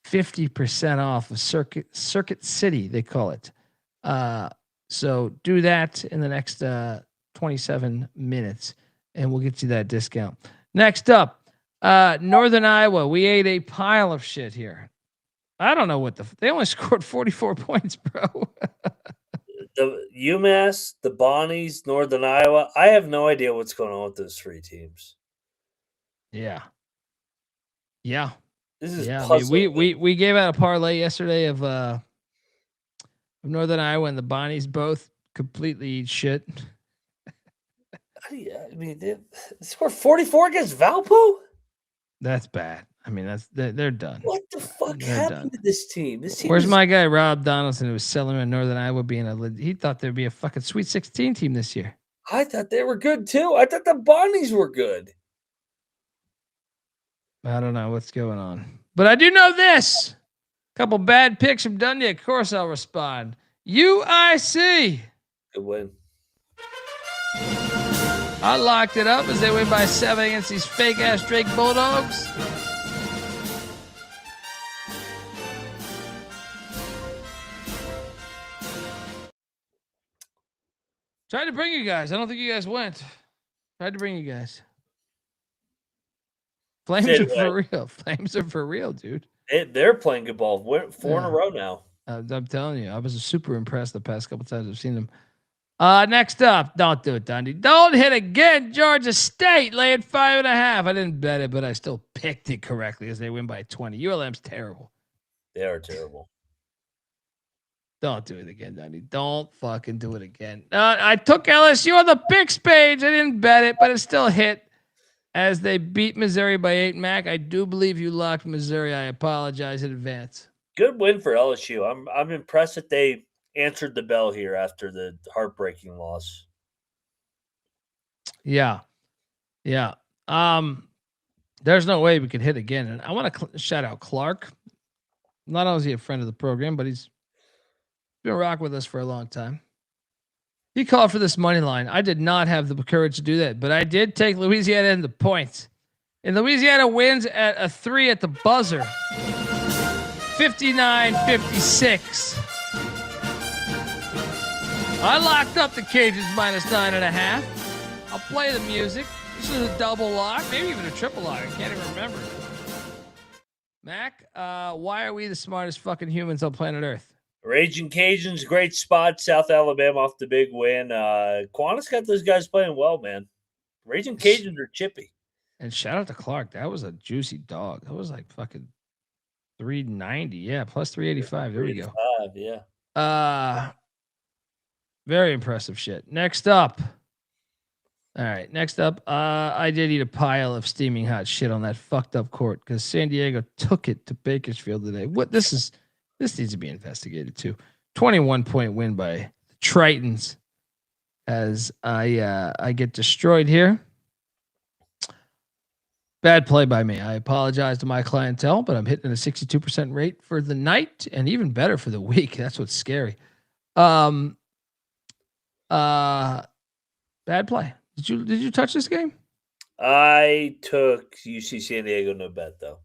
50% off of Circuit City, they call it. So do that in the next 27 minutes. And we'll get you that discount. Next up, Northern Iowa. We ate a pile of shit here. I don't know what they only scored 44 points, bro. The UMass, the Bonnies, Northern Iowa. I have no idea what's going on with those three teams. Yeah. This is puzzling. We gave out a parlay yesterday of Northern Iowa and the Bonnies both completely eat shit. I mean, they scored 44 against Valpo? That's bad. I mean, they're done. What the fuck happened to this team? Where's my guy Rob Donaldson, who was selling in Northern Iowa he thought there'd be a fucking Sweet 16 team this year. I thought they were good too. I thought the Bonnies were good. I don't know what's going on. But I do know this. Couple bad picks from Dundee. Of course I'll respond. UIC. Good win. I locked it up as they win by 7 against these fake-ass Drake Bulldogs. Tried to bring you guys. I don't think you guys went. Tried to bring you guys. Flames are for real. Flames are for real, dude. They're playing good ball. We're 4 in a row now. I'm telling you, I was super impressed the past couple times I've seen them. Next up, don't do it, Dundee. Don't hit again. Georgia State laying 5.5. I didn't bet it, but I still picked it correctly as they win by 20. ULM's terrible. They are terrible. Don't do it again, Dundee. Don't fucking do it again. I took LSU on the picks page. I didn't bet it, but it still hit as they beat Missouri by 8. Mac, I do believe you locked Missouri. I apologize in advance. Good win for LSU. I'm impressed that they answered the bell here after the heartbreaking loss. Yeah. There's no way we could hit again. And I want to shout out Clark. Not only is he a friend of the program, but he's been rocking with us for a long time. He called for this money line. I did not have the courage to do that, but I did take Louisiana in the points. And Louisiana wins at a 3 at the buzzer. 59-56. I locked up the Cajuns -9.5. I'll play the music. This is a double lock, maybe even a triple lock. I can't even remember. Mac, why are we the smartest fucking humans on planet Earth? Raging Cajuns, great spot. South Alabama off the big win. Qantas got those guys playing well, man. Raging Cajuns are chippy. And shout out to Clark. That was a juicy dog. That was like fucking 390. Yeah, plus 385. There we go. Yeah. Very impressive shit. Next up. All right. Next up, I did eat a pile of steaming hot shit on that fucked up court because San Diego took it to Bakersfield today. This needs to be investigated too. 21-point win by the Tritons as I get destroyed here. Bad play by me. I apologize to my clientele, but I'm hitting a 62% rate for the night and even better for the week. That's what's scary. Bad play. Did you touch this game? I took UC San Diego, no bet though.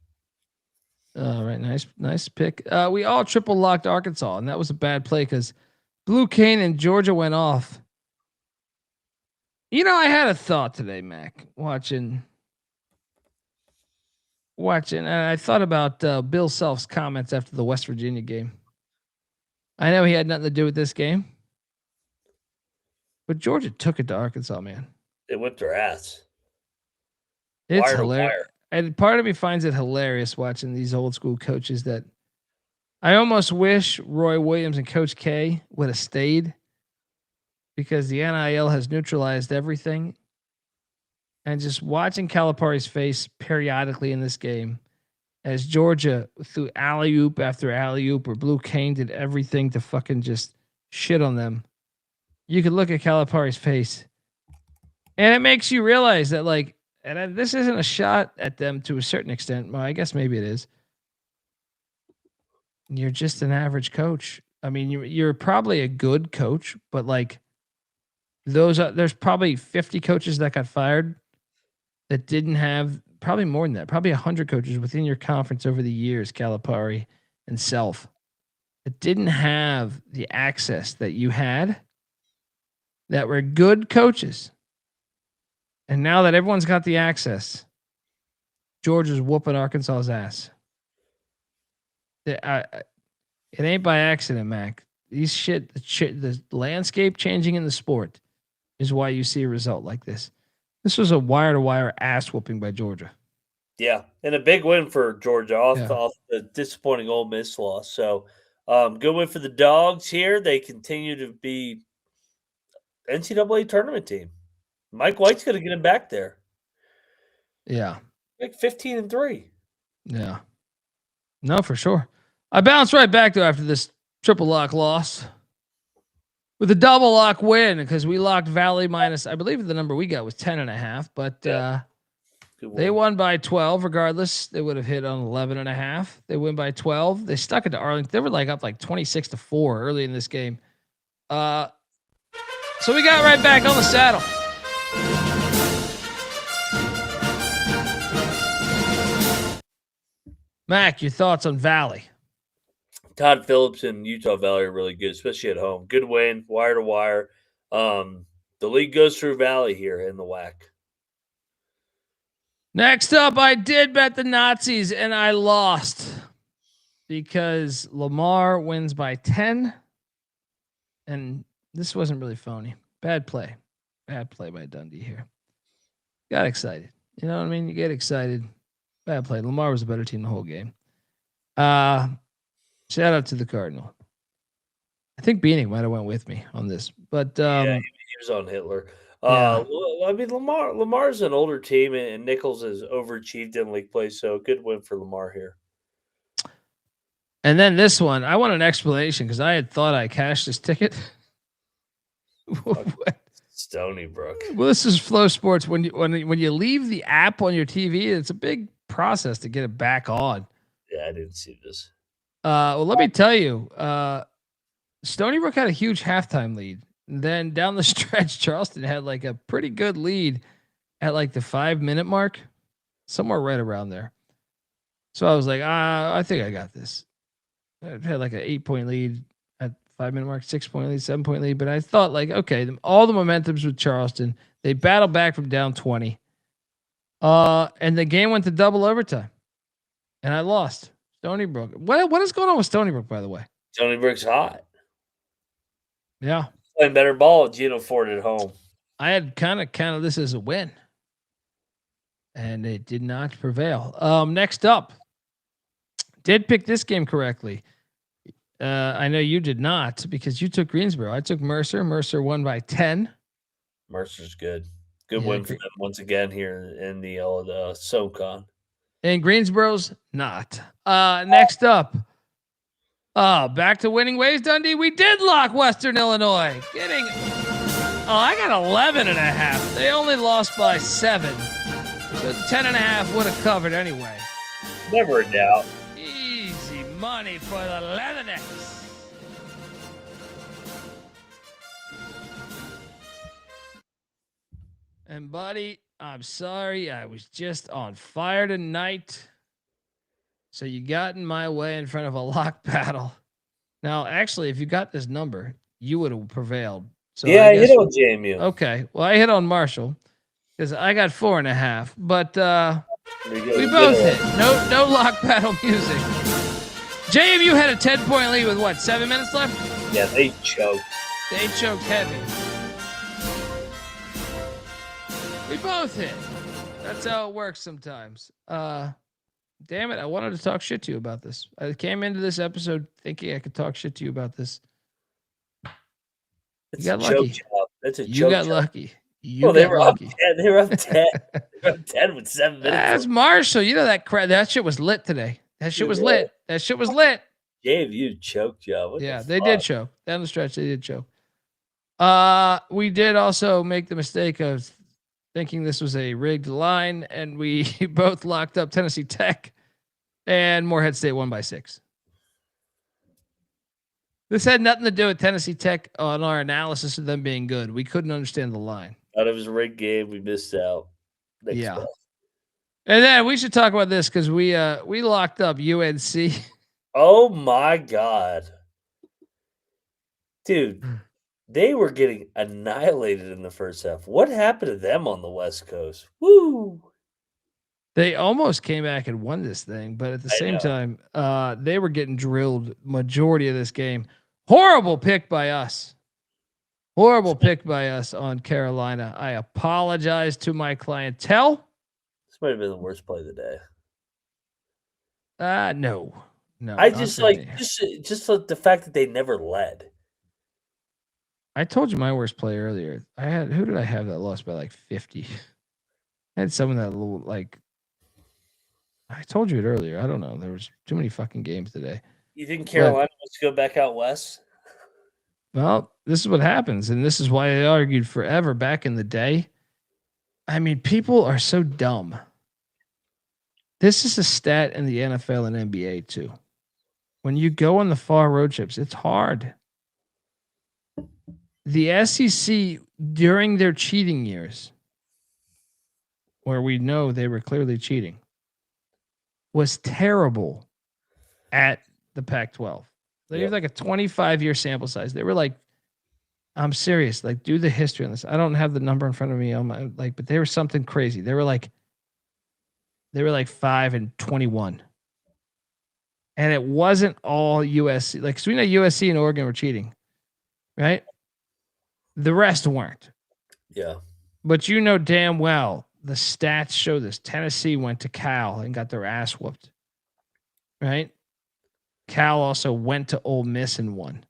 All right, nice pick. We all triple locked Arkansas, and that was a bad play because Blue Cane and Georgia went off. You know, I had a thought today, Mac, watching, and I thought about Bill Self's comments after the West Virginia game. I know he had nothing to do with this game, but Georgia took it to Arkansas, man. They whipped their ass. It's hilarious. And part of me finds it hilarious watching these old school coaches that I almost wish Roy Williams and Coach K would have stayed because the NIL has neutralized everything. And just watching Calipari's face periodically in this game as Georgia threw alley-oop after alley-oop or Blue Cane did everything to fucking just shit on them. You could look at Calipari's face and it makes you realize that, like, and this isn't a shot at them to a certain extent. Well, I guess maybe it is. You're just an average coach. I mean, you're probably a good coach, but like there's probably 50 coaches that got fired that didn't have, probably more than that, probably 100 coaches within your conference over the years, Calipari and Self, that didn't have the access that you had, that were good coaches. And now that everyone's got the access, Georgia's whooping Arkansas's ass. It ain't by accident, Mac. The landscape changing in the sport is why you see a result like this. This was a wire-to-wire ass whooping by Georgia. Yeah, and a big win for Georgia off the disappointing Ole Miss loss. So, good win for the Dogs here. They continue to be NCAA tournament team. Mike White's going to get him back there. Yeah. Like 15-3. Yeah. No, for sure. I bounced right back though after this triple lock loss with a double lock win because we locked Valley minus, I believe the number we got was 10.5, but they won by 12 regardless. They would have hit on 11.5. They win by 12. They stuck it to Arlington. They were like up like 26-4 early in this game. So we got right back on the saddle. Mac, your thoughts on Valley? Todd Phillips and Utah Valley are really good, especially at home. Good win, wire to wire. The league goes through Valley here in the WAC. Next up, I did bet the Nazis and I lost because Lamar wins by 10. And this wasn't really phony. Bad play by Dundee here. Got excited. You know what I mean? You get excited. Bad play. Lamar was a better team the whole game. Shout out to the Cardinal. I think Bieniek might have went with me on this, but yeah, he was on Hitler. I mean, Lamar's an older team, and Nichols has overachieved in league play, so good win for Lamar here. And then this one, I want an explanation because I had thought I cashed this ticket. Stony Brook. Well, this is Flow Sports. When you leave the app on your TV, it's a big process to get it back on. Yeah, I didn't see this. Well, let me tell you, Stony Brook had a huge halftime lead. Then down the stretch, Charleston had like a pretty good lead at like the 5-minute mark, somewhere right around there. So I was like, I think I got this. I had like an 8-point lead at 5-minute mark, 6-point lead, 7-point lead. But I thought like, okay, all the momentum's with Charleston. They battled back from down 20. And the game went to double overtime. And I lost. Stony Brook. What is going on with Stony Brook, by the way? Stony Brook's hot. Yeah. Playing better ball with Gino Ford at home. I had kind of this as a win. And it did not prevail. Next up. Did pick this game correctly. I know you did not because you took Greensboro. I took Mercer. Mercer won by 10. Mercer's good. Good win for them once again here in the old SoCon. And Greensboro's not. Next up. Back to winning ways, Dundee. We did lock Western Illinois. I got 11.5. They only lost by 7. So 10.5 would have covered anyway. Never a doubt. Easy money for the Leathernecks. And buddy, I'm sorry. I was just on fire tonight. So you got in my way in front of a lock battle. Now, actually, if you got this number, you would have prevailed. So yeah, I hit on JMU. Okay. Well, I hit on Marshall because I got 4.5. But we both hit. No lock battle music. JMU had a 10-point lead with what, 7 minutes left? Yeah, they choked. They choked heavy. We both hit. That's how it works sometimes. Damn it, I wanted to talk shit to you about this. I came into this episode thinking I could talk shit to you about this. It's you got a lucky. joke job. That's a you joke got job. lucky. They were lucky. Up 10. They were up 10. They were up 10 with 7 minutes. That's Marshall. You know that crap. That shit was lit today. That shit was lit. That shit was lit. Gave you choke job. What yeah, the they fuck? did choke. Down the stretch, they did choke. We did also make the mistake of thinking this was a rigged line, and we both locked up Tennessee Tech, and Morehead State won by 6. This had nothing to do with Tennessee Tech on our analysis of them being good. We couldn't understand the line. Thought it was a rigged game. We missed out. Next Yeah. ball. And then we should talk about this because we locked up UNC. Oh my God. Dude, they were getting annihilated in the first half. What happened to them on the West Coast? Woo! They almost came back and won this thing, but at the same time, they were getting drilled majority of this game. Horrible pick by us. Horrible pick by us on Carolina. I apologize to my clientele. This might have been the worst play of the day. No. I just just the fact that they never led. I told you my worst play earlier. Who did I have that lost by like 50? I had someone that like. I told you it earlier. I don't know. There was too many fucking games today. You think Carolina wants to go back out west? Well, this is what happens, and this is why I argued forever back in the day. I mean, people are so dumb. This is a stat in the NFL and NBA too. When you go on the far road trips, it's hard. The SEC during their cheating years, where we know they were clearly cheating, was terrible at the Pac-12. They have like a 25-year sample size. They were like, I'm serious. Like, do the history on this. I don't have the number in front of me. But they were something crazy. They were like 5-21, and it wasn't all USC. Like, so we know USC and Oregon were cheating, right? The rest weren't. Yeah, but you know damn well the stats show this. Tennessee went to Cal and got their ass whooped, right? Cal also went to Ole Miss and won.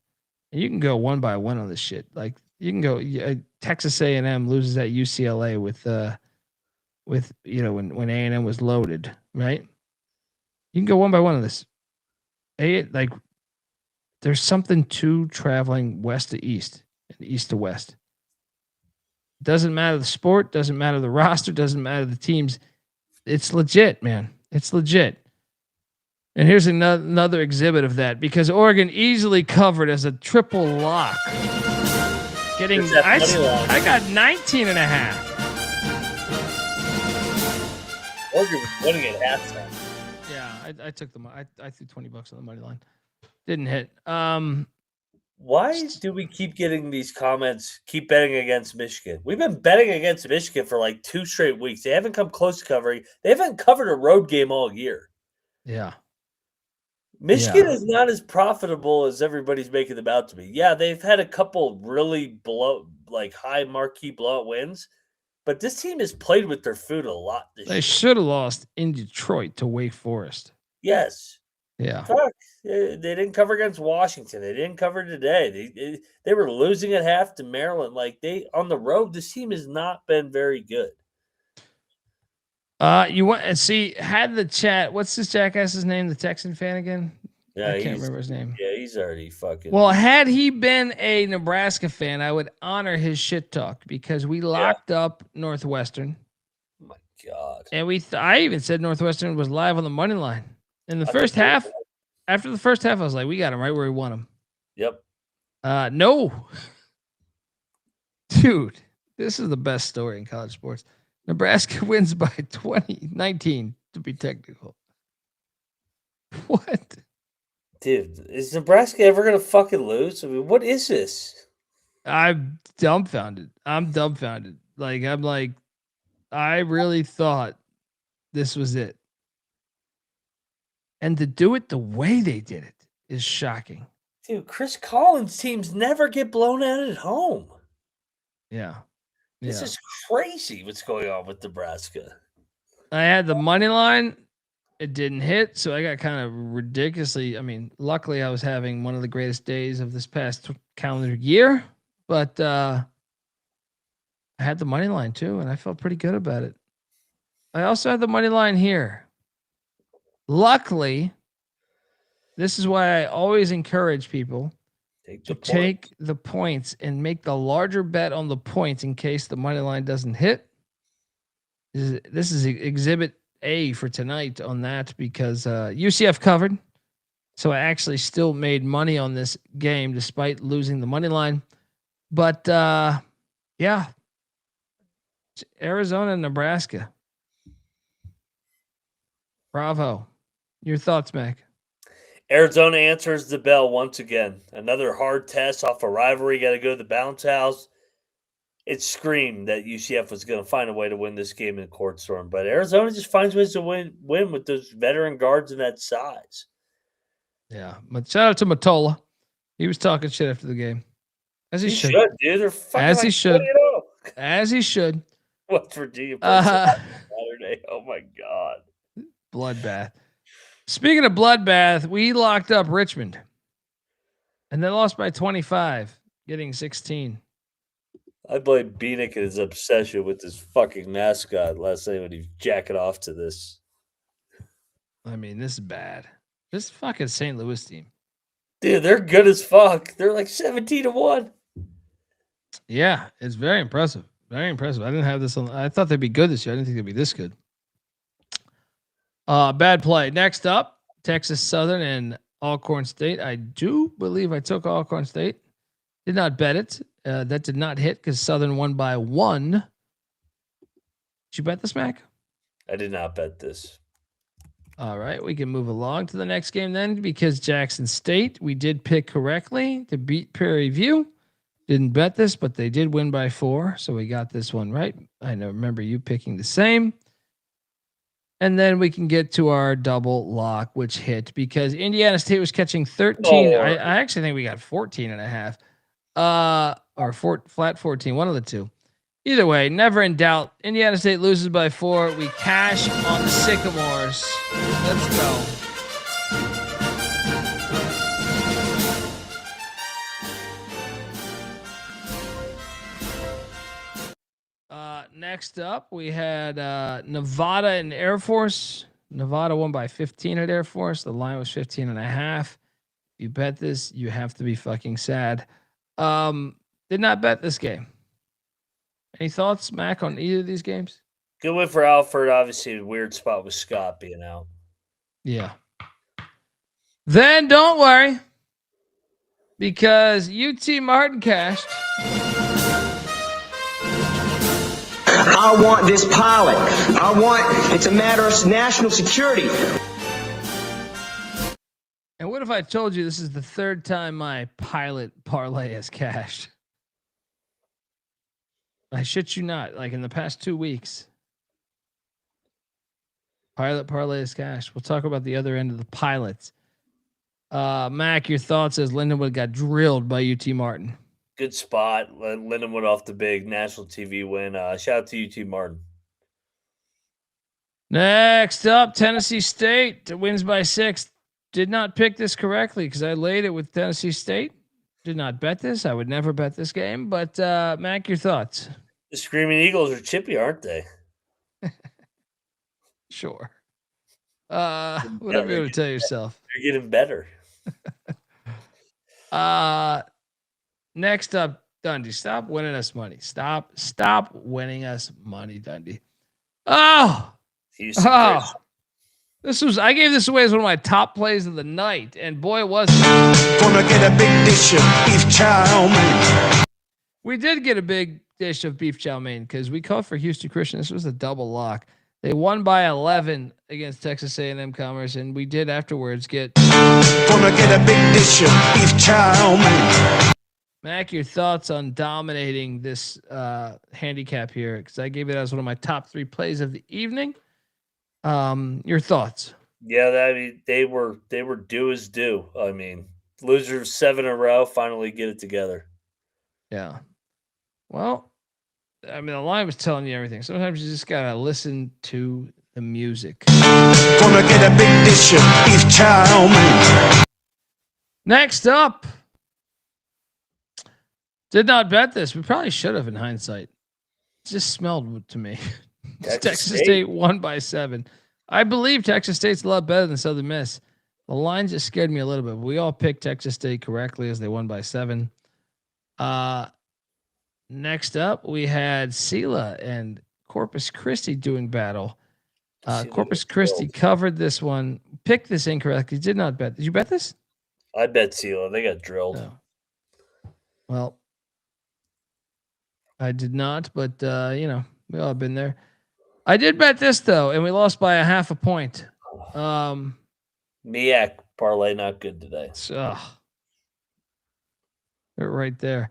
And you can go one by one on this shit. Like you can go Texas A&M loses at UCLA with when A&M was loaded, right? You can go one by one on this. There's something to traveling west to east and east to west. Doesn't matter the sport, doesn't matter the roster, doesn't matter the teams. It's legit, man. It's legit. And here's another exhibit of that because Oregon easily covered as a triple lock. Getting, It's that money line. I got 19 and a half. Oregon was winning at halftime. Yeah, I took the I threw $20 on the money line. Didn't hit. Why do we keep getting these comments, keep betting against Michigan? We've been betting against Michigan for like 2 straight weeks. They haven't come close to covering. They haven't covered a road game all year. Yeah. Michigan is not as profitable as everybody's making them out to be. Yeah, they've had a couple really high marquee blowout wins, but this team has played with their food a lot this year. They should have lost in Detroit to Wake Forest. Yes. Yeah. Fuck. They didn't cover against Washington. They didn't cover today. They were losing at half to Maryland. Like on the road, this team has not been very good. You want and see had the chat. What's this jackass's name? The Texan fan again? Yeah, I can't remember his name. Yeah, he's already fucking. Well, had he been a Nebraska fan, I would honor his shit talk because we locked up Northwestern. Oh my God. And I even said Northwestern was live on the money line in the first half. After the first half, I was like, we got him right where we want him. Yep. No. Dude, this is the best story in college sports. Nebraska wins by 19 to be technical. What? Dude, is Nebraska ever going to fucking lose? I mean, what is this? I'm dumbfounded. I really thought this was it. And to do it the way they did it is shocking. Dude, Chris Collins' teams never get blown out at home. Yeah. This is crazy what's going on with Nebraska. I had the money line. It didn't hit, so I got kind of ridiculously. I mean, luckily I was having one of the greatest days of this past calendar year, but I had the money line too, and I felt pretty good about it. I also had the money line here. Luckily, this is why I always encourage people to take the points and make the larger bet on the points in case the money line doesn't hit. This is exhibit A for tonight on that because UCF covered. So I actually still made money on this game despite losing the money line. But yeah, it's Arizona and Nebraska. Bravo. Your thoughts, Mac? Arizona answers the bell once again. Another hard test off a rivalry. Got to go to the bounce house. It screamed that UCF was going to find a way to win this game in court storm, but Arizona just finds ways to win with those veteran guards and that size. Yeah, but shout out to Matola. He was talking shit after the game, as he should. Dude. They're fucking as he should. 20-0. As he should. West Virginia Saturday. Oh my God. Bloodbath. Speaking of bloodbath, we locked up Richmond, and they lost by 25, getting 16. I blame Bieniek and his obsession with his fucking mascot last night when he was jacking off to this. I mean, this is bad. This fucking St. Louis team. Dude, they're good as fuck. They're like 17-1. Yeah, it's very impressive. Very impressive. I didn't have this on. I thought they'd be good this year. I didn't think they'd be this good. Bad play. Next up, Texas Southern and Alcorn State. I do believe I took Alcorn State. Did not bet it. That did not hit because Southern won by 1. Did you bet this, Mac? I did not bet this. All right, we can move along to the next game then because Jackson State, we did pick correctly to beat Prairie View. Didn't bet this, but they did win by 4, so we got this one right. I remember you picking the same. And then we can get to our double lock, which hit because Indiana State was catching 13. I actually think we got 14 and a half. Or flat 14, one of the two. Either way, never in doubt. Indiana State loses by 4. We cash on the Sycamores. Let's go. Next up, we had Nevada and Air Force. Nevada won by 15 at Air Force. The line was 15 and a half. If you bet this, you have to be fucking sad. Did not bet this game. Any thoughts, Mac, on either of these games? Good win for Alfred. Obviously, a weird spot with Scott being out. Yeah. Then don't worry, because UT Martin cashed. I want this pilot. It's a matter of national security. And what if I told you this is the third time my pilot parlay has cashed? I shit you not. Like in the past 2 weeks, pilot parlay has cashed. We'll talk about the other end of the pilots. Mac, your thoughts as Lindenwood got drilled by UT Martin. Good spot. Lindenwood off the big national TV win. Shout out to UT Martin. Next up, Tennessee State wins by 6. Did not pick this correctly because I laid it with Tennessee State. Did not bet this. I would never bet this game. But Mac, your thoughts? The Screaming Eagles are chippy, aren't they? Sure. Whatever you want to tell yourself. They're getting better. Next up, Dundee. Stop winning us money. Stop winning us money, Dundee. Oh. I gave this away as one of my top plays of the night, and boy, was it. Gonna get a big dish of beef chow mein. We did get a big dish of beef chow mein because we called for Houston Christian. This was a double lock. They won by 11 against Texas A&M Commerce, and we did afterwards get. Gonna get a big dish of beef chow mein. Mac, your thoughts on dominating this handicap here? Because I gave it as one of my top 3 plays of the evening. Your thoughts? Yeah, I mean they were due as due. I mean, losers 7 in a row finally get it together. Yeah. Well, I mean the line was telling you everything. Sometimes you just gotta listen to the music. Gonna get a big dish of beef chow mein. Next up. Did not bet this. We probably should have in hindsight. It just smelled to me. Texas State won by 7. I believe Texas State's a lot better than Southern Miss. The line just scared me a little bit. But we all picked Texas State correctly as they won by 7. Next up, we had Sela and Corpus Christi doing battle. Corpus Christi covered this one. Picked this incorrectly. Did not bet. Did you bet this? I bet Sela. They got drilled. No. Well, I did not, but we all have been there. I did bet this though, and we lost by 0.5 point. MEAC parlay not good today. They're right there.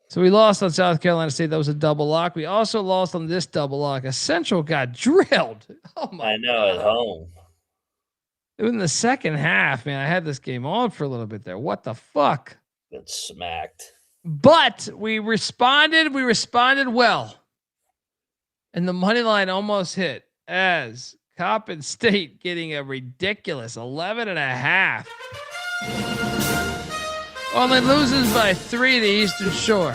So we lost on South Carolina State. That was a double lock. We also lost on this double lock. A Central got drilled. Oh my! I know at home. In the second half, man, I had this game on for a little bit there. What the fuck? Got smacked. But we responded. We responded well. And the money line almost hit as Coppin State getting a ridiculous 11.5. Only loses by 3 to Eastern Shore.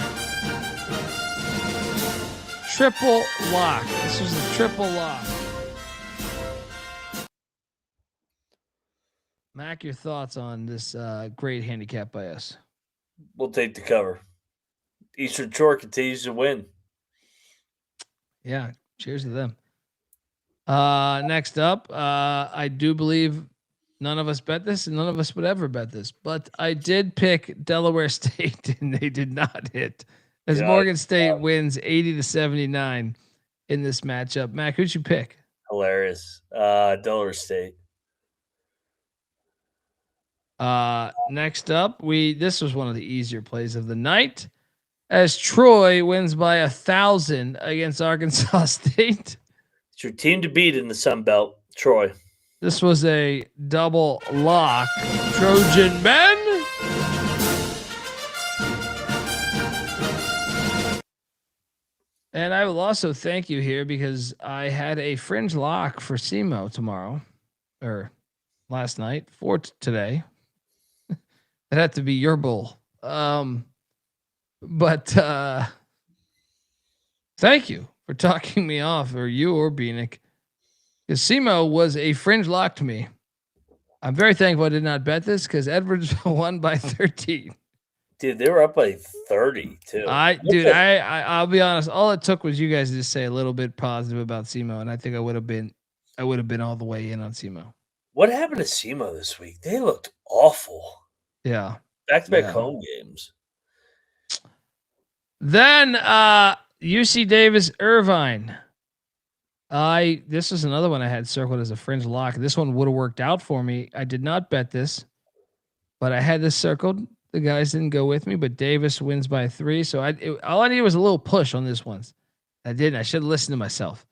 Triple lock. This was a triple lock. Mac, your thoughts on this great handicap by us? We'll take the cover. Eastern Shore continues to win. Yeah, cheers to them. Next up, I do believe none of us bet this, and none of us would ever bet this, but I did pick Delaware State, and they did not hit. As Morgan State wins 80-79 in this matchup. Mac, who'd you pick? Hilarious. Delaware State. Next up, this was one of the easier plays of the night, as Troy wins by 1,000 against Arkansas State. It's your team to beat in the Sun Belt, Troy. This was a double lock. Trojan men. And I will also thank you here because I had a fringe lock for SEMO tomorrow, or last night, for today. It had to be your bull. But thank you for talking me off, or you or Bieniek. Because SEMO was a fringe lock to me. I'm very thankful I did not bet this because Edwards won by 13. Dude, they were up by 30 too. I'll be honest. All it took was you guys to just say a little bit positive about SEMO, and I think I would have been all the way in on SEMO. What happened to SEMO this week? They looked awful. Yeah. Back-to-back home games. Then UC Davis Irvine. This is another one I had circled as a fringe lock. This one would have worked out for me. I did not bet this, but I had this circled. The guys didn't go with me, but Davis wins by 3. So all I needed was a little push on this one. I didn't. I should have listened to myself.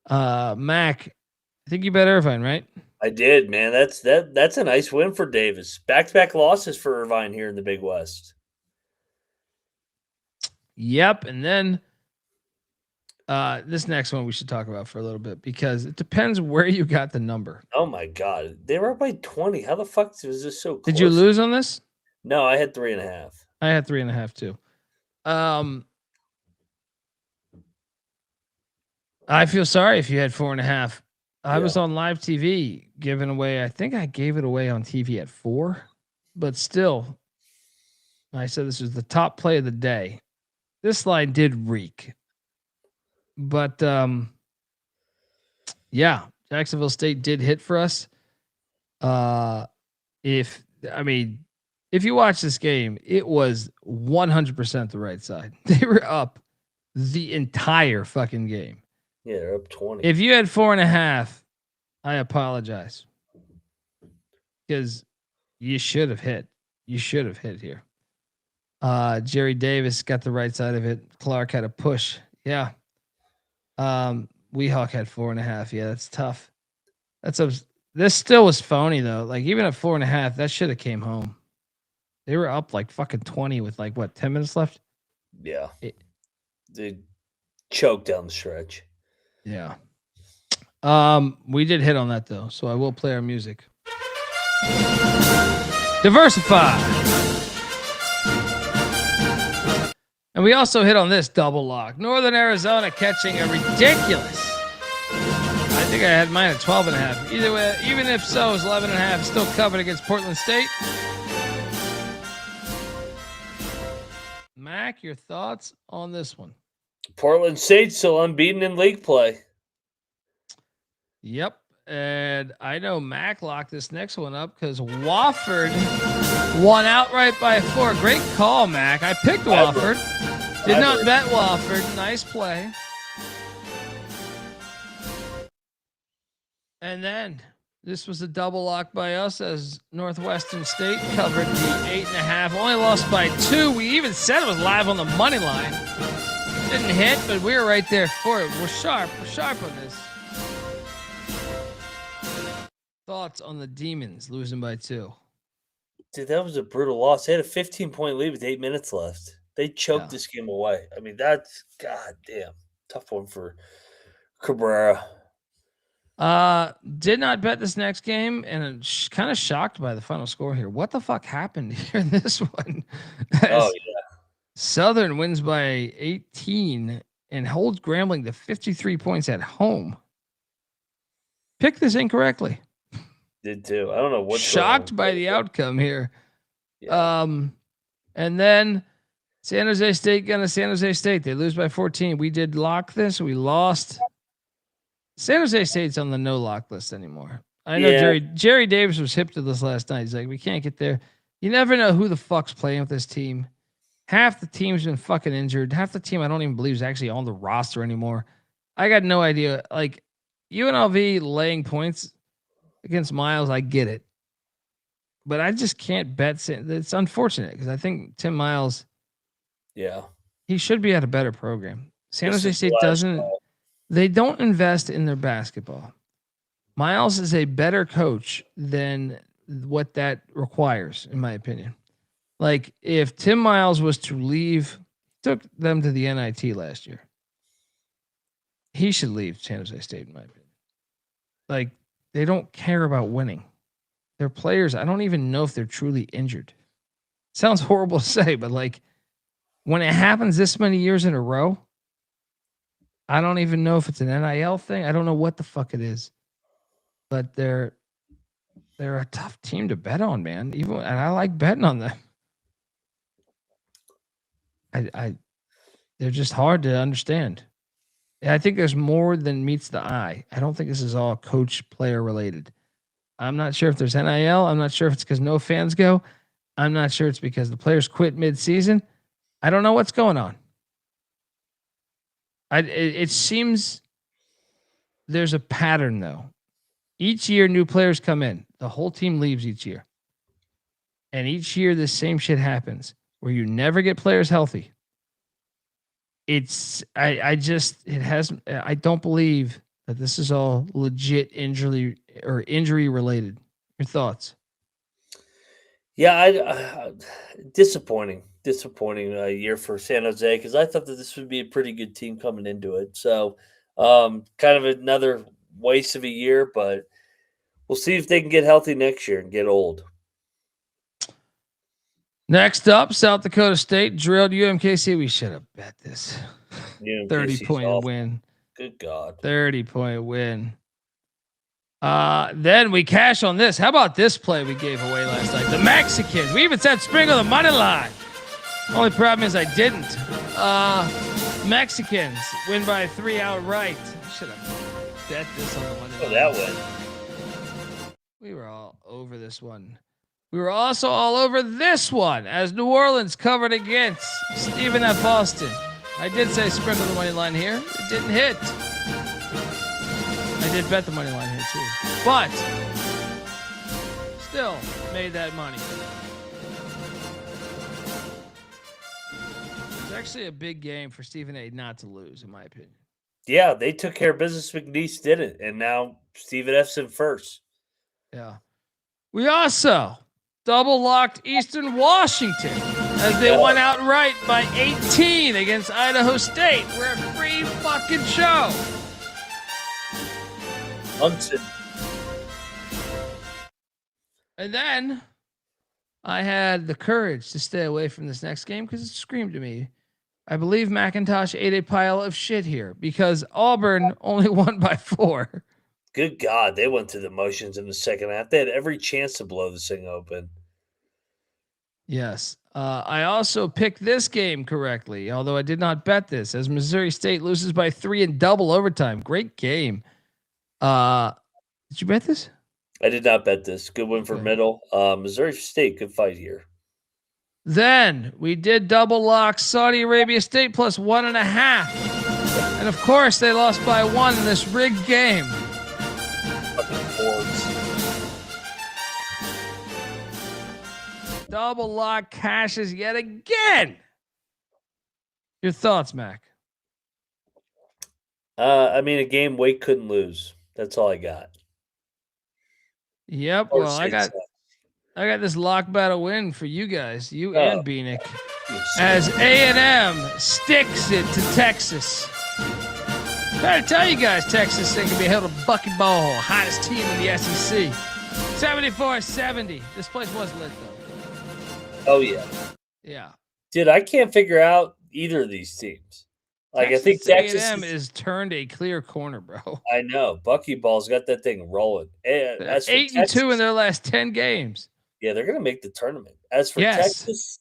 Mac, I think you bet Irvine, right? I did, man. That's a nice win for Davis. Back-to-back losses for Irvine here in the Big West. Yep. And then this next one we should talk about for a little bit because it depends where you got the number. Oh my God. They were up by 20. How the fuck was this so close? Did you lose on this? No, I had 3.5. I had 3.5 too. I feel sorry if you had 4.5. I was on live TV giving away. I think I gave it away on TV at 4, but still, I said this was the top play of the day. This line did reek, but yeah, Jacksonville State did hit for us. If you watch this game, it was 100% the right side. They were up the entire fucking game. Yeah, they're up 20. If you had 4.5, I apologize. Because you should have hit. You should have hit here. Jerry Davis got the right side of it. Clark had a push. Yeah. Weehawk had 4.5. Yeah, that's tough. This still was phony though. Like even at 4.5, that should have came home. They were up like fucking 20 with 10 minutes left? Yeah. They choked down the stretch. Yeah. We did hit on that though, so I will play our music. Diversify. And we also hit on this double lock. Northern Arizona catching a ridiculous. I think I had mine at 12.5. Either way, even if so, it's 11.5. Still covered against Portland State. Mac, your thoughts on this one? Portland State still unbeaten in league play. Yep. And I know Mac locked this next one up because Wofford won outright by 4. Great call, Mac. I picked Wofford. Did not bet Wofford. Nice play. And then this was a double lock by us as Northwestern State covered the 8.5. Only lost by 2. We even said it was live on the money line. Didn't hit, but we were right there for it. We're sharp. We're sharp on this. Thoughts on the Demons losing by 2? Dude, that was a brutal loss. They had a 15-point lead with 8 minutes left. They choked this game away. I mean, that's goddamn tough one for Cabrera. Did not bet this next game, and I'm kind of shocked by the final score here. What the fuck happened here in this one? Oh yeah. Southern wins by 18 and holds Grambling to 53 points at home. Picked this incorrectly. Did too. I don't know what's shocked by the outcome here. Yeah. And then San Jose State going to San Jose State. They lose by 14. We did lock this. We lost. San Jose State's on the no lock list anymore. I know Jerry Davis was hip to this last night. He's like, we can't get there. You never know who the fuck's playing with this team. Half the team's been fucking injured. Half the team I don't even believe is actually on the roster anymore. I got no idea. Like UNLV laying points against Miles, I get it. But I just can't bet. It's unfortunate because I think Tim Miles, he should be at a better program. San Jose State doesn't. They don't invest in their basketball. Miles is a better coach than what that requires, in my opinion. Like if Tim Miles was to leave, took them to the NIT last year, he should leave San Jose State, in my opinion. Like they don't care about winning. Their players, I don't even know if they're truly injured. Sounds horrible to say, but like when it happens this many years in a row, I don't even know if it's an NIL thing. I don't know what the fuck it is, but they're a tough team to bet on, man. And I like betting on them. They're just hard to understand. And I think there's more than meets the eye. I don't think this is all coach player related. I'm not sure if there's NIL. I'm not sure if it's because no fans go. I'm not sure it's because the players quit mid-season. I don't know what's going on. It seems there's a pattern though. Each year, new players come in. The whole team leaves each year. And each year, the same shit happens where you never get players healthy. I don't believe that this is all legit injury related. Your thoughts? Yeah, disappointing year for San Jose because I thought that this would be a pretty good team coming into it. So, kind of another waste of a year, but we'll see if they can get healthy next year and get old. Next up, South Dakota State drilled UMKC. We should have bet this. 30-point win. Good God. 30-point win. Then we cash on this. How about this play we gave away last night? The Mexicans. We even said spring on the money line. Only problem is I didn't. Mexicans win by 3 outright. Should have bet this on the money line. Oh, that win. We were all over this one. We were also all over this one as New Orleans covered against Stephen F. Austin. I did say spread on the money line here. It didn't hit. I did bet the money line here too. But still made that money. It's actually a big game for Stephen A. not to lose, in my opinion. Yeah, they took care of business. McNeese didn't. And now Stephen F's in first. Yeah. We also double locked Eastern Washington as they won outright by 18 against Idaho State. We're a free fucking show. Munson. And then I had the courage to stay away from this next game because it screamed to me. I believe McIntosh ate a pile of shit here because Auburn only won by 4. Good God, they went through the motions in the second half. They had every chance to blow this thing open. Yes. I also picked this game correctly, although I did not bet this, as Missouri State loses by 3 in double overtime. Great game. Did you bet this? I did not bet this. Good win for Middle. Missouri State, good fight here. Then we did double lock Saudi Arabia State plus 1.5. And of course, they lost by 1 in this rigged game. Double lock cashes yet again. Your thoughts, Mac? I mean, a game Wake couldn't lose. That's all I got. Yep. Well, I got this lock battle win for you guys, and Bieniek, as A&M sticks it to Texas. Try to tell you guys, Texas thing can be held a bucketball, hottest team in the SEC. 74-70. This place was lit though. Oh yeah. Yeah. Dude, I can't figure out either of these teams. Like I think Texas A&M is turned a clear corner, bro. I know. Buckyball's got that thing rolling. That's 8-2 in their last 10 games. Yeah, they're gonna make the tournament. As for Texas,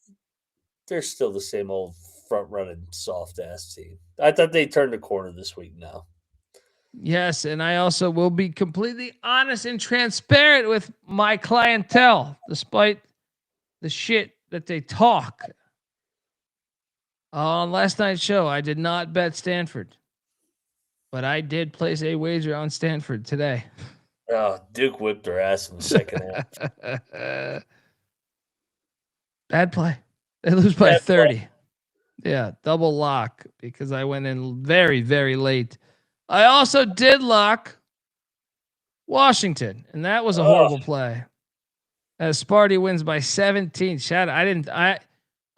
they're still the same old front running soft ass team. I thought they turned the corner this week now. Yes, and I also will be completely honest and transparent with my clientele, despite the shit that they talk. On last night's show, I did not bet Stanford, but I did place a wager on Stanford today. Oh, Duke whipped their ass in the second half. Bad play. They lose by 30. Play. Yeah, double lock because I went in very, very late. I also did lock Washington, and that was a horrible play. As Sparty wins by 17. I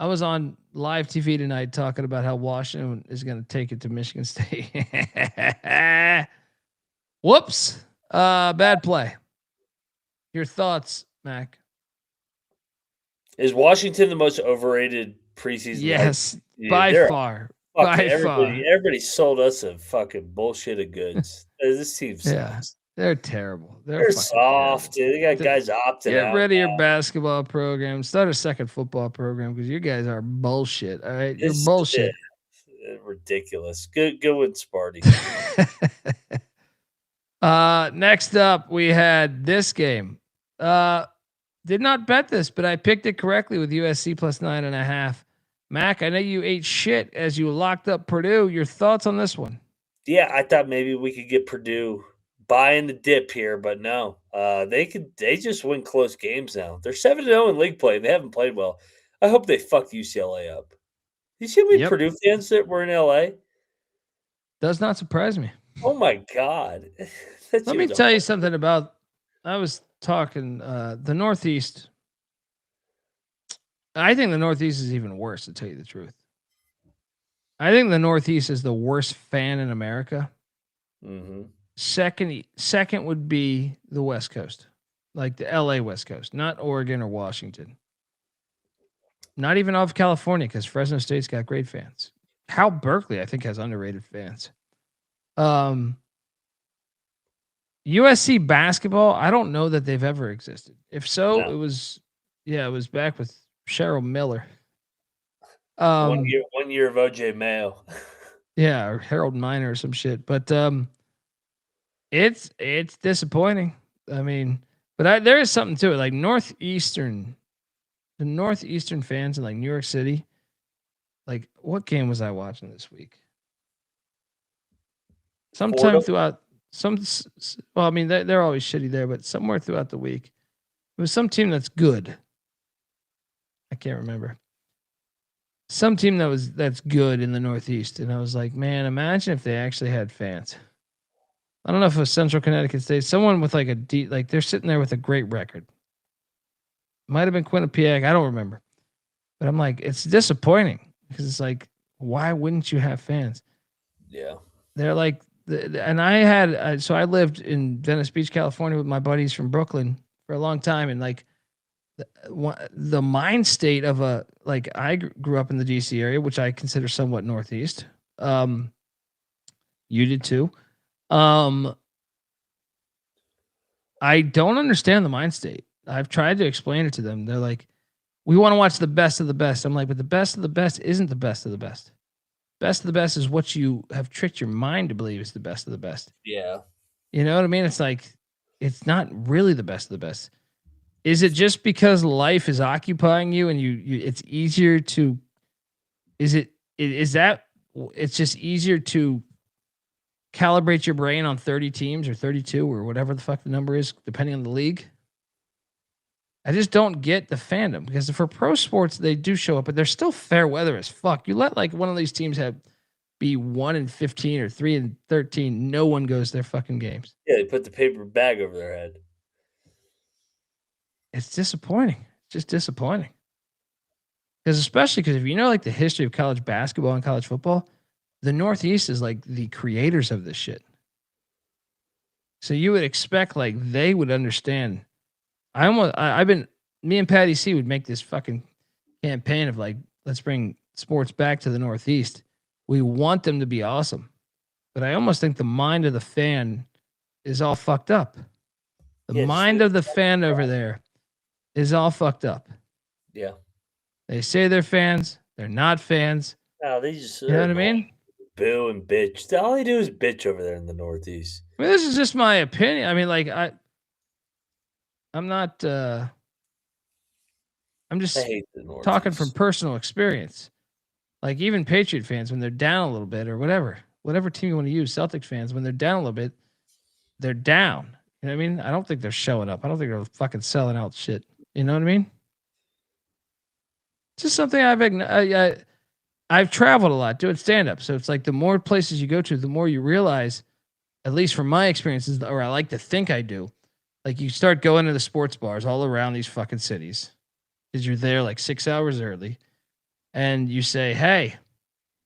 was on live TV tonight talking about how Washington is going to take it to Michigan State. Whoops. Bad play. Your thoughts, Mac? Is Washington the most overrated preseason? Yes, by far. Everybody sold us a fucking bullshit of goods. This team sucks. Yeah, they're terrible. They're soft. They got guys opting out. Get rid of your basketball program. Start a second football program because you guys are bullshit. All right, you're bullshit. Ridiculous. Good one, Sparty. Next up, we had this game. Did not bet this, but I picked it correctly with USC plus 9.5. Mac, I know you ate shit as you locked up Purdue. Your thoughts on this one? Yeah, I thought maybe we could get Purdue buying the dip here, but no. They just win close games now. They're 7-0 in league play. They haven't played well. I hope they fucked UCLA up. You see how many Yep. Purdue fans that were in LA? Does not surprise me. Oh my god. Let me tell you something about. I was talking the Northeast. I think the Northeast is even worse, to tell you the truth. I think the Northeast is the worst fan in America. Mm-hmm. Second would be the West Coast, like the LA West Coast, not Oregon or Washington. Not even off California, because Fresno State's got great fans. Cal Berkeley, I think, has underrated fans. USC basketball, I don't know that they've ever existed. If so, No. it was back with Cheryl Miller. 1 year of OJ Mayo. Yeah, or Harold Miner or some shit. But it's disappointing. I mean, but there is something to it. Like the Northeastern fans in like New York City. Like, what game was I watching this week? Sometime throughout well, I mean, they're always shitty there, but somewhere throughout the week, it was some team that's good. I can't remember. Some team that's good in the Northeast, and I was like, man, imagine if they actually had fans. I don't know if it was Central Connecticut State, someone with like like they're sitting there with a great record. Might have been Quinnipiac, I don't remember, but I'm like, it's disappointing because it's like, why wouldn't you have fans? Yeah, they're like, and I had so I lived in Venice Beach, California, with my buddies from Brooklyn for a long time, and like. The mind state of I grew up in the DC area, which I consider somewhat Northeast. You did too. I don't understand the mind state. I've tried to explain it to them. They're like, we want to watch the best of the best. I'm like, but the best of the best isn't the best of the best. Best of the best is what you have tricked your mind to believe is the best of the best. Yeah. You know what I mean? It's like, it's not really the best of the best. Is it just because life is occupying you and you it's easier to, is that it's just easier to calibrate your brain on 30 teams or 32 or whatever the fuck the number is, depending on the league? I just don't get the fandom, because for pro sports, they do show up, but they're still fair weather as fuck. You let like one of these teams be 1-15 or 3-13, no one goes to their fucking games. Yeah, they put the paper bag over their head. It's disappointing. It's just disappointing. Especially because if you know like the history of college basketball and college football, the Northeast is like the creators of this shit. So you would expect like they would understand. Me and Patty C would make this fucking campaign of like, let's bring sports back to the Northeast. We want them to be awesome. But I almost think the mind of the fan is all fucked up. The mind of the fan over there is all fucked up. Yeah. They say they're fans. They're not fans. No, they just, you know what I mean? Boo and bitch. All they do is bitch over there in the Northeast. I mean, this is just my opinion. I mean, like, I'm not, I'm just talking from personal experience. Like, even Patriot fans, when they're down a little bit or whatever team you want to use, Celtics fans, when they're down a little bit, they're down. You know what I mean? I don't think they're showing up. I don't think they're fucking selling out shit. You know what I mean? It's just something I've traveled a lot doing stand-up. So it's like the more places you go to, the more you realize, at least from my experiences, or I like to think I do, like you start going to the sports bars all around these fucking cities because you're there like 6 hours early and you say, hey,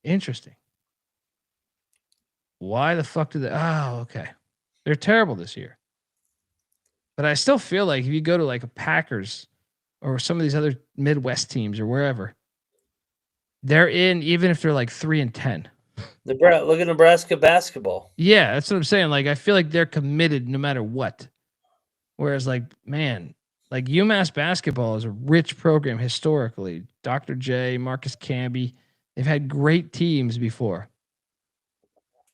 interesting. Why the fuck do they? Oh, okay. They're terrible this year. But I still feel like if you go to like a Packers or some of these other Midwest teams or wherever, they're in, even if they're like 3-10. Look at Nebraska basketball. Yeah, that's what I'm saying. Like, I feel like they're committed no matter what. Whereas, like, man, like UMass basketball is a rich program historically. Dr. J, Marcus Camby, they've had great teams before.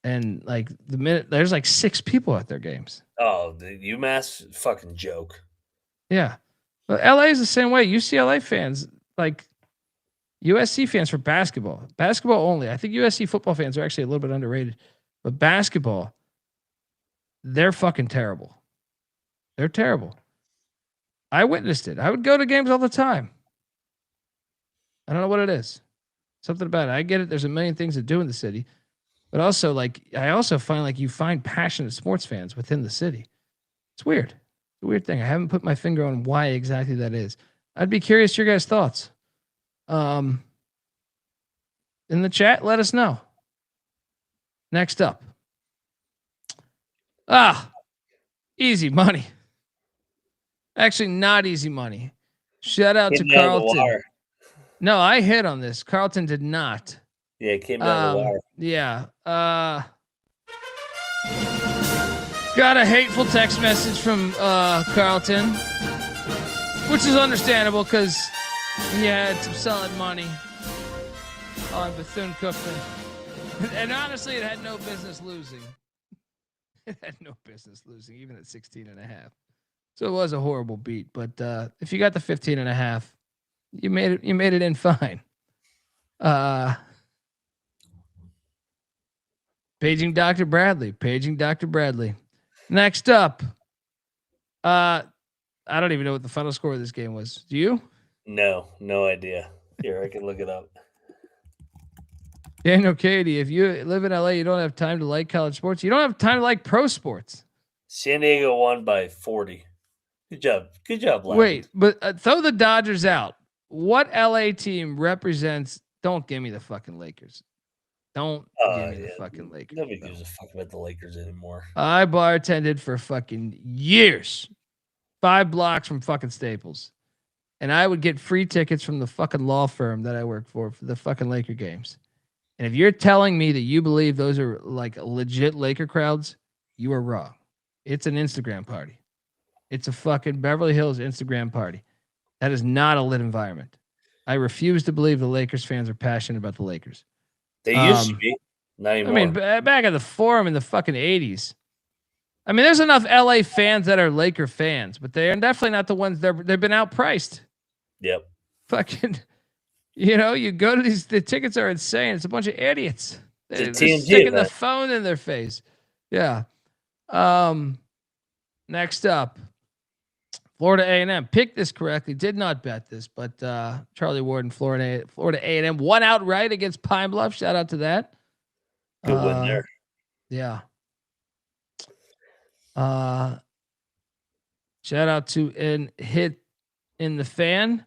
And like there's like 6 people at their games. Oh, the UMass fucking joke. Yeah. But LA is the same way. UCLA fans, like USC fans for basketball only. I think USC football fans are actually a little bit underrated. But basketball, they're fucking terrible. They're terrible. I witnessed it. I would go to games all the time. I don't know what it is. Something about it. I get it. There's a million things to do in the city. But also, like, I also find like you find passionate sports fans within the city. It's weird. It's a weird thing. I haven't put my finger on why exactly that is. I'd be curious your guys' thoughts. In the chat, let us know. Next up. Easy money. Actually, not easy money. Shout out to Carlton. No, I hit on this. Carlton did not. Yeah, it came down the wire. Yeah. Got a hateful text message from Carlton, which is understandable because he had some solid money on Bethune-Cookman. And honestly, it had no business losing. It had no business losing, even at 16.5. So it was a horrible beat. But if you got the 15.5, you made it in fine. Paging Dr. Bradley. Next up. I don't even know what the final score of this game was. Do you? No idea. Here, I can look it up. Daniel Katie, if you live in LA, you don't have time to like college sports. You don't have time to like pro sports. San Diego won by 40. Good job, Larry. Wait, but throw the Dodgers out. What LA team represents? Don't give me the fucking Lakers. Don't give me the fucking Lakers. Nobody gives a fuck about the Lakers anymore. I bartended for fucking years. 5 blocks from fucking Staples. And I would get free tickets from the fucking law firm that I work for the fucking Laker games. And if you're telling me that you believe those are like legit Laker crowds, you are wrong. It's an Instagram party. It's a fucking Beverly Hills Instagram party. That is not a lit environment. I refuse to believe the Lakers fans are passionate about the Lakers. They used to be. Not anymore. I mean, back at the Forum in the fucking 80s. I mean, there's enough LA fans that are Laker fans, but they are definitely not the ones they've been outpriced. Yep. Fucking, you go to these, the tickets are insane. It's a bunch of idiots. They're sticking the phone in their face. Yeah. Next up, Florida A&M. Picked this correctly. Did not bet this, but Charlie Ward and Florida A&M won outright against Pine Bluff. Shout out to that. Good win there. Yeah. Shout out to an hit in the fan.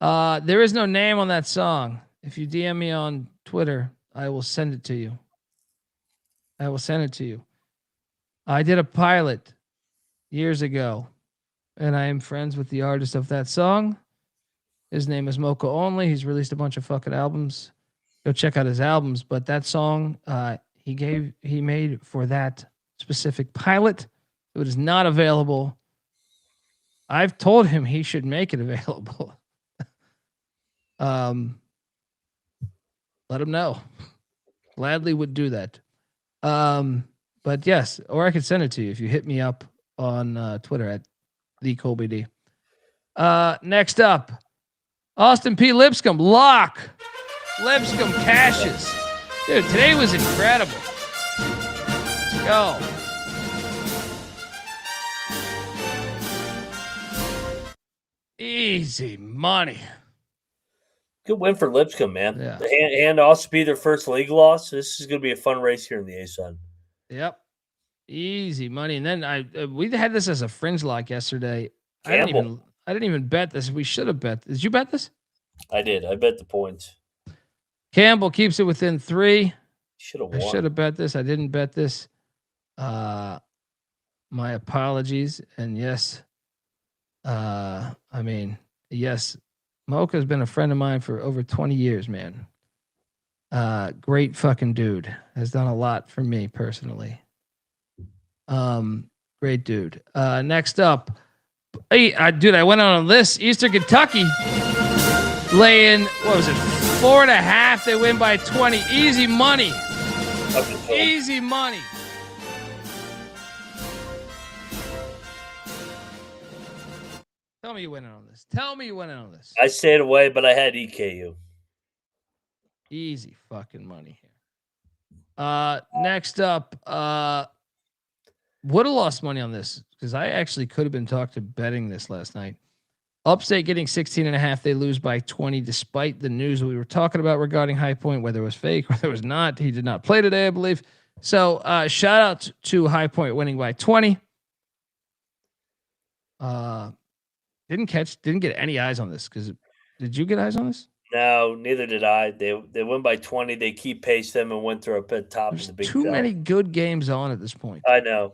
There is no name on that song. If you DM me on Twitter, I will send it to you. I did a pilot years ago, and I am friends with the artist of that song. His name is Mocha Only. He's released a bunch of fucking albums. Go check out his albums. But that song he made for that specific pilot. It is not available. I've told him he should make it available. Let him know. Gladly would do that. But yes, or I could send it to you if you hit me up on Twitter at the Colby D. Next up, Austin P. Lipscomb lock. Lipscomb cashes. Dude, today was incredible. Let's go. Easy money. Good win for Lipscomb, man. Yeah. And also be their first league loss. This is going to be a fun race here in the A-Sun. Yep. Easy money. And then we had this as a fringe lock yesterday. Campbell. I didn't even bet this. We should have bet. Did you bet this? I did. I bet the points. Campbell keeps it within 3. Should have won. I should have bet this. I didn't bet this. My apologies. And yes, yes, Mocha's been a friend of mine for over 20 years, man. Great fucking dude. Has done a lot for me personally. Great dude. Next up, I went on this Eastern Kentucky laying, what was it, 4.5. They win by 20. Easy money. Easy money. Tell me you went in on this. I stayed away, but I had EKU. Easy fucking money here. Next up, would have lost money on this because I actually could have been talked to betting this last night. Upstate getting 16.5. They lose by 20 despite the news we were talking about regarding High Point, whether it was fake, whether it was not. He did not play today, I believe. So shout out to High Point winning by 20. Didn't get any eyes on this because did you get eyes on this? No, neither did I. They win by 20. They keep pace them and went through a pit top There's of the big too time. many good games on at this point. I know.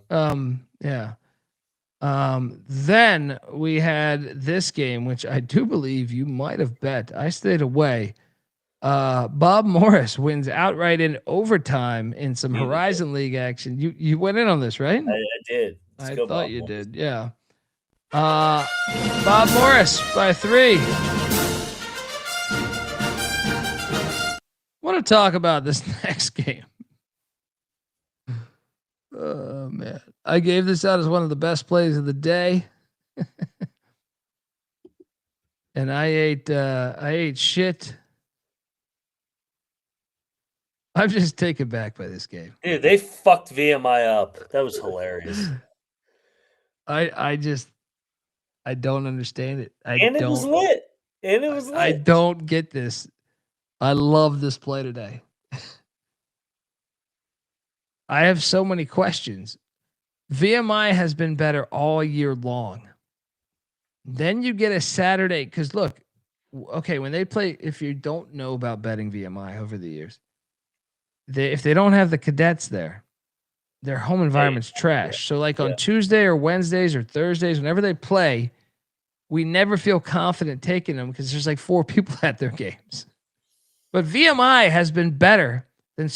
Yeah. Then we had this game, which I do believe you might have bet. I stayed away. Bob Morris wins outright in overtime in some Horizon League action. You went in on this, right? I did. I thought you did. Yeah. Bob Morris by 3. Want to talk about this next game? Oh man, I gave this out as one of the best plays of the day, and I ate shit. I'm just taken back by this game. Dude, they fucked VMI up. That was hilarious. I don't understand it. It was lit. I don't get this. I love this play today. I have so many questions. VMI has been better all year long. Then you get a Saturday because look, okay, when they play, if you don't know about betting VMI over the years, if they don't have the cadets there, their home environment's trash. So like on Tuesday or Wednesdays or Thursdays, whenever they play, we never feel confident taking them because there's like 4 people at their games. But VMI has been better than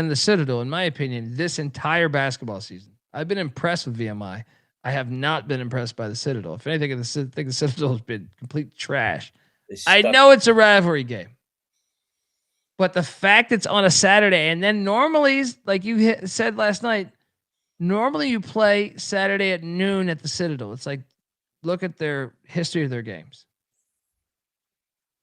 the Citadel, in my opinion, this entire basketball season. I've been impressed with VMI. I have not been impressed by the Citadel. If anything, I think the Citadel has been complete trash. I know it's a rivalry game. But the fact it's on a Saturday, and then normally, like you said last night, normally you play Saturday at noon at the Citadel. It's like, look at their history of their games.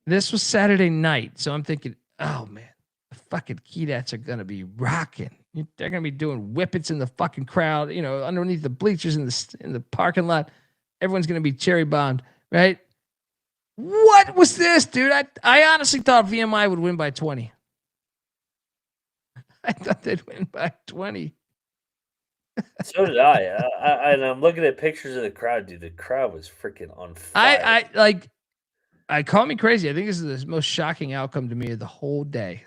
This was Saturday night, so I'm thinking, oh man, the fucking Keydats are gonna be rocking. They're gonna be doing whippets in the fucking crowd, underneath the bleachers in the parking lot. Everyone's gonna be cherry bombed, right? What was this, dude? I honestly thought VMI would win by 20. I thought they'd win by 20. So did I. And I'm looking at pictures of the crowd, dude. The crowd was freaking on fire. I call me crazy. I think this is the most shocking outcome to me of the whole day.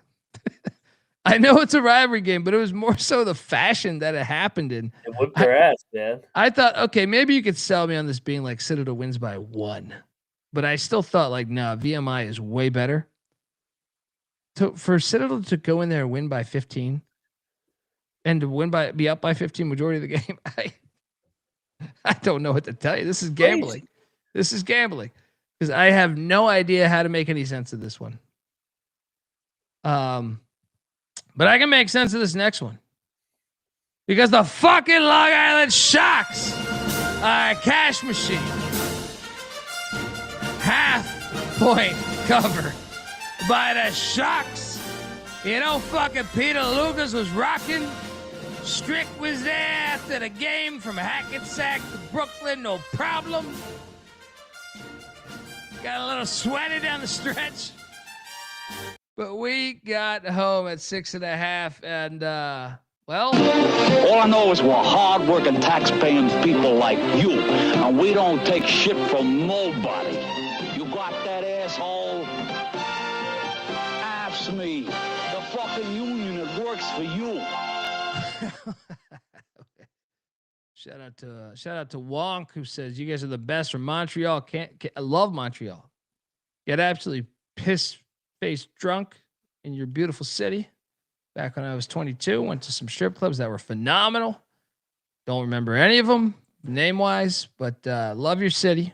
I know it's a rivalry game, but it was more so the fashion that it happened in. It whipped their ass, man. I thought, okay, maybe you could sell me on this being like Citadel wins by 1. But I still thought like, nah, VMI is way better. So for Citadel to go in there and win by 15 and to be up by 15 majority of the game, I don't know what to tell you. This is gambling. Crazy. This is gambling. Because I have no idea how to make any sense of this one. But I can make sense of this next one. Because the fucking Long Island Sharks are a cash machine. Half-point cover by the Sharks. Fucking Peter Lucas was rocking. Strick was there after the game from Hackensack to Brooklyn, no problem. Got a little sweaty down the stretch. But we got home at 6.5, and well, all I know is we're hard-working, tax-paying people like you, and we don't take shit from nobody. You got that, asshole? Ask me. The fucking union, it works for you. Shout out to Wonk, who says you guys are the best from Montreal. I love Montreal. Get absolutely piss-faced drunk in your beautiful city. Back when I was 22, went to some strip clubs that were phenomenal. Don't remember any of them name-wise, but love your city.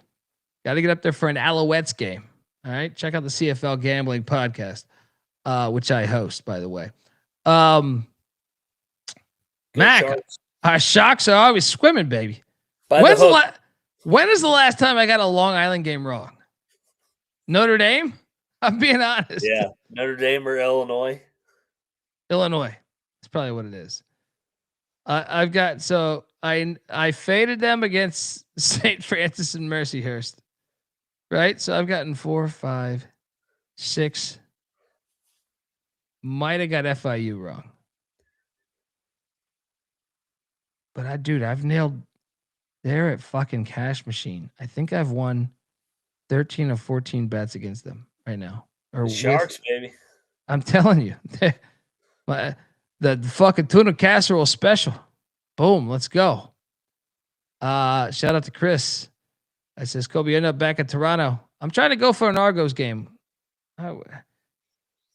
Got to get up there for an Alouettes game. All right, check out the CFL Gambling Podcast, which I host, by the way. Mac, our Sharks are always swimming, baby. When is the last time I got a Long Island game wrong? Notre Dame? I'm being honest. Yeah, Notre Dame or Illinois. Illinois. That's probably what it is. I've got so I faded them against St. Francis and Mercyhurst, right? So I've gotten 4, 5, 6. Might have got FIU wrong, but I've nailed. They're at fucking Cash Machine. I think I've won 13 of 14 bets against them right now. Or The Sharks, baby. I'm telling you, the fucking tuna casserole special. Boom, let's go. Shout out to Chris. I says, Kobe, end up back in Toronto. I'm trying to go for an Argos game. I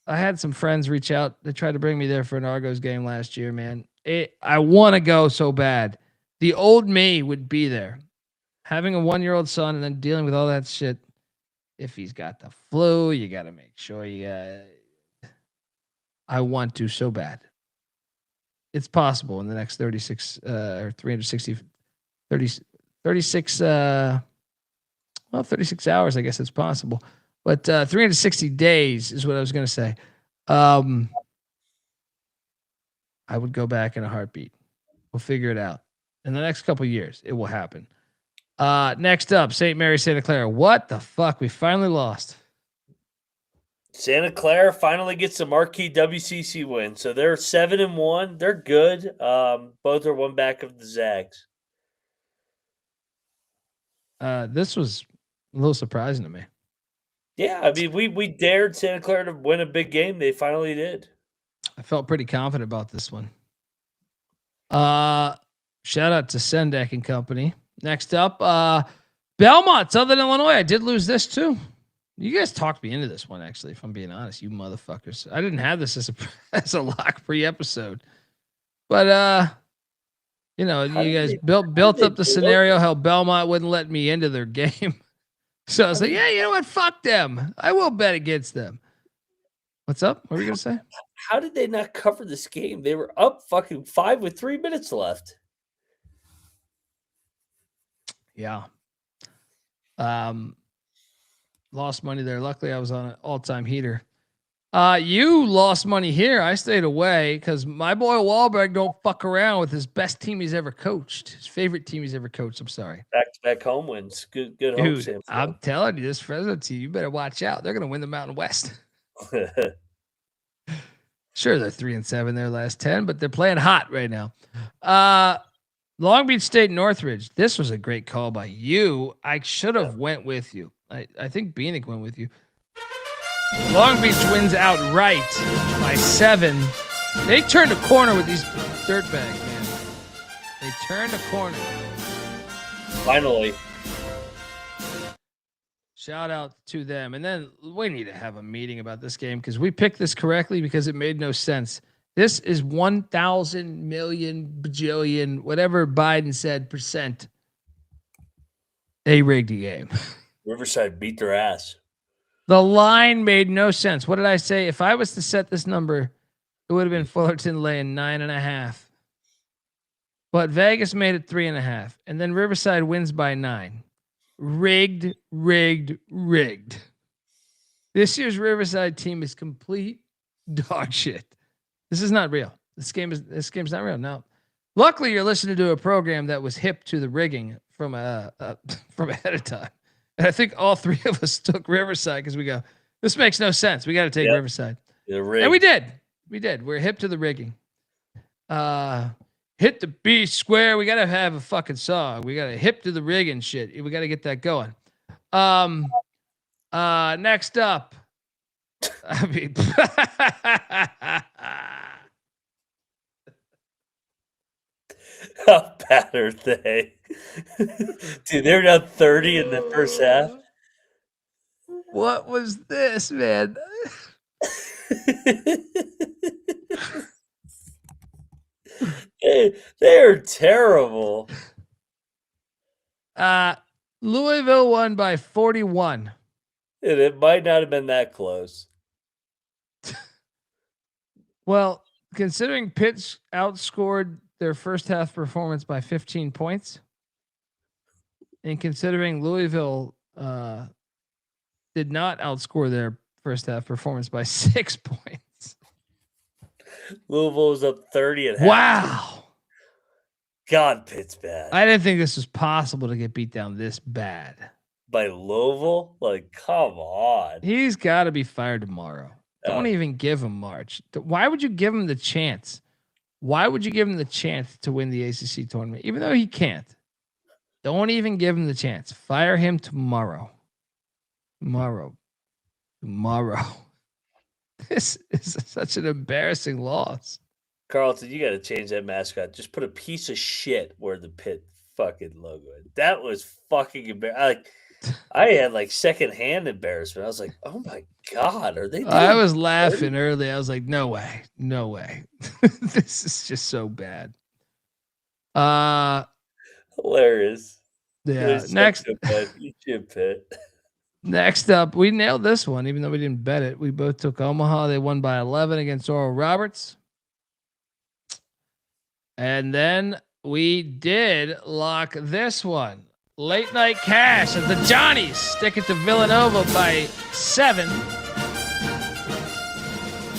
had some friends reach out. They tried to bring me there for an Argos game last year, man. I want to go so bad. The old me would be there. Having a 1-year-old son and then dealing with all that shit. If he's got the flu, you got to make sure I want to so bad. It's possible in the next 36 or 360, 36 36 hours, I guess it's possible. But 360 days is what I was going to say. I would go back in a heartbeat. We'll figure it out. In the next couple of years, it will happen. Next up, St. Mary, Santa Clara. What the fuck? We finally lost. Santa Clara finally gets a marquee WCC win. So they're 7-1. They're good. Both are one back of the Zags. This was a little surprising to me. Yeah, I mean, we dared Santa Clara to win a big game. They finally did. I felt pretty confident about this one. Shout out to Sendek and company. Next up, Belmont, Southern Illinois. I did lose this too. You guys talked me into this one, actually, if I'm being honest, you motherfuckers. I didn't have this as a lock pre-episode. But you know, you guys built up the scenario how Belmont wouldn't let me into their game. So I was like, yeah, you know what? Fuck them. I will bet against them. What's up? What were you gonna say? How did they not cover this game? They were up fucking 5 with 3 minutes left. Yeah. Lost money there. Luckily, I was on an all-time heater. You lost money here. I stayed away because my boy Wahlberg don't fuck around with his best team he's ever coached. His favorite team he's ever coached. I'm sorry. Back home wins. Good home. Dude, Sam. I'm telling you, this Fresno team, you better watch out. They're gonna win the Mountain West. Sure, they're 3-7 their last 10, but they're playing hot right now. Long Beach State, Northridge. This was a great call by you. I should have went with you. I think Bieniek went with you. Long Beach wins outright by 7. They turned a corner with these dirtbags, man. They turned a corner. Finally. Shout out to them. And then we need to have a meeting about this game because we picked this correctly because it made no sense. This is 1,000 million bajillion, whatever Biden said, %. They rigged the game. Riverside beat their ass. The line made no sense. What did I say? If I was to set this number, it would have been Fullerton laying 9.5. But Vegas made it 3.5. And then Riverside wins by 9. Rigged. This year's Riverside team is complete dog shit. This is not real. This game's not real. No. Luckily, you're listening to a program that was hip to the rigging from ahead of time. And I think all three of us took Riverside because we go, this makes no sense. We got to take Riverside. And we did. We're hip to the rigging. Hit the B square. We got to have a fucking song. We got to hip to the rigging shit. We got to get that going. Next up. I mean, how bad are they? Dude, they were down 30 in the first half. What was this, man? They are terrible. Louisville won by 41. It might not have been that close. Well, considering Pitt outscored their first half performance by 15 points, and considering Louisville did not outscore their first half performance by 6 points. Louisville was up 30 at half. Wow. God, Pitt's bad. I didn't think this was possible to get beat down this bad. By Louisville? Like, come on. He's got to be fired tomorrow. Don't even give him March. Why would you give him the chance? Why would you give him the chance to win the ACC tournament, even though he can't? Don't even give him the chance. Fire him tomorrow. Tomorrow. This is such an embarrassing loss. Carlton, you got to change that mascot. Just put a piece of shit where the Pitt fucking logo is. That was fucking embarrassing. I had like secondhand embarrassment. I was like, oh my God, are they? I was laughing early. I was like, no way. This is just so bad. Hilarious. Yeah. Next. Pitt. Next up, we nailed this one, even though we didn't bet it. We both took Omaha. They won by 11 against Oral Roberts. And then we did lock this one. Late night cash of the Johnnies. Stick it to Villanova by 7.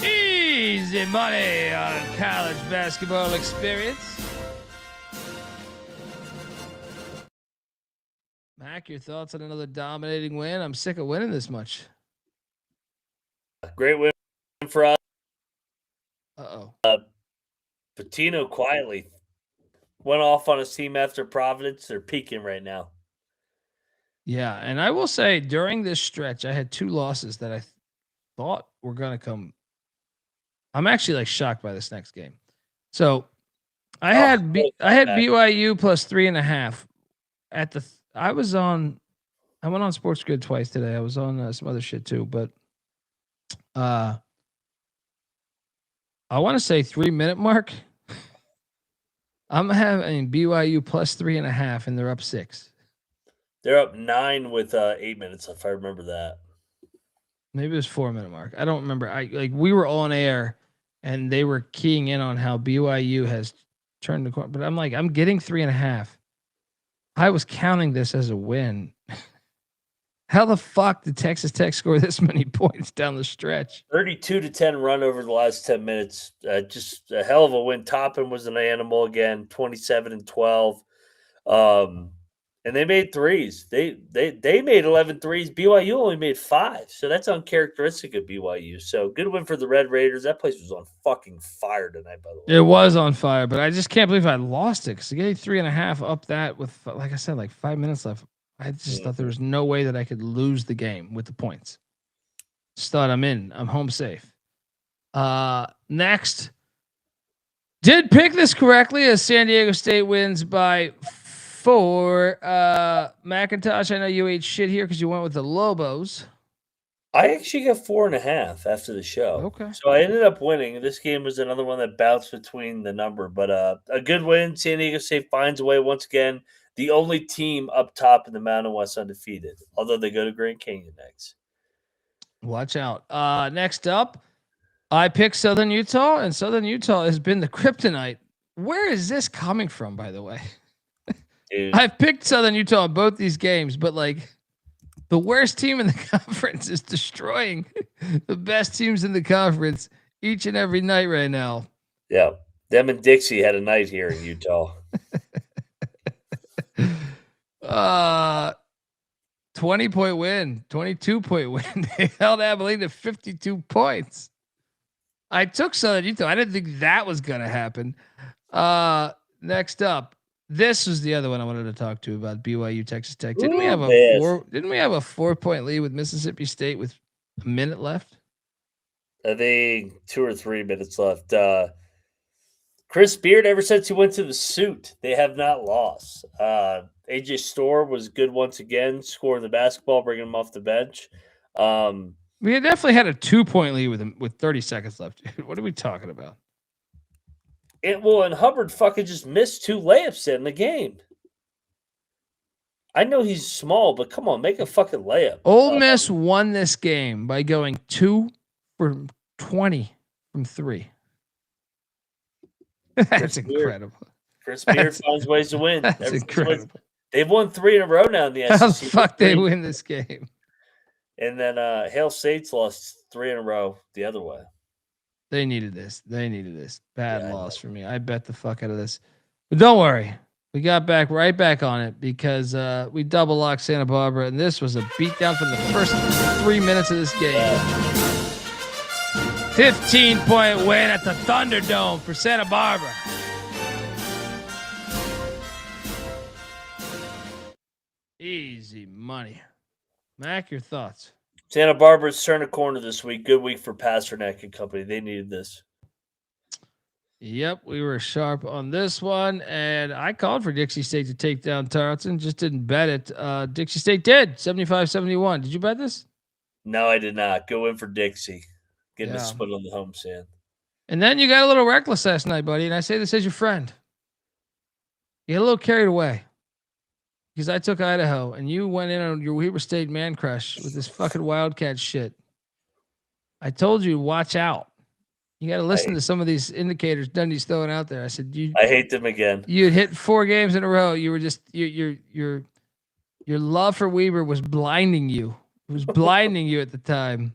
Easy money on college basketball experience. Mac, your thoughts on another dominating win? I'm sick of winning this much. Great win for us. Uh-oh. Patino quietly went off on his team after Providence. They're peaking right now. Yeah, and I will say during this stretch, I had 2 losses that I thought were going to come. I'm actually like shocked by this next game. So I had BYU plus 3.5 at the. I went on Sports Grid twice today. I was on some other shit too, but I want to say 3-minute mark. I'm having BYU plus 3.5, and they're up 6. They're up 9 with 8 minutes, if I remember that. Maybe it was 4-minute mark. I don't remember. We were on air, and they were keying in on how BYU has turned the corner. But I'm like, I'm getting 3.5. I was counting this as a win. How the fuck did Texas Tech score this many points down the stretch? 32-10 run over the last 10 minutes. Just a hell of a win. Toppin was an animal again, 27-12. And they made threes. They made 11 threes. BYU only made 5. So that's uncharacteristic of BYU. So good win for the Red Raiders. That place was on fucking fire tonight, by the way. It was on fire, but I just can't believe I lost it because I gave 3.5 up that with, like I said, like 5 minutes left. I just thought there was no way that I could lose the game with the points. Just thought I'm home safe. Next. Did pick this correctly as San Diego State wins by 4. McIntyre, I know you ate shit here because you went with the Lobos. I actually got 4.5 after the show. Okay. So I ended up winning. This game was another one that bounced between the number, but a good win. San Diego State finds a way once again. The only team up top in the Mountain West undefeated, although they go to Grand Canyon next. Watch out. Next up, I picked Southern Utah, and Southern Utah has been the kryptonite. Where is this coming from, by the way? Dude. I've picked Southern Utah in both these games, but like the worst team in the conference is destroying the best teams in the conference each and every night right now. Yeah. Them and Dixie had a night here in Utah. 20-point win, 22-point win. They held Abilene to 52 points. I took Southern Utah. I didn't think that was going to happen. Next up, this was the other one I wanted to talk to about BYU Texas Tech. Didn't we have a 4-point lead with Mississippi State with a minute left? I think 2 or 3 minutes left. Chris Beard, ever since he went to the suit, they have not lost. AJ Storr was good once again, scoring the basketball, bringing him off the bench. We had definitely had a 2-point lead with him with 30 seconds left. Dude, what are we talking about? And Hubbard fucking just missed 2 layups in the game. I know he's small, but come on, make a fucking layup. Ole Miss won this game by going 2 for 20 from 3. That's incredible. Chris Beard finds ways to win. That's incredible. They've won 3 in a row now in the SEC. How the fuck they win this game? And then Hail State's lost 3 in a row the other way. They needed this. Bad loss for me. I bet the fuck out of this. But don't worry. We got right back on it because we double locked Santa Barbara, and this was a beatdown for the first 3 minutes of this game. 15-point win at the Thunderdome for Santa Barbara. Easy money. Mac, your thoughts? Santa Barbara's turned a corner this week. Good week for Pasternak and company. They needed this. Yep, we were sharp on this one, and I called for Dixie State to take down Tarleton, just didn't bet it. Dixie State did, 75-71. Did you bet this? No, I did not. Go in for Dixie. Getting a split on the home stand. And then you got a little reckless last night, buddy, and I say this as your friend. You got a little carried away because I took Idaho, and you went in on your Weber State man crush with this fucking Wildcat shit. I told you, watch out. You got to listen to some of these indicators Dundee's throwing out there. I said, I hate them again. You'd hit 4 games in a row. You were just your love for Weber was blinding you. It was blinding you at the time.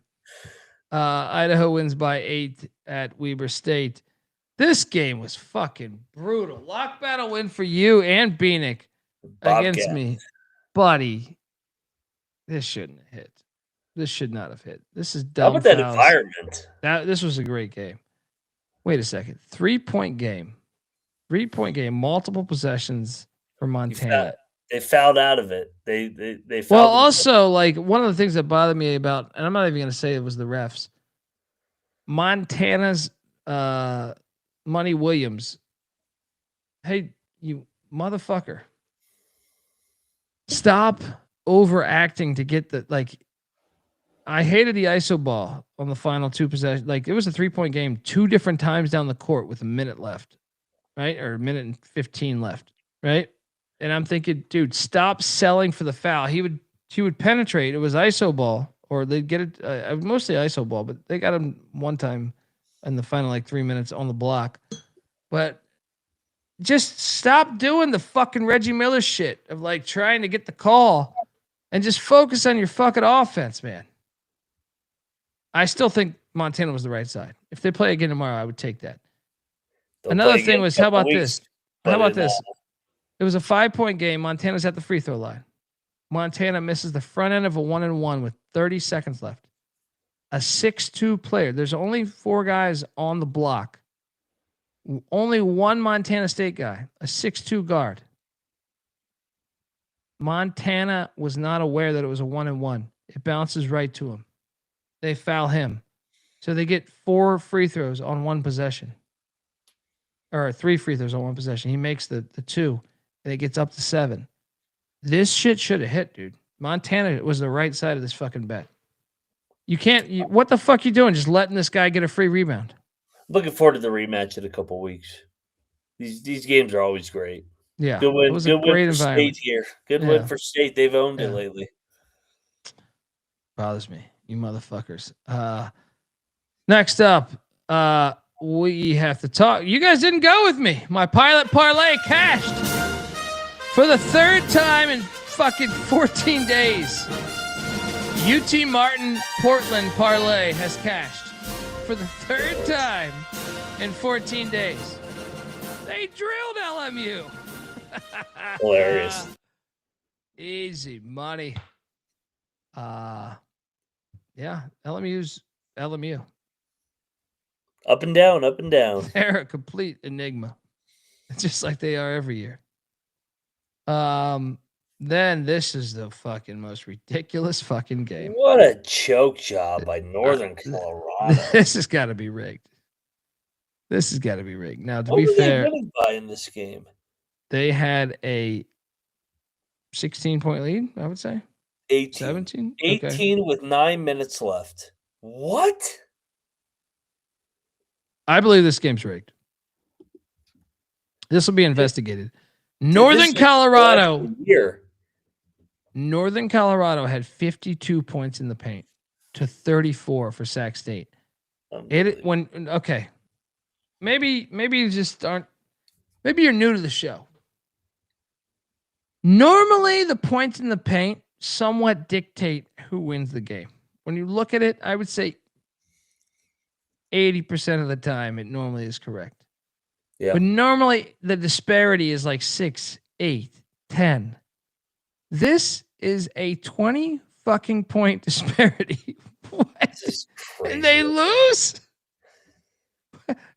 Idaho wins by 8 at Weber State. This game was fucking brutal. Lock battle win for you and Bieniek against me, buddy. This shouldn't have hit. This should not have hit. This is dumb. How about that environment? This was a great game. Wait a second. 3-point game. 3-point game. Multiple possessions for Montana. They fouled out of it. They fouled. Well, also, like, one of the things that bothered me about, and I'm not even going to say it was the refs, Montana's Money Williams. Hey, you motherfucker. Stop overacting to get the, like, I hated the ISO ball on the final 2 possessions. Like, it was a 3-point game 2 different times down the court with a minute left, right? Or a minute and 15 left, right? And I'm thinking, dude, stop selling for the foul. He would penetrate. It was ISO ball, or they'd get it mostly ISO ball, but they got him one time in the final like 3 minutes on the block. But just stop doing the fucking Reggie Miller shit of like trying to get the call and just focus on your fucking offense, man. I still think Montana was the right side. If they play again tomorrow, I would take that. Another thing was, how about this? How about this? It was a 5-point game. Montana's at the free throw line. Montana misses the front end of a 1-and-1 with 30 seconds left. A 6'2" player. There's only 4 guys on the block. Only one Montana State guy, a 6'2" guard. Montana was not aware that it was a 1-and-1. It bounces right to him. They foul him. So they get 4 free throws on one possession. Or 3 free throws on one possession. He makes the 2, and it gets up to 7. This shit should have hit, dude. Montana was the right side of this fucking bet. You can't. What the fuck you doing? Just letting this guy get a free rebound. Looking forward to the rematch in a couple weeks. These games are always great. Yeah, good win. It was good a great win for environment. State here. Good win for State. They've owned it lately. Bothers me, you motherfuckers. Next up, we have to talk. You guys didn't go with me. My pilot parlay cashed for the 3rd time in fucking 14 days. UT Martin Portland parlay has cashed for the 3rd time in 14 days. They drilled LMU. Hilarious. Easy money. Yeah, LMU's LMU. Up and down, up and down. They're a complete enigma. Just like they are every year. Then this is the fucking most ridiculous fucking game. What a choke job by Northern Colorado. This has got to be rigged. This has got to be rigged. Now, to be fair, in this game, they had a 16-point lead, I would say. 18. 17? 18 okay. With 9 minutes left. What? I believe this game's rigged. This will be investigated. Northern Colorado had 52 points in the paint to 34 for Sac State. Maybe you just aren't. Maybe you're new to the show. Normally, the points in the paint somewhat dictate who wins the game. When you look at it, I would say 80% of the time, it normally is correct. Yeah. But normally the disparity is like 6, 8, 10. This is a 20 fucking point disparity. What? This is crazy. And they lose?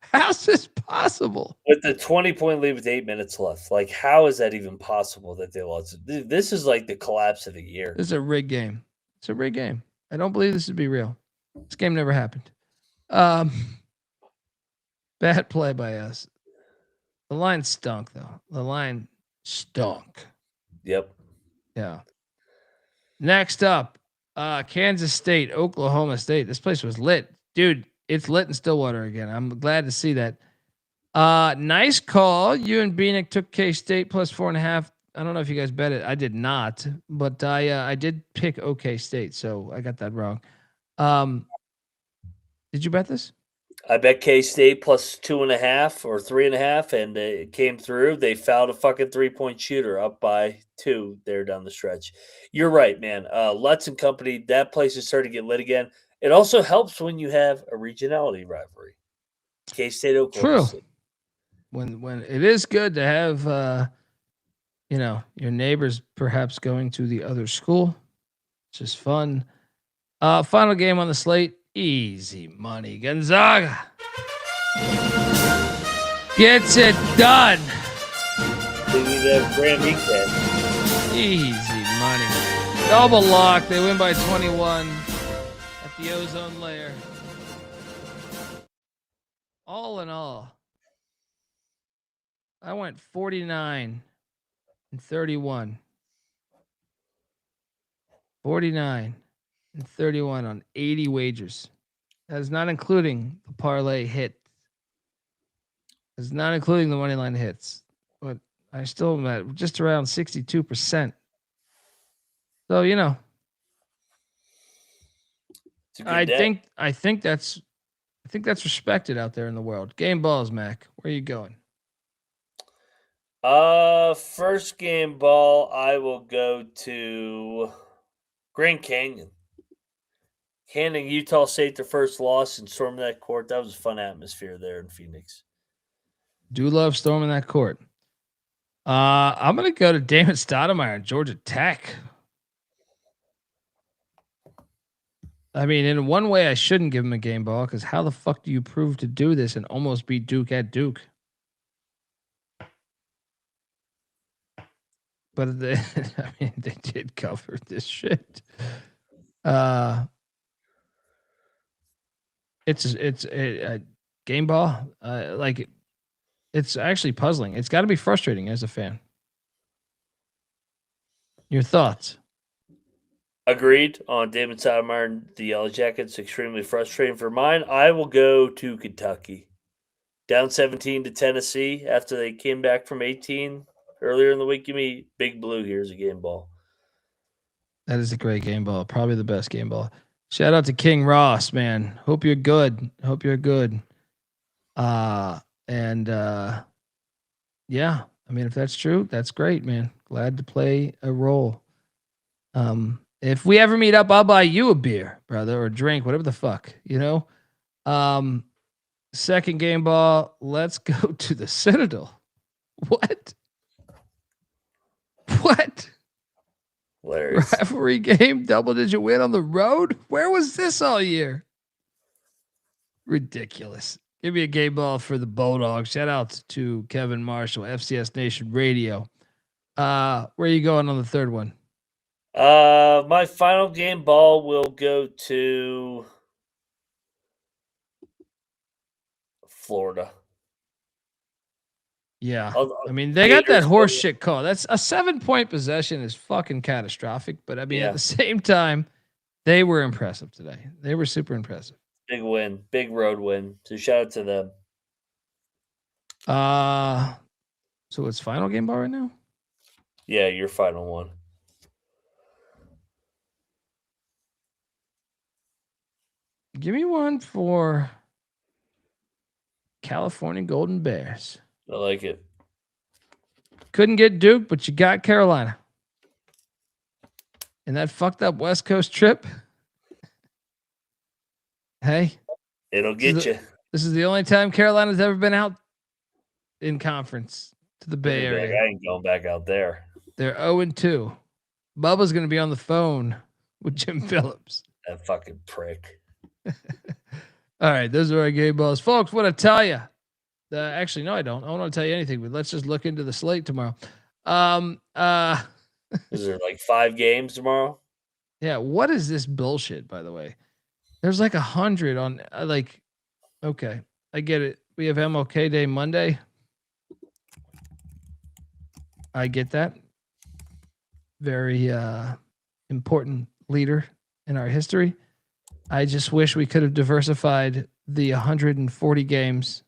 How's this possible? With the 20-point lead with 8 minutes left. Like, how is that even possible that they lost? This is like the collapse of the year. This is a rigged game. It's a rigged game. I don't believe this would be real. This game never happened. Bad play by us. The line stunk, though. The line stunk. Yep. Yeah. Next up, Kansas State, Oklahoma State. This place was lit. Dude, it's lit in Stillwater again. I'm glad to see that. Nice call. You and Bieniek took K-State plus 4.5. I don't know if you guys bet it. I did not, but I did pick OK State, so I got that wrong. Did you bet this? I bet K-State plus 2.5 or 3.5, and it came through. They fouled a fucking 3-point shooter up by 2 there down the stretch. You're right, man. Lutz and company, that place is starting to get lit again. It also helps when you have a regionality rivalry. K-State, Oklahoma State. When it is good to have your neighbors perhaps going to the other school. It's just fun. Final game on the slate. Easy money. Gonzaga gets it done. They need to have Graham Eaton. Easy money. Double lock. They win by 21 at the ozone layer. All in all, I went 49 and 31. 49 and 31 on 80 wagers. That is not including the parlay hit. It's not including the money line hits. But I still am at just around 62%. So, I think that's respected out there in the world. Game balls, Mac. Where are you going? First game ball, I will go to Grand Canyon. Handing Utah State their first loss and storming that court. That was a fun atmosphere there in Phoenix. Do love storming that court. I'm going to go to Damon Stoudemire and Georgia Tech. I mean, in one way, I shouldn't give him a game ball because how the fuck do you prove to do this and almost beat Duke at Duke? But they did cover this shit. It's a game ball. It's actually puzzling. It's got to be frustrating as a fan. Your thoughts? Agreed on David Stoudemire and the Yellow Jackets. Extremely frustrating for mine. I will go to Kentucky. Down 17 to Tennessee after they came back from 18 earlier in the week. Give me Big Blue here as a game ball. That is a great game ball. Probably the best game ball. Shout out to King Ross, man. Hope you're good. Yeah. I mean, if that's true, that's great, man. Glad to play a role. If we ever meet up, I'll buy you a beer, brother, or a drink, whatever the fuck, Second game ball. Let's go to the Citadel. What? Hilarious. Rivalry game, double-digit win on the road? Where was this all year? Ridiculous. Give me a game ball for the Bulldogs. Shout out to Kevin Marshall, FCS Nation Radio. Where are you going on the third one? My final game ball will go to Florida. Yeah. I mean, they got that horse shit call. That's a 7-point possession is fucking catastrophic. But I mean, at the same time, they were impressive today. They were super impressive. Big win, big road win. So shout out to them. So it's final game ball right now? Yeah, your final one. Give me one for California Golden Bears. I like it. Couldn't get Duke, but you got Carolina. And that fucked up West Coast trip. Hey, It'll get you. This is the only time Carolina's ever been out in conference to the Bay Area. I ain't going back out there. They're 0-2. Bubba's going to be on the phone with Jim Phillips. That fucking prick. All right, those are our game balls. Folks, what I tell you. Actually, no, I don't. I don't want to tell you anything, but let's just look into the slate tomorrow. Is there like 5 games tomorrow? Yeah, what is this bullshit, by the way? There's like 100 on okay, I get it. We have MLK Day Monday. I get that. Very important leader in our history. I just wish we could have diversified the 140 games,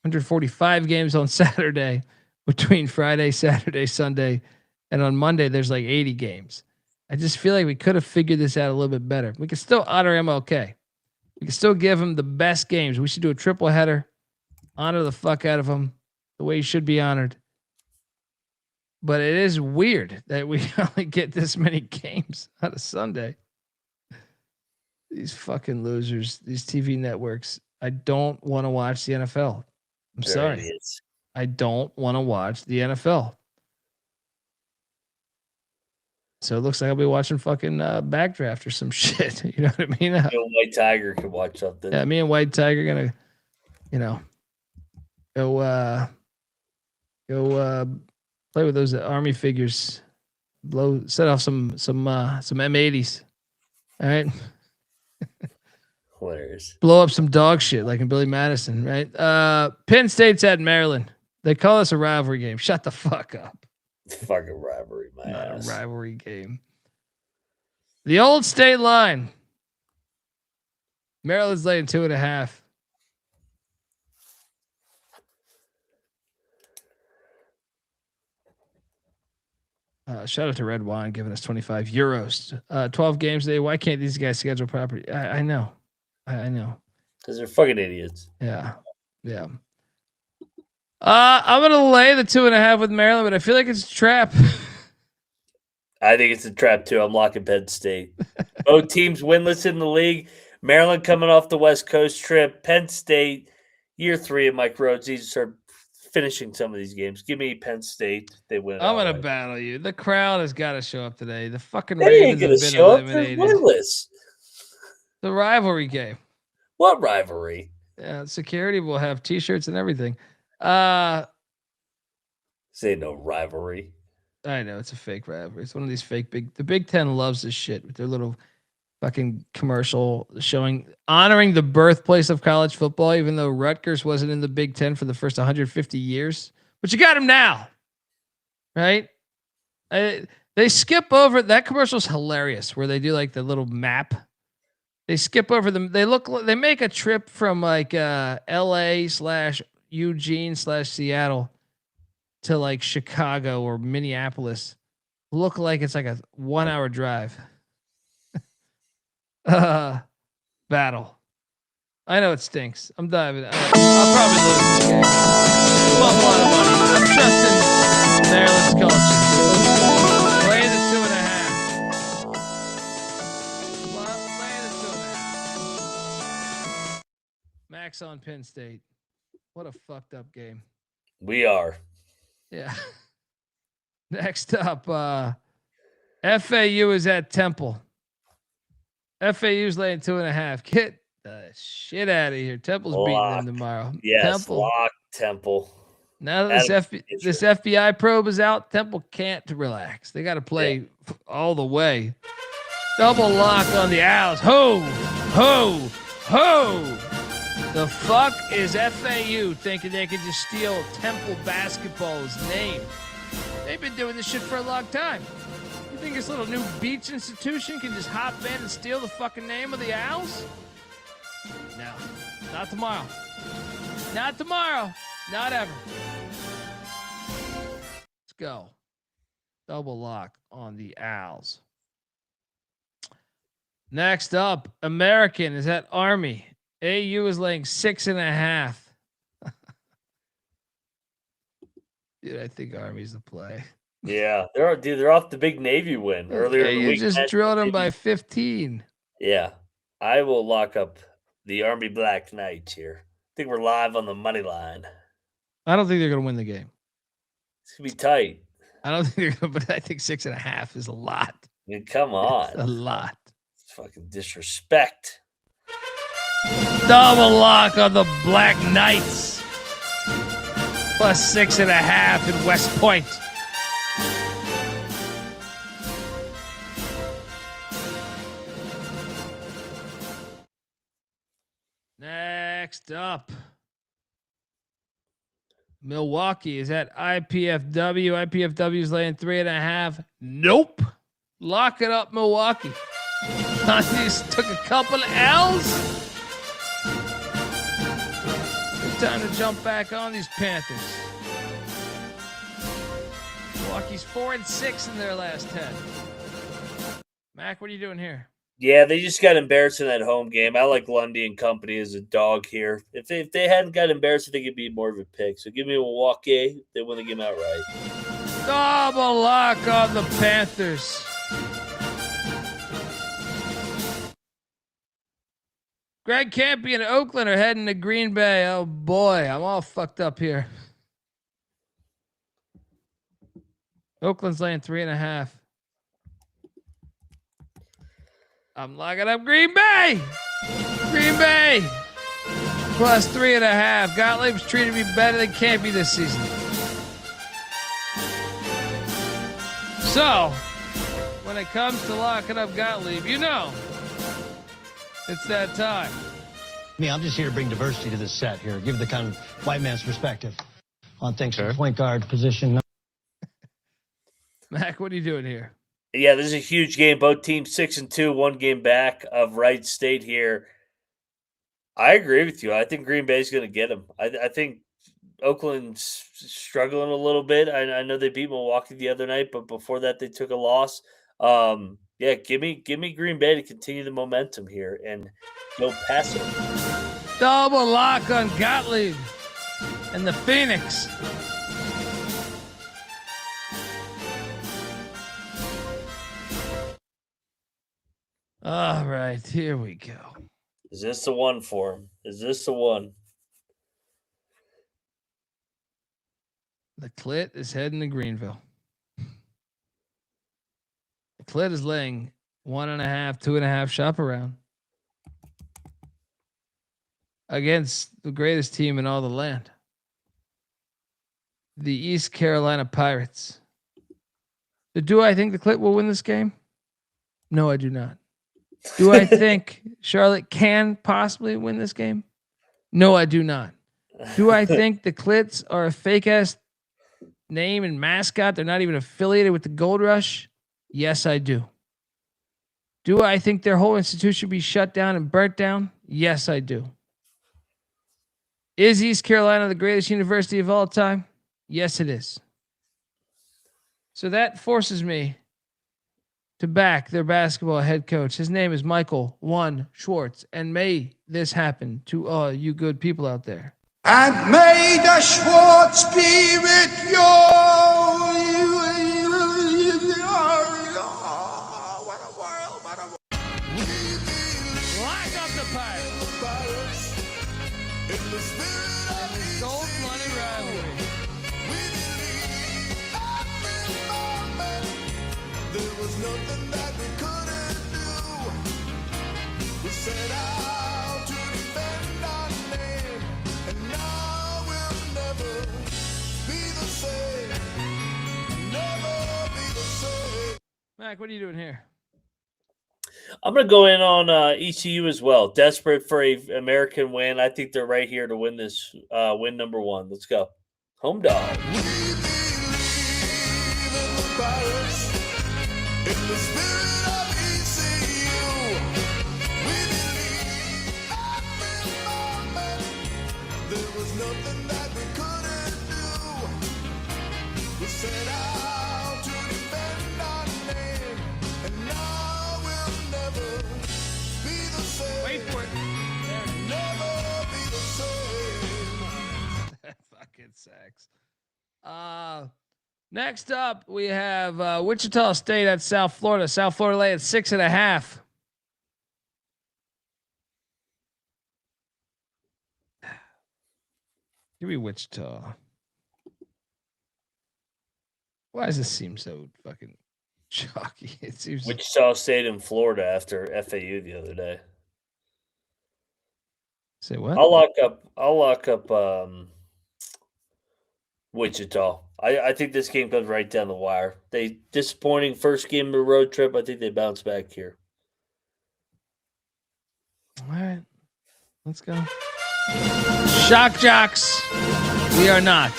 145 games on Saturday between Friday, Saturday, Sunday, and on Monday there's like 80 games. I just feel like we could have figured this out a little bit better. We could still honor MLK. We can still give him the best games. We should do a triple header, honor the fuck out of him the way he should be honored. But it is weird that we only get this many games out of Sunday. These fucking losers, these TV networks. I don't want to watch the NFL. I'm sorry. I don't want to watch the NFL. So it looks like I'll be watching fucking Backdraft or some shit. You know what I mean? White Tiger can watch something. Yeah, me and White Tiger gonna, go play with those Army figures. Set off some M80s. All right. Hilarious. Blow up some dog shit like in Billy Madison, right? Penn State's at Maryland. They call this a rivalry game. Shut the fuck up. It's fucking rivalry, my ass. A rivalry game. The old state line. Maryland's laying 2.5. Shout out to Red Wine giving us 25 euros. 12 games a day. Why can't these guys schedule properly? I know. I know. Because they're fucking idiots. Yeah. Yeah. I'm gonna lay the 2.5 with Maryland, but I feel like it's a trap. I think it's a trap too. I'm locking Penn State. Both teams winless in the league. Maryland coming off the West Coast trip. Penn State, year 3 of Mike Rhodes. He's start finishing some of these games. Give me Penn State. They win. I'm gonna battle you. The crowd has got to show up today. The fucking They ain't Ravens gonna have been show up. eliminated. They're winless. The rivalry game. What rivalry? Yeah, security will have T-shirts and everything. Say no rivalry. I know it's a fake rivalry. It's one of these fake The Big Ten loves this shit with their little fucking commercial honoring the birthplace of college football, even though Rutgers wasn't in the Big Ten for the first 150 years. But you got them now, right? They skip over that commercial's hilarious, where they do like the little map. They skip over them. They make a trip from like LA/Eugene/Seattle to like Chicago or Minneapolis. Look like it's like a 1-hour drive. Battle. I know it stinks. I'm diving. I'll probably lose this game. You want a lot of money. I'm trusting Maryland's culture. Play the 2.5. Play the 2.5. Max on Penn State. What a fucked up game. We are. Yeah. Next up, FAU is at Temple. FAU's laying 2.5. Get the shit out of here. Temple's beating them tomorrow. Yes, Temple. lock Temple. Now that this FBI probe is out, Temple can't relax. They got to play all the way. Double lock on the Owls. Ho, ho, ho. The fuck is FAU thinking they can just steal Temple basketball's name? They've been doing this shit for a long time. You think this little new beach institution can just hop in and steal the fucking name of the Owls? No, not tomorrow. Not tomorrow. Not ever. Let's go. Double lock on the Owls. Next up, American is at Army. AU is laying 6.5. Dude, I think Army's the play. Yeah, they're off the big Navy win earlier in the You week. just drilled them by 15. Yeah, I will lock up the Army Black Knights here. I think we're live on the money line. I don't think they're going to win the game. It's going to be tight. I don't think they're going to, but I think 6.5 is a lot. I mean, come on. It's a lot. It's fucking disrespect. Double lock on the Black Knights. Plus 6.5 in West Point. Next up, Milwaukee is at IPFW. IPFW is laying 3.5. Nope. Lock it up, Milwaukee. Huskies took a couple of L's. It's time to jump back on these Panthers. Milwaukee's 4-6 in their last 10. Mac, what are you doing here? Yeah, they just got embarrassed in that home game. I like Lundy and company as a dog here. If they hadn't got embarrassed, I think it'd be more of a pick. So give me Milwaukee. They win the game outright. Double lock on the Panthers. Greg Campy and Oakland are heading to Green Bay. Oh boy, I'm all fucked up here. Oakland's laying 3.5. I'm locking up Green Bay. Green Bay plus 3.5. Gottlieb's treated me better than Campy this season. So, when it comes to locking up Gottlieb, you know, it's that time. I'm just here to bring diversity to this set here. Give the kind of white man's perspective on things from point guard position. Mac, what are you doing here? Yeah, this is a huge game. Both teams 6-2, one game back of Wright State here. I agree with you. I think Green Bay's going to get them. I think Oakland's struggling a little bit. I know they beat Milwaukee the other night, but before that they took a loss. Yeah, give me Green Bay to continue the momentum here and go past it. Double lock on Gottlieb and the Phoenix. All right, here we go. Is this the one for him? Is this the one? The Clit is heading to Greenville. The Clit is laying 1.5, 2.5 shop around against the greatest team in all the land, the East Carolina Pirates. Do I think the Clit will win this game? No, I do not. Do I think Charlotte can possibly win this game? No, I do not. Do I think the Clits are a fake-ass name and mascot? They're not even affiliated with the Gold Rush? Yes, I do. Do I think their whole institution should be shut down and burnt down? Yes, I do. Is East Carolina the greatest university of all time? Yes, it is. So that forces me to back their basketball head coach. His name is Michael Schwartz. And may this happen to all you good people out there. And may the Schwartz be with you. What a world, what a world. Lock up the Pirates. In the Gold Money rivalry. There was nothing that we couldn't do. We set out to defend our name, and now we'll never be the same. Never be the same. Mac, what are you doing here? I'm going to go in on ECU as well. Desperate for a American win. I think they're right here to win this. Win number one. Let's go. Home dog. In the spirit of ECU, we believe every moment. There was nothing that we couldn't do. We set out to defend our name, and now we'll never be the same. Wait for it. Never be the same. That fucking sucks. Next up, we have Wichita State at South Florida. South Florida lay at 6.5. Give me Wichita. Why does this seem so fucking chalky? It seems Wichita State in Florida after FAU the other day. Say what? I'll lock up Wichita. I think this game comes right down the wire. They disappointing first game of the road trip. I think they bounce back here. All right. Let's go. Shock jocks. We are not.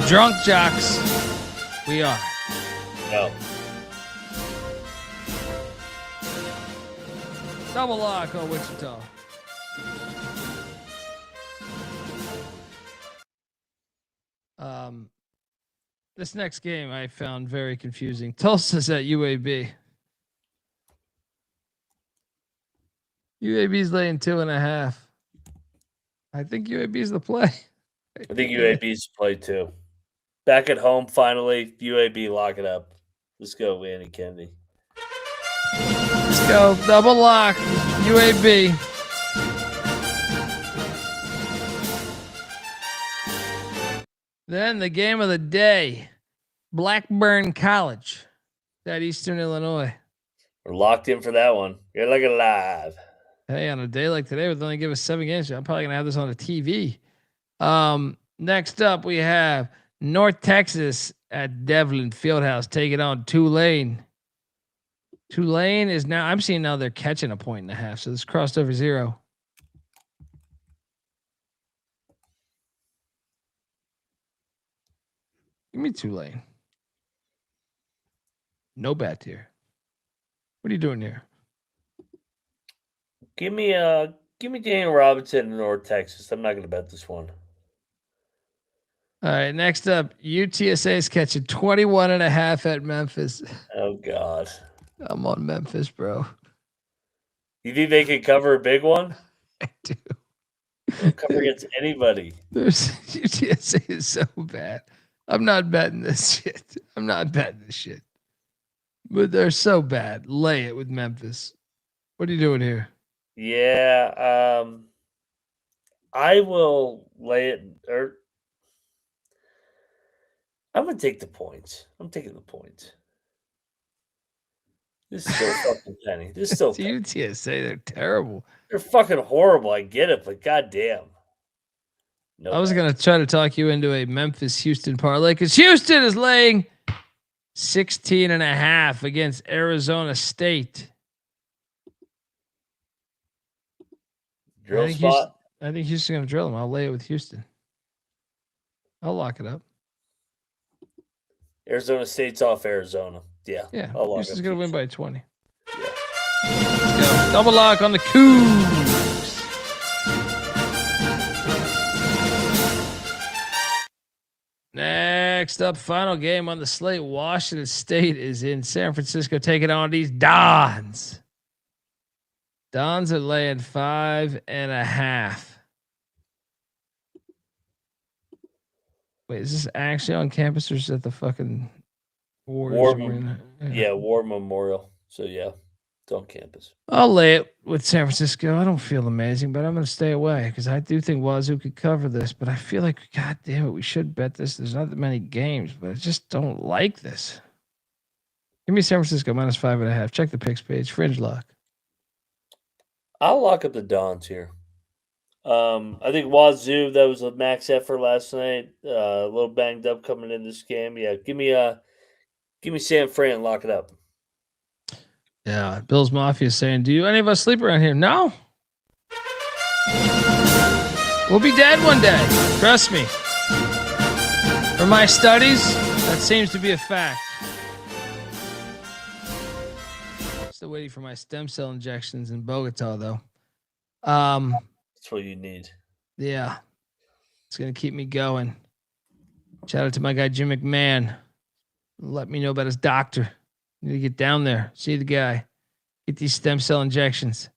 Drunk jocks. We are. No. Double lock on Wichita. This next game I found very confusing. Tulsa's at UAB. UAB's laying 2.5. I think UAB's the play. I think UAB's play too. Back at home, finally. UAB, lock it up. Let's go, Andy Kennedy. Let's go. Double lock. UAB. Then the game of the day. Blackburn College at Eastern Illinois. We're locked in for that one. You're looking live. Hey, on a day like today, with only give us 7 games, I'm probably gonna have this on the TV. Next up, we have North Texas at Devlin Fieldhouse taking on Tulane. Tulane is now. I'm seeing now they're catching 1.5 points, so this crossed over 0. Give me Tulane. No bet here. What are you doing here? Give me Daniel Robinson in North Texas. I'm not going to bet this one. All right, next up, UTSA is catching 21.5 at Memphis. Oh God, I'm on Memphis, bro. You think they could cover a big one? I do. They'll cover against anybody. UTSA is so bad. I'm not betting this shit. But they're so bad. Lay it with Memphis. What are you doing here? Yeah, I will lay it. Or I'm gonna take the points. I'm taking the points. This is still fucking penny. This is still It's UTSA. They're terrible. They're fucking horrible. I get it, but goddamn. No, I was gonna try to talk you into a Memphis-Houston parlay because Houston is laying 16.5 against Arizona State. drill spot. I think Houston's gonna drill them. I'll lay it with Houston. I'll lock it up. Arizona State's off Arizona. Yeah. Yeah. I'll lock Houston's up gonna win Houston. by 20. Yeah. Let's go. Double lock on the Cougs. Next up, final game on the slate. Washington State is in San Francisco taking on these Dons. Dons are laying 5.5. Wait, is this actually on campus or is that the fucking Warriors? War Memorial. So yeah, it's on campus. I'll lay it with San Francisco. I don't feel amazing, but I'm going to stay away because I do think Wazoo could cover this. But I feel like, God damn it, we should bet this. There's not that many games, but I just don't like this. Give me San Francisco minus 5.5. Check the picks page. Fringe lock. I'll lock up the Dons here. I think Wazoo, that was a max effort last night. A little banged up coming in this game. Yeah, give me San Fran and lock it up. Yeah, Bill's Mafia is saying, do any of us sleep around here? No. We'll be dead one day. Trust me. For my studies, that seems to be a fact. Still waiting for my stem cell injections in Bogota, though. That's what you need. Yeah. It's going to keep me going. Shout out to my guy, Jim McMahon. Let me know about his doctor. Need to get down there, see the guy, get these stem cell injections.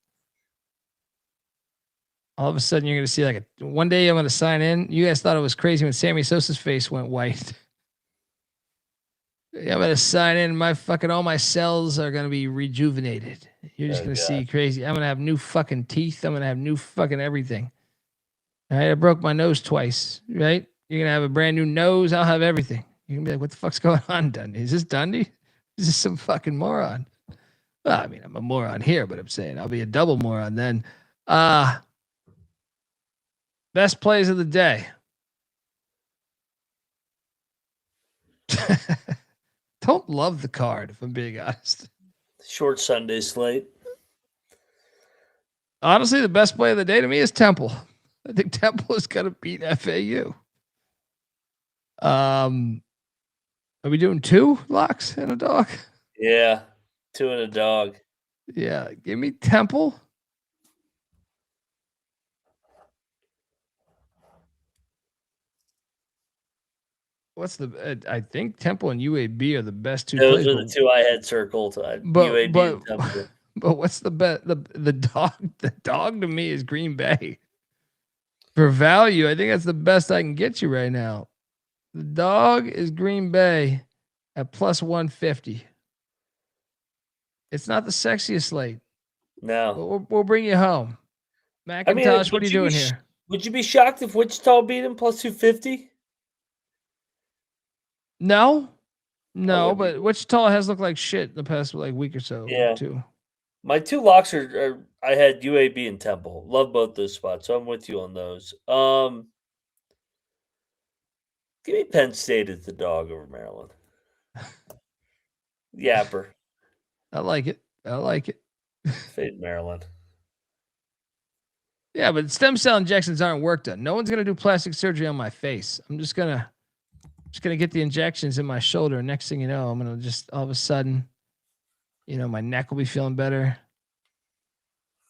All of a sudden, you're going to see one day I'm going to sign in. You guys thought it was crazy when Sammy Sosa's face went white. I'm going to sign in. All my cells are going to be rejuvenated. You're just going to see crazy. I'm going to have new fucking teeth. I'm going to have new fucking everything. All right, I broke my nose twice, right? You're going to have a brand new nose. I'll have everything. You're going to be like, what the fuck's going on, Dundee? Is this Dundee? Is this some fucking moron? Well, I mean, I'm a moron here, but I'm saying I'll be a double moron then. Best plays of the day. Don't love the card, if I'm being honest. Short Sunday slate. Honestly, the best play of the day to me is Temple. I think Temple is going to beat FAU. Are we doing 2 locks and a dog? Yeah, 2 and a dog. Yeah, give me Temple. What's I think Temple and UAB are the best 2 Those plays. are the 2 I had circled. UAB and Temple. But what's the bet? The dog? The dog to me is Green Bay. For value, I think that's the best I can get you right now. The dog is Green Bay at plus 150. It's not the sexiest slate. No. But we'll bring you home. McIntyre, what are you doing here? Would you be shocked if Wichita beat him plus 250? No, but Wichita has looked like shit the past week or so. Yeah. Too. My 2 locks are I had UAB and Temple. Love both those spots, so I'm with you on those. Give me Penn State as the dog over Maryland. Yapper. I like it. Fade Maryland. Yeah, but stem cell injections aren't work done. No one's gonna do plastic surgery on my face. I'm just gonna get the injections in my shoulder. Next thing you know, I'm gonna just all of a sudden, my neck will be feeling better.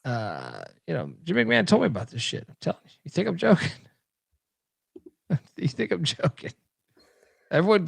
Jim McMahon told me about this shit. I'm telling you. You think I'm joking? You think I'm joking? Everyone